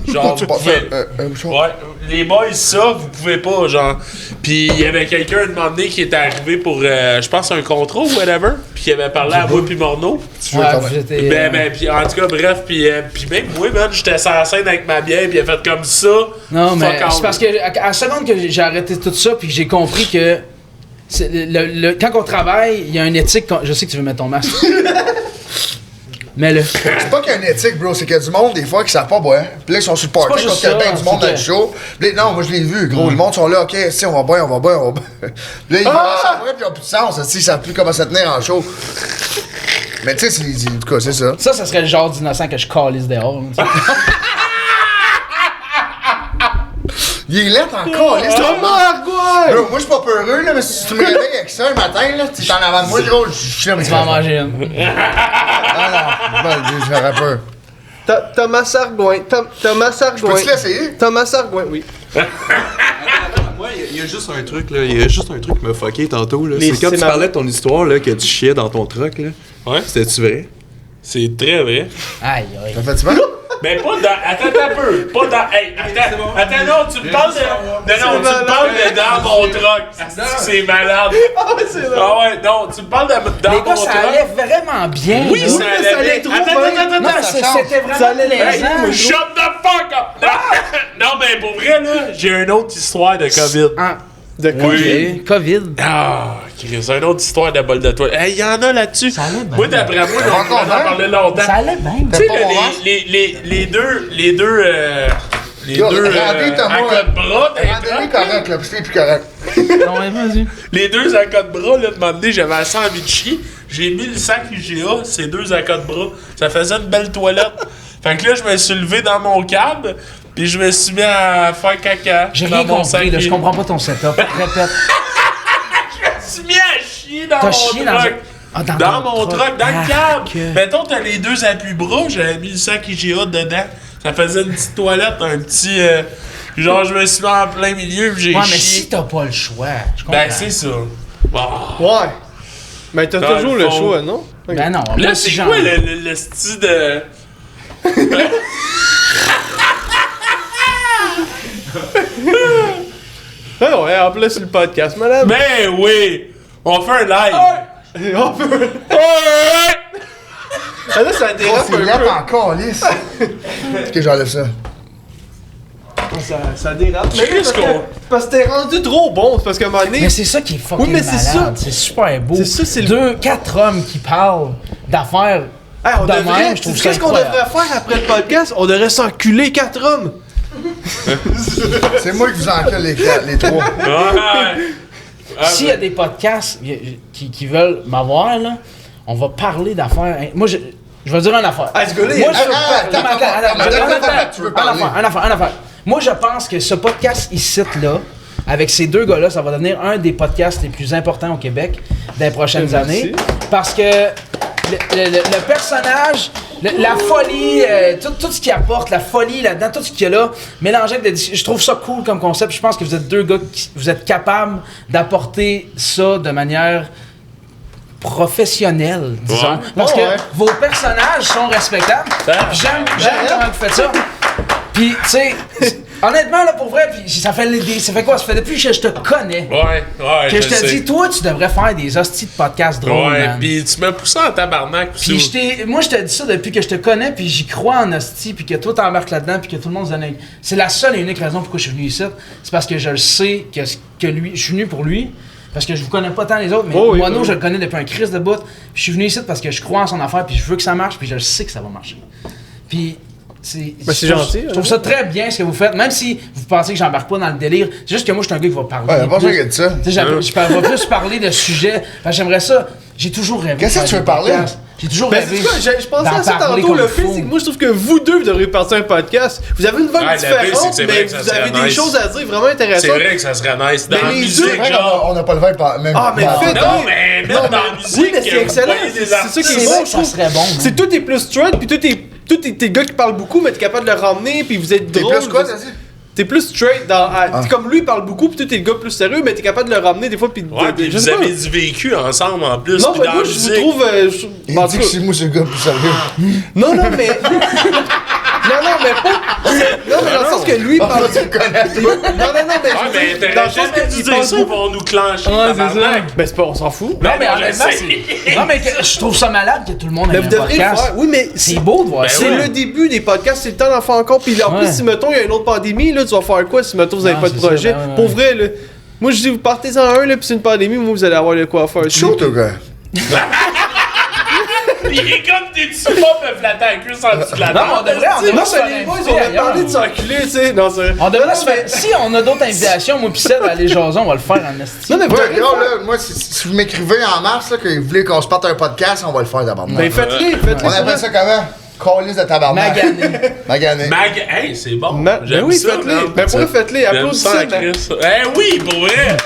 Genre, Tu vous peux pouvez. faire Ouais, les boys ça, vous pouvez pas, genre. Puis il y avait quelqu'un un moment donné qui était arrivé pour, je pense, un contrat ou whatever, puis il avait parlé à moi puis Morneau. veux Ouais, quand même. j'étais, Ben, puis en tout cas, bref, puis même moi, man, j'étais sur la scène avec ma bière, puis il a fait comme ça. Non, mais Fuck c'est out. parce que à la seconde que j'ai arrêté tout ça, puis que j'ai compris que quand on travaille, il y a une éthique. Je sais que tu veux mettre ton masque. Mais le. C'est pas qu'il y a une éthique, bro, c'est qu'il y a du monde, des fois, qui savent pas boire. Puis là, ils sont sur le C'est party, pas parce juste qu'il y a ça, bien du monde c'est dans le que- show. Puis là, non, moi, je l'ai vu, gros. Le monde sont là, ok, si, on va boire. Puis là, ils vont à puis ils ont plus de sens, ils savent plus comment se tenir en show. Mais tu sais, en tout cas, c'est ça. Ça serait le genre d'innocent que je calisse dehors. là, tu sais. Il est lettre encore, là, Bro, moi, je suis pas peureux, là, mais si tu me réveilles avec ça un matin, là, tu es en avant de moi, gros, je suis là, mais Tu vas en manger une. Ah non, je ferais peur. Thomas Sargouin. Thomas Sargouin. Peux-tu l'essayer? Thomas Sargouin, oui. Moi, il y a juste un truc, là. Il y a juste un truc qui m'a fucké tantôt, là. Les C'est quand tu cinémas. parlais de ton histoire, là, que tu chiais dans ton truck, là. Ouais. C'était-tu vrai? C'est très vrai. Aïe, aïe. Ça fait-tu mal? Mais pas dans. Attends un peu. Pas dans. Hey, attends, non, tu me parles de. Non, tu me parles de dans mon truck. C'est malade. Ah ouais, non, tu me parles de dans Les mon gars, ça truck. allait vraiment bien. Oui, là. ça allait trop bien. Attends, Non, c'était vraiment plaisant. Shut the fuck up! Non, mais pour vrai, là, j'ai une autre histoire de COVID. Ah, De quoi? oui. COVID. Ah, c'est une autre histoire de bol de toile. Hey, il y en a là-dessus. Ça allait bien. Moi, d'après moi, on encore en bien? parler longtemps. Ça allait bien. Tu sais, T'as pas là, mon masque? les deux, Yo, rendez Thomas, à cas de bras, rendez-les correct, là, puis c'est plus correct. Non, ouais, vas-y. les deux à cas de bras, là, de moment donné, j'avais assez envie de chier. J'ai mis le sac IGA, ces deux à cas de bras. Ça faisait une belle toilette. Fait que là, je me suis levé dans mon cab, puis je me suis mis à faire caca. J'ai dans rien mon sac compris, là. Je IGA. comprends pas ton setup. Répète. Je me suis mis à chier dans T'as mon chié dans truck. Ah, Dans mon truck, dans le cab. que- Mettons, t'as les deux appuis-bras, j'avais mis le sac IGA dedans. Ça faisait une petite toilette, un petit. Genre, je me suis mis en plein milieu, puis j'ai Ouais, mais chié. si t'as pas le choix, je comprends. Ben, c'est ça. Bon. Ouais. Mais t'as Dans toujours le le fond. choix, non? Ben non. Là, moi, c'est si quoi j'en- le style de. Ah ouais, en plus, c'est le podcast, madame. Ben oui! On fait un live! On peut. Ouais! Ah là, ça Oh, dérape c'est un lettre peu. encore, lisse. Ok, j'enlève ça. Ça dérape. Mais Qu'est-ce parce que t'es rendu trop bon. C'est parce qu'à un moment donné. Mais c'est ça qui est fucking Oui, mais c'est malade. ça. C'est super beau. C'est ça, c'est le- 4 hommes qui parlent d'affaires Hey, on de devrait. même, je trouve ça Qu'est-ce qu'on incroyable. devrait faire après le podcast? On devrait s'enculer 4 hommes. C'est moi qui vous encule les trois. S'il y a des podcasts qui veulent m'avoir, là, on va parler d'affaires. Moi, je vais dire une affaire. Ah, ce gars-là, Moi, il- tu veux parler? une affaire. Moi, je pense que ce podcast ici-là, avec ces deux gars-là, ça va devenir un des podcasts les plus importants au Québec dans les prochaines années. Parce que le personnage, la folie, tout ce qu'il apporte, la folie là-dedans, tout ce qu'il y a là, mélangé avec je trouve ça cool comme concept. Je pense que vous êtes deux gars qui vous êtes capables d'apporter ça de manière professionnelle, disons. Ouais. Parce que Ouais. vos personnages sont respectables. Puis j'aime comment vous faites ça. Puis, tu sais, honnêtement, là, pour vrai, puis ça fait quoi? Ça fait depuis que je te connais Ouais, que je te sais. dis, toi, tu devrais faire des hosties de podcasts drôles, Ouais, man. pis tu m'as poussé en tabarnak aussi. Puis moi, je te dis ça depuis que je te connais, puis j'y crois en hostie, puis que toi, t'embarques là-dedans, puis que tout le monde se donne. C'est la seule et unique raison pourquoi je suis venu ici. C'est parce que je le sais que lui, je suis venu pour lui. Parce que je vous connais pas tant les autres, mais Oh oui, Mono, oui. je le connais depuis un crise de bout. Je suis venu ici parce que je crois en son affaire, puis je veux que ça marche, puis je sais que ça va marcher. Puis c'est c'est gentil, Je trouve ça très bien ce que vous faites, même si vous pensez que j'embarque pas dans le délire. C'est juste que moi, je suis un gars qui va parler. Ouais, pas plus. ça qu'il y a de ça. Tu sais, je vais plus parler de sujets. Parce que j'aimerais ça. J'ai toujours rêvé. Qu'est-ce de que tu faire veux des parler? podcasts. J'ai toujours Ben, rêvé. c'est quoi, je pensais d'en à ça parler tantôt. comme Le il fait, faut. c'est que moi, je trouve que vous deux, vous devriez partir un podcast. Vous avez une vibe Ouais, le pire, c'est que différente, c'est vrai mais que ça vous avez serait des nice. choses à dire vraiment C'est intéressantes. vrai que ça serait nice. Dans Mais la les musique, deux, genre. On n'a pas le vibe même. Ah, mais faites- Non, mais même Non, dans mais- la musique, oui, mais c'est vous excellent. voyez des C'est ça qui est artistes. bon, vrai je que ça trouve. serait bon, man. C'est tout est plus straight, puis tout est gars qui parlent beaucoup, mais t'es capable de le ramener, puis vous êtes T'es drôle. plus quoi, t'as dit? T'es plus straight t'es comme lui, il parle beaucoup, puis toi, t'es le gars plus sérieux, mais t'es capable de le ramener des fois, puis Ouais, pis je vous sais pas. avez du vécu ensemble en plus. Non, pis mais dans moi, la je vous musique. trouve. Il en dit tout que cas- c'est moi, ce gars plus sérieux. Non, mais. Non, mais pas. Non, mais dans le sens que lui, il parle. Tu le connais. Non, mais. Ouais, mais dans le t'aurais sens jamais dû qu'il dire parle ça beaucoup. pour nous clencher. Ouais, c'est ça. tabarnak. Ben, c'est pas, on s'en fout. Non, mais non, honnêtement, je sais. c'est. Non, mais je trouve ça malade que tout le monde ait Mais un vous devriez le podcast. faire. Oui, mais C'est beau de voir Ben ça. c'est oui. le début des podcasts, c'est le temps d'en faire encore. Puis en Ouais. plus, si mettons, il y a une autre pandémie, là, tu vas faire quoi si mettons, vous avez Non, pas de c'est ça, projet? ben ouais, Pour ouais. vrai, là. Moi, je dis, vous partez en un, là, puis c'est une pandémie, moi, vous allez avoir de quoi faire. Chaud, toi, gars. Il est comme des petits pas me flatter la cuisse en dessous de la Non, on table. devrait Non, se mais faire les boys, inviter on va ailleurs. parler de s'enculer, tu sais. Non, c'est On devrait se faire. Si on a d'autres invitations, moi pis Seb, à aller jaser, on va le faire en esti. Non, mais vous Ouais, devriez le gars, faire. là, moi, si vous m'écrivez en mars, là, que vous voulez qu'on se parte un podcast, on va le faire d'abord. Ben, faites-le, faites-le. On appelle ça comment? Calice de tabarnak. Magané. Magané. Mag, hey, c'est bon. Ben J'aime oui, ça, faites-le. man. Ben, pour vrai, faites-le. J'aime Applaudissez, ça, man. Chris. Eh oui, pour vrai.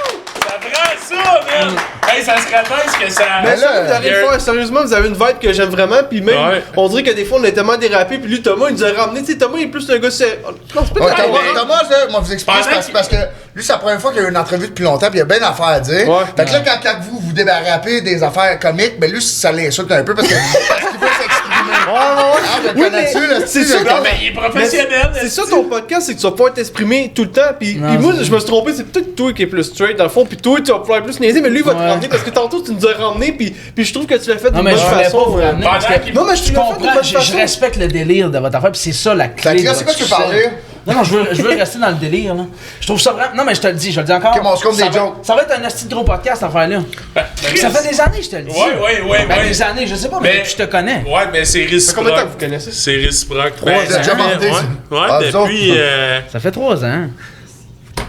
Ça prend ça, man. Hey, ça serait nice que ça. Mais là, ça, vous allez le faire, sérieusement, vous avez une vibe que j'aime vraiment, puis même, Ouais. on dirait que des fois, on a tellement dérapé, puis lui, Thomas, il nous a ramené, tu sais, Thomas, il est plus un gars, c'est... Non, c'est pas Ouais, des- Thomas, là, moi, vous expliquer, Pendant parce que lui, c'est la première fois qu'il y a eu une entrevue depuis longtemps, puis il y a bien d'affaires à dire. Ouais. Fait que là, quand vous débarrappez des affaires comiques, ben lui, ça l'insulte un peu parce qu'il veut s'exprimer. Ah, je le Oui, connais mais dessus, là, c'est tu sais, ça, je quand- pense. Mais il est professionnel. C'est ça ton podcast, c'est que tu vas pouvoir t'exprimer tout le temps. Puis Non, moi, c'est je me suis trompé, c'est peut-être toi qui es plus straight dans le fond, puis toi, tu vas pouvoir plus niaiser, mais lui, il va te Ouais. ramener parce que tantôt, tu nous as ramené, puis je trouve que tu l'as fait Non, d'une mais bonne je voulais pas façon. vous ramener parce pendant que qu'il- Non, mais je je te l'ai fait d'une comprends, bonne je façon. respecte le délire de votre affaire, puis c'est ça la clé. Fait que là, de c'est quoi votre tu veux succès. parler? Non, je veux rester dans le délire, là. Je trouve ça vraiment. Non, mais je te le dis encore. Ok, mais on se compte Ça des va- jokes. Ça va être un esti de gros podcast, cette affaire-là. Chris. Ça fait des années, je te le dis. Ouais. Ben, des années, je sais pas, mais Mais- depuis que je te connais. Ouais, mais c'est réciproque. combien de temps que vous connaissez? C'est réciproque. Vous êtes déjà bandés, ça. Ouais, Ah, vous depuis. autres? Ça fait 3 ans.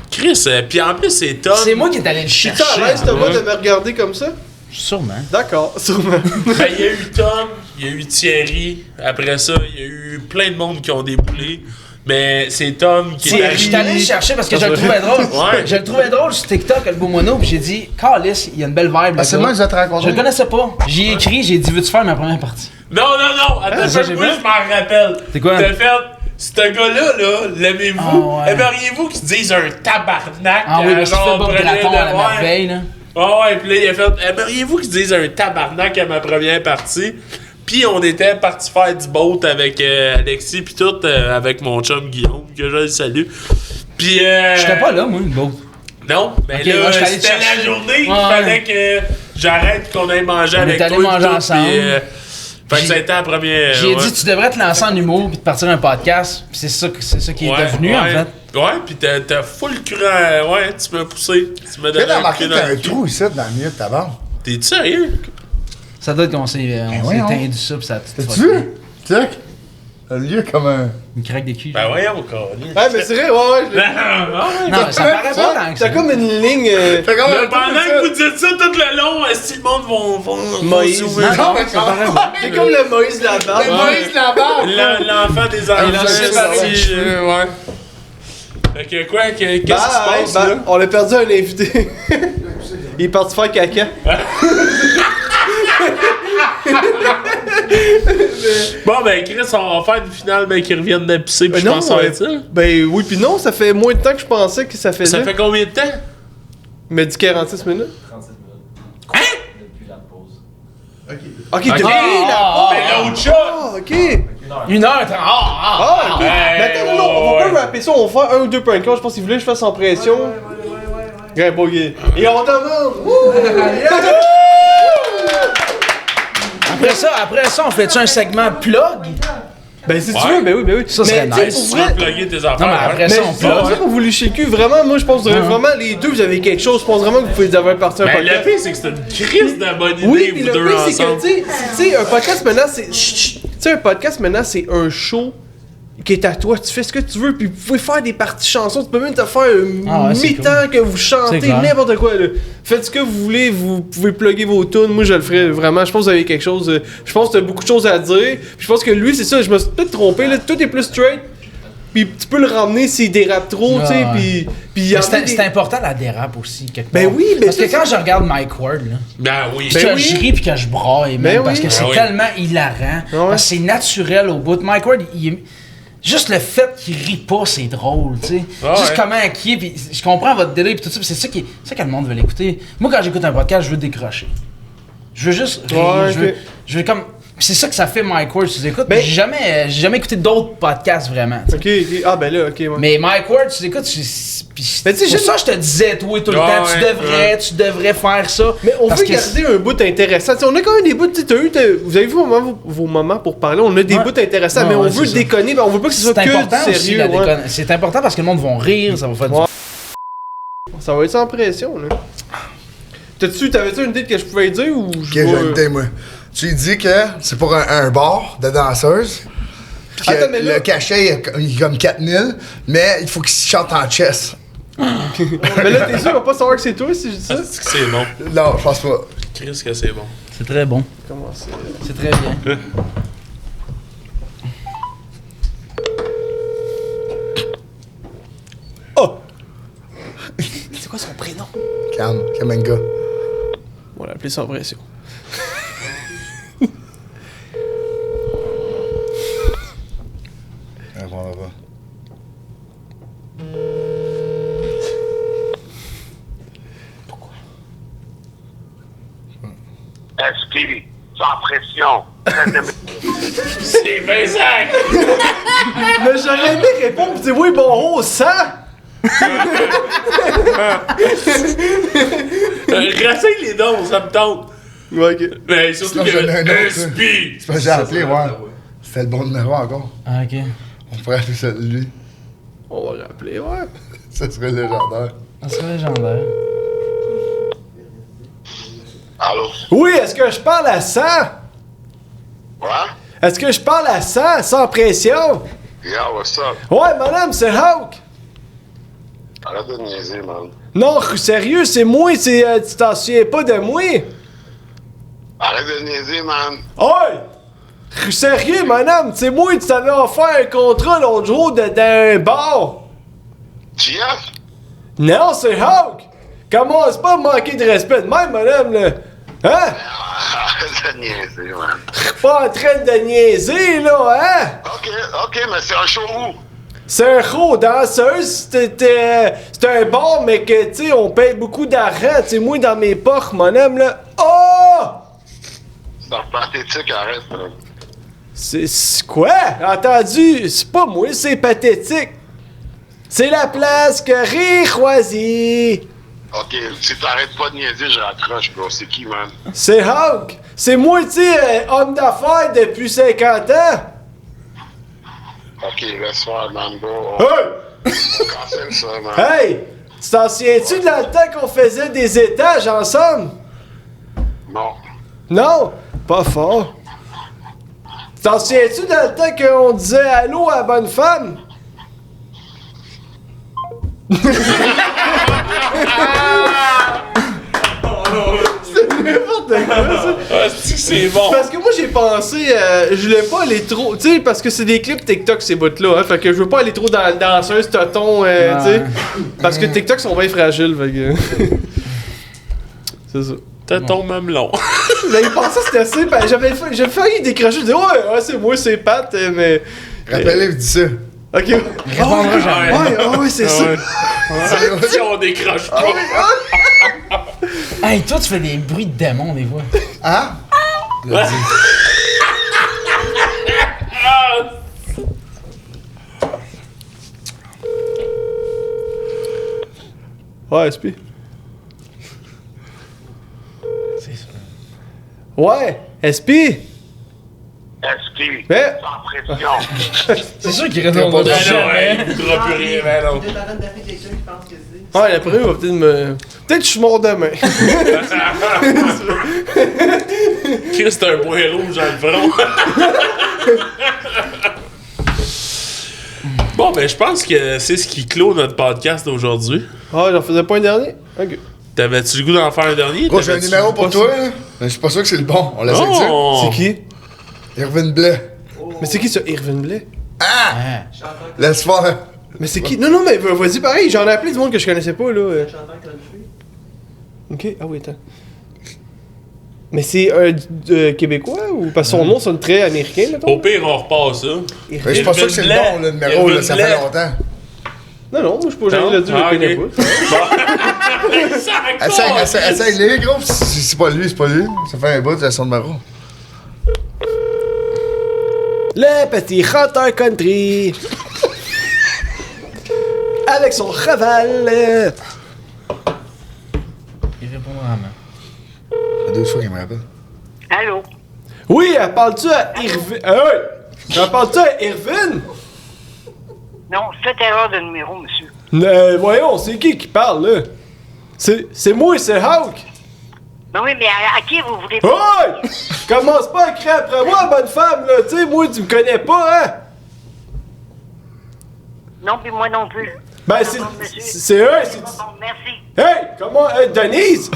Chris, puis en plus, c'est top. C'est moi qui est allé le Tu chercher. es à l'aise, en Thomas, Ouais. de me regarder comme ça? Sûrement. D'accord, sûrement. Ben, il y a eu Tom, il y a eu Thierry. Après ça, il y a eu plein de monde qui ont déboulé. Mais c'est Tom qui est Je suis allé le chercher parce que je le trouvais drôle. Ouais. Je le trouvais drôle sur TikTok, le beau mono, puis j'ai dit, Carlis, il y a une belle vibe. Ah, le c'est gars. moi, vous êtes rencontrés. Je le connaissais pas. J'y ai écrit, j'ai dit, veux-tu faire ma première partie? Non, attends, ça, un j'ai peu, moi, fait. je m'en rappelle. C'est quoi? T'as fait, ce gars-là, l'aimez-vous? Ah, ouais. Aimeriez-vous qu'il se dise un tabarnak? Ah oui, parce qu'il fait genre, Bob prenez Graton le- à la ouais. merveille, là. Ah ouais, puis là, il a fait, aimeriez-vous qu'il se dise un tabarnak à ma première partie? Puis on était parti faire du boat avec Alexis, puis tout, avec mon chum Guillaume, que je le salue. Puis. J'étais pas là, moi, le beau. Non, mais Ok, là, moi, j'étais allé c'était te chercher. la journée qu'il Ouais. fallait que j'arrête qu'on aille manger On avec est allé toi. manger puis tout, ensemble. puis, fait que J'ai- ça a été la première. J'ai ouais. dit, tu devrais te lancer en humour puis de partir un podcast. Puis c'est ça qui est Ouais, devenu, en ouais. fait. Ouais, pis t'as full courant. Ouais, tu m'as poussé. Tu m'as donné T'as un remarqué pied que t'as dans un le cul. trou ici, dans le milieu de ta barbe. T'es sérieux? Ça doit être qu'on s'est voyons. tendu ça, pis ça a tout T'as-tu vu? Check! Un lieu comme un. Une craque de cul. Ben voyons, encore. Ouais, mais c'est vrai, ouais, je l'ai- Non, mais ça paraît pas tant que ça. T'as comme une ligne. T'as comme un Pendant que vous dites ça tout le long, est-ce que le monde va Moïse. s'ouvrir? Non, mais ça paraît pas. T'es comme le Moïse de la barbe. Le Moïse la barbe! L'enfant des enfants. Il a séparé les cheveux, ouais. Fait que quoi, qu'est-ce qui se passe, là? On a perdu un invité. Il est parti faire caca. Bon, ben, Chris, on va faire une finale, ben, qu'ils reviennent de pisser, pis je pense que ça va être ça. Ben oui, pis non, ça fait moins de temps que je pensais que ça faisait. Ça fait combien de temps? Il m'a dit 46 minutes. 37 minutes. Hein? Depuis la pause. Ok, depuis Ben, l'autre chat! Ah, ok. 1h30. Ah, ok. Hey, Mais attends, non, on va ouais. pas rapper ça, on va faire un ou deux prank calls. Je pense qu'il voulait que je fasse sans pression. Ouais, bon, et on demande! Après ça, on fait-tu un segment plug? Ben si tu Ouais. veux, ben oui. Ça serait Mais, tu sais, nice. pour Tu vrai, veux plugger tes affaires. Non, mais ouais. après mais ça, on c'est pas plug. ça pour vous lécher le cul. Vraiment, moi, je pense que vous avez vraiment, les deux, vous avez quelque chose. Je pense vraiment que vous pouvez avoir parti un Ben, podcast. le pire, c'est que c'est une crise de bonne idée, Oui, vous pis le deux pire, c'est que, ensemble. tu sais, un podcast maintenant, c'est. Chut, chut. Tu sais, un podcast maintenant, c'est un show qui est à toi. Tu fais ce que tu veux, puis vous pouvez faire des parties chansons. Tu peux même te faire Ah ouais, c'est mi-temps que vous C'est chantez, clair. n'importe quoi, là. Faites ce que vous voulez, vous pouvez plugger vos tunes. Moi, je le ferais vraiment. Je pense que vous avez quelque chose. Je pense que t'as beaucoup de choses à dire. Puis je pense que lui, c'est ça, je me suis peut-être trompé, là. Tout est plus straight. Puis tu peux le ramener s'il dérape trop, tu sais. Ah, ouais. Puis il y en Mais a c'est important la dérape aussi, quelque part. Ben oui, mais Parce que ça, quand je regarde Mike Ward, là, Ben oui. que je ris pis que je braille, Ben même, parce oui. que c'est Ben oui. tellement hilarant. Ah ouais. Parce que c'est naturel au bout. Mike Ward, juste le fait qu'il rit pas, c'est drôle, tu sais. Ah Juste ouais. comment il est, pis je comprends votre délai pis tout ça, pis c'est ça que le monde veut l'écouter. Moi, quand j'écoute un podcast, je veux décrocher. Je veux juste rire, Ouais, ok. je veux comme... Pis c'est ça que ça fait Mike Ward, tu écoutes. Ben- J'ai jamais écouté d'autres podcasts vraiment, tu sais. Ok. Ah, ben là, ok, ouais. Mais Mike Ward, tu écoutes, Mais tu sais, c'est pour ça que je te disais, toi, tout le Ouais, temps, ouais, tu devrais faire ça. Mais on Parce veut que garder un bout intéressant. T'sais, on a quand même des bouts, vous avez vu vos moments pour parler, on a des Ouais. bouts intéressants, Ouais, mais on ouais, veut c'est ça. déconner, mais on veut pas que ce soit c'est que important du aussi, sérieux. la Ouais. déconne. C'est important parce que le monde va rire, ça va faire Ouais. du... Ça va être sans pression, là. T'avais-tu une idée que je pouvais dire ou Ok, j'ai une idée, moi. Tu lui dis que c'est pour un bar de danseuses. Puis que Attends, mais là- le cachet il est comme 4000, mais il faut qu'il chante en chess. Mais là, t'es sûr, on va pas savoir que c'est toi si je dis ça? Est-ce que c'est bon? Non, je pense pas. Chris, que c'est bon. C'est très bon. Comment c'est? C'est très bien. Oh! C'est quoi son prénom? Calme, Kamenga. On va l'appeler sans pression. Elle répondra pas. SP, sans pression. C'est Vincent! Mais j'aurais aimé répondre pis dire oui, bon, oh, ça! Racine les dons, ça me tente. Ouais, ok. Mais surtout Sinon, j'en ai un que autre, SP. C'est pas que j'ai appelé, ouais. C'était le bon numéro encore. Ah, ok. On pourrait appeler ça lui. On va rappeler, ouais. Ça serait légendaire. Ça serait légendaire. Allô? Oui, est-ce que je parle à 100? Quoi? Est-ce que je parle à 100, sans pression? Yeah, what's up? Ouais, madame, c'est Hawk! Arrête de niaiser, man. Non, sérieux, c'est moi, tu t'en souviens pas de moi? Arrête de niaiser, man. Oi! Sérieux, madame, c'est moi, tu t'avais offert un contrat l'autre jour dans un bar. GF? Non, c'est Hawk! Commence pas à me manquer de respect de même, madame, là. Hein? Arrête de niaiser, man. Pas en train de niaiser, là, hein? Ok, mais c'est un show où? C'est un gros danseuse, c'est un bar, mais que, tu sais, on paye beaucoup d'argent. Tu sais, moi, dans mes portes, mon homme, là. Oh! C'est pathétique, arrête, là. C'est quoi? Entendu? C'est pas moi, c'est pathétique. C'est la place que rire choisit. Ok, si t'arrêtes pas de niaiser, je raccroche, bro. C'est qui, man? C'est Hawk. C'est moi, tu sais, homme d'affaires depuis 50 ans. Ok, laisse faire, man, bro. Hey! Cancel ça, man. Hey! Tu t'en souviens-tu de dans le temps qu'on faisait des étages ensemble? Non. Non? Pas fort. Tu t'en souviens-tu dans le temps qu'on disait allô à la bonne femme? C'est n'importe quoi, ça. Ah, c'est bon. Parce que moi, j'ai pensé, je voulais pas aller trop. Tu sais, parce que c'est des clips TikTok, ces bouts-là. Hein, fait que je veux pas aller trop dans le danseuse, toton, tu sais. Parce que TikTok sont bien fragiles, fait que. C'est ça. T'as ton mamelon. Là, il pensait que c'était assez. Ben, j'avais failli décrocher. Je disais, ouais, c'est moi, c'est Pat, mais. Rappelez-vous, dis ça. Ok. Répondra jamais. Ouais, c'est ça. Si on décroche pas. Hey, toi, tu fais des bruits de démons, des fois. Hein? L'a dit. Ouais, SP. C'est ça. Ouais, SP. SP. Mais. Sans pression. C'est sûr qu'il répondra Ben non, jamais. il voudra plus rien, ben non. Ouais, l'après, il va peut-être me. Peut-être que je suis mort demain. Chris, t'as un point rouge dans le front. Bon, ben, je pense que c'est ce qui clôt notre podcast d'aujourd'hui. Ah, j'en faisais pas un dernier? Ok. T'avais-tu le goût d'en faire un dernier? Gros, j'ai un T'avais-tu- numéro pour toi, là. Mais je suis pas sûr que c'est le bon. On l'essaie de ça. Oh! C'est qui? Irvin Blais. Mais c'est qui ça, Irvin Blais? Ah! Laisse faire. Mais c'est qui? Non, mais vas-y, pareil, j'en ai appelé du monde que je connaissais pas, là. Ok, ah oui, attends. Mais c'est un Québécois ou. Parce que son nom sonne très américain, là, Au pire, on repart ça. Mais je suis pas sûr que c'est le bon, le numéro, là. Ça fait longtemps. Non, moi, je suis pas jamais le dire, je le connais pas. Essaye-les, gros. C'est pas lui, Ça fait un bout de son numéro. Le petit chanteur country. Avec son cheval. Il répondra jamais. Ça fait 2 fois qu'il me rappelle. Allô? Oui, elle parle-tu à Irvin? Hey! Elle parle-tu à Irvin? Non, c'est erreur de numéro, monsieur. Voyons, c'est qui parle, là? C'est moi, c'est Hawk. Non, oui, mais à qui vous voulez... Hey! Commence pas à crier après moi, bonne femme, là. Tu sais, moi, tu me connais pas, hein? Non, puis moi non plus. Ben, Non, c'est monsieur. c'est eux, c'est... Bon, merci. Hey! Comment... Hey, Denise!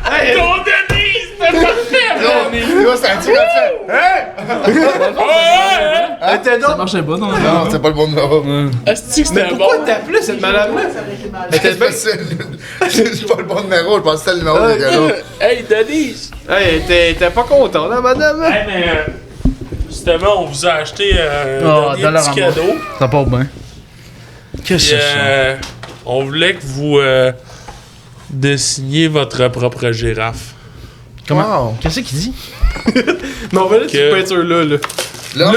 Hey! Ton Denise, c'est parfait! Là, c'est un petit fait. Hein? Elle était Ça donc... marchait pas, non? Non, c'est pas le bon numéro. Est-ce que Mais c'était pourquoi bon? t'appelais cette madame-là? Elle était bien... C'est pas le bon numéro, je pense que c'était le numéro de quelqu'un. Hey, Denise! Hey, elle était pas contente, hein, madame? Hey, mais justement, on vous a acheté un Ah, dernier petit cadeau. Ça part bien. Qu'est-ce Puis, que c'est ça? on voulait que vous dessiniez votre propre girafe. Comment? Wow. Qu'est-ce qu'il dit? Non, mais là, tu Que- peux être là, là. Là,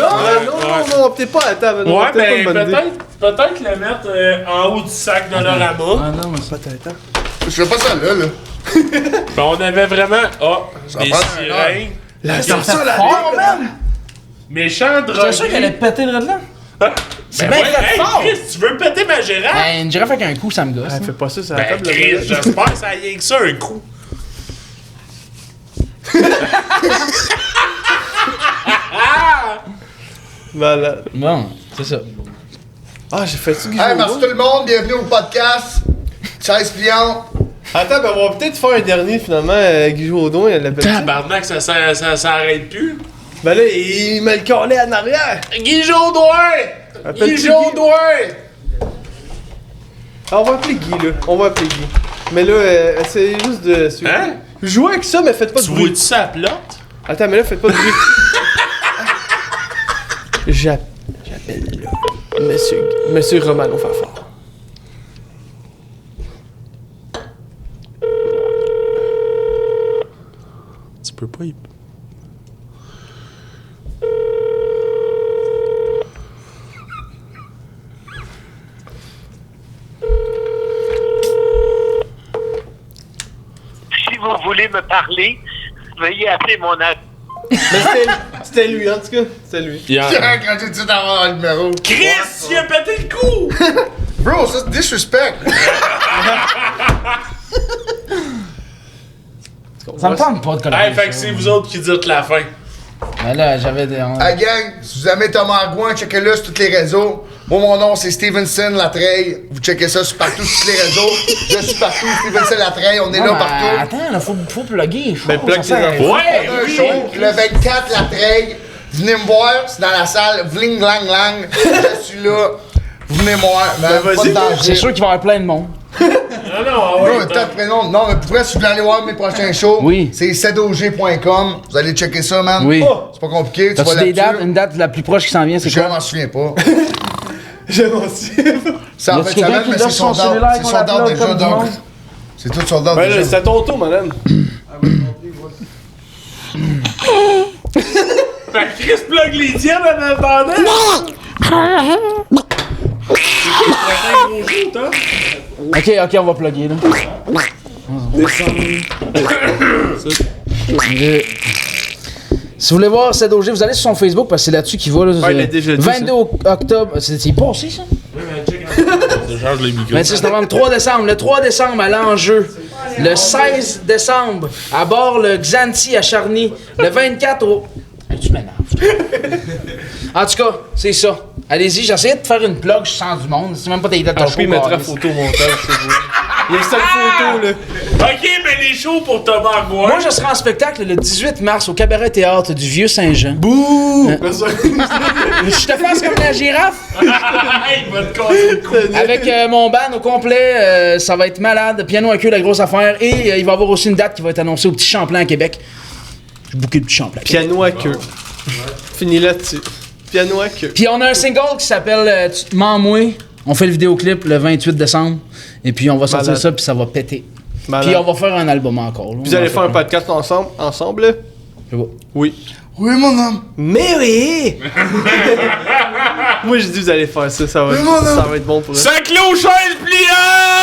Non, peut-être pas, attends, non, Ouais, peut-être ben pas une bonne idée. peut-être le mettre en haut du sac de Dollarama. Ah non, mais ça. Peut-être, hein. je fais pas ça là. Ben, on avait vraiment des prend un sirènes. Là, Ça c'est ça, là. fort, man! Méchant drogué. J'étais sûr qu'elle allait péter le là. C'est Ben bien ouais, fait hey, fort! Chris, tu veux péter ma girafe? Ben, une girafe avec un coup, ça me gosse. Elle hein. fait pas ça, c'est la Ben, table, Chris, là. j'espère que ça a rien que ça, un coup. Malade. Bon, c'est ça. Ah, j'ai fait ça, Guy Hey, Jodoin. merci tout le monde, bienvenue au podcast. Chaise pliante. Attends, ben on va peut-être faire un dernier, finalement, Guy Jodoin, elle l'appelle ça. Tabarnak, ça arrête plus. Ben là, il me le collait en arrière. Guy Jodoin! Appelle-tu Guy Jodoin! Ah, on va appeler Guy, là. On va appeler Guy. Mais là, essayez juste de... Hein? Jouez avec ça, mais faites pas de Tu bruit. vois-tu sa plotte? Attends, mais là, faites pas de bruit. J'appelle là. Monsieur Romano Fafard. Tu peux pas y... Si vous voulez me parler, veuillez appeler mon agent. Mais c'était C'était lui, en tout cas. C'était lui. Quand j'ai dit d'avoir un numéro. Chris, il a pété le cou! Bro, ça c'est disrespect. Ça me tente pas de coller. Hey, fait que c'est vous autres qui dites la fin. Mais là, j'avais des. Hey gang, si vous aimez Thomas Argoin, checkez-le sur tous les réseaux. Moi, mon nom, c'est Stevenson Latreille. Vous checkez ça partout sur tous les réseaux. Je suis partout, Stevenson Latreille. On est là partout. Attends, là, faut plugger. Ben, plug tes enfants. Ouais! Un show, le 24 Latreille. Venez me voir, c'est dans la salle. Vling lang lang. Je suis là. Venez me voir. Ben, Pas vas-y, de danger. C'est sûr qu'il va y avoir plein de monde. Non, Bro, t'as de prénom. Non, mais pour vrai, si vous voulez aller voir mes prochains shows, Oui. c'est sedog.com. Vous allez checker ça, man. Oui. C'est pas compliqué. Tu vas T'as-tu des dates? là-dessus. Une date la plus proche qui s'en vient, c'est Je quoi? m'en souviens pas. Je m'en souviens pas. C'est en Y a-tu fait quelqu'un semaine, qui mais laisse c'est son sold out. cellulaire C'est qu'on sold out upload déjà, comme du donc. monde? C'est tout sold out Ben là, déjà. c'est à ton tour, madame. Fait que Chris plug les tiennes en attendant. Ok, on va plugger là. Si vous voulez voir Sedog, vous allez sur son Facebook parce que c'est là-dessus qu'il va. Là, Ouais, il l'a déjà dit, 22 octobre. C'est passé ça? Je change les micros. 26 novembre, 3 décembre. Le 3 décembre à l'Enjeu. Le 16 décembre à bord le Xanthi à Charny. Le 24 au. Hey, tu m'énerves. En tout cas, c'est ça. Allez-y, j'essayais de faire une plug, je sens du monde. C'est même pas tes dates de Alors, show. puis il mettra câlisse. photo au montage, c'est vous. Il y a cette photo, là. Ok, mais les shows pour Thomas Argoin. Moi, je serai en spectacle le 18 mars au Cabaret Théâtre du Vieux-Saint-Jean. Bouh! Je te fasse comme la girafe. Il va te casser le cou. Avec mon band au complet, ça va être malade. Piano à queue, la grosse affaire. Et il va y avoir aussi une date qui va être annoncée au Petit Champlain à Québec. J'ai booké le Petit Champlain. Piano à queue. Fini là-dessus. Piano à queue. Puis on a un single qui s'appelle Tu mens moi. On fait le vidéoclip le 28 décembre. Et puis on va sortir Malade. ça, puis ça va péter. Malade. Puis on va faire un album encore. Là. Vous allez faire un podcast ensemble, là? C'est beau. Oui. Oui, mon homme. Mais oui! Moi, je dis vous allez faire ça, ça va, Mais mon homme. ça va être bon pour eux. Ça clôt chaise pliante!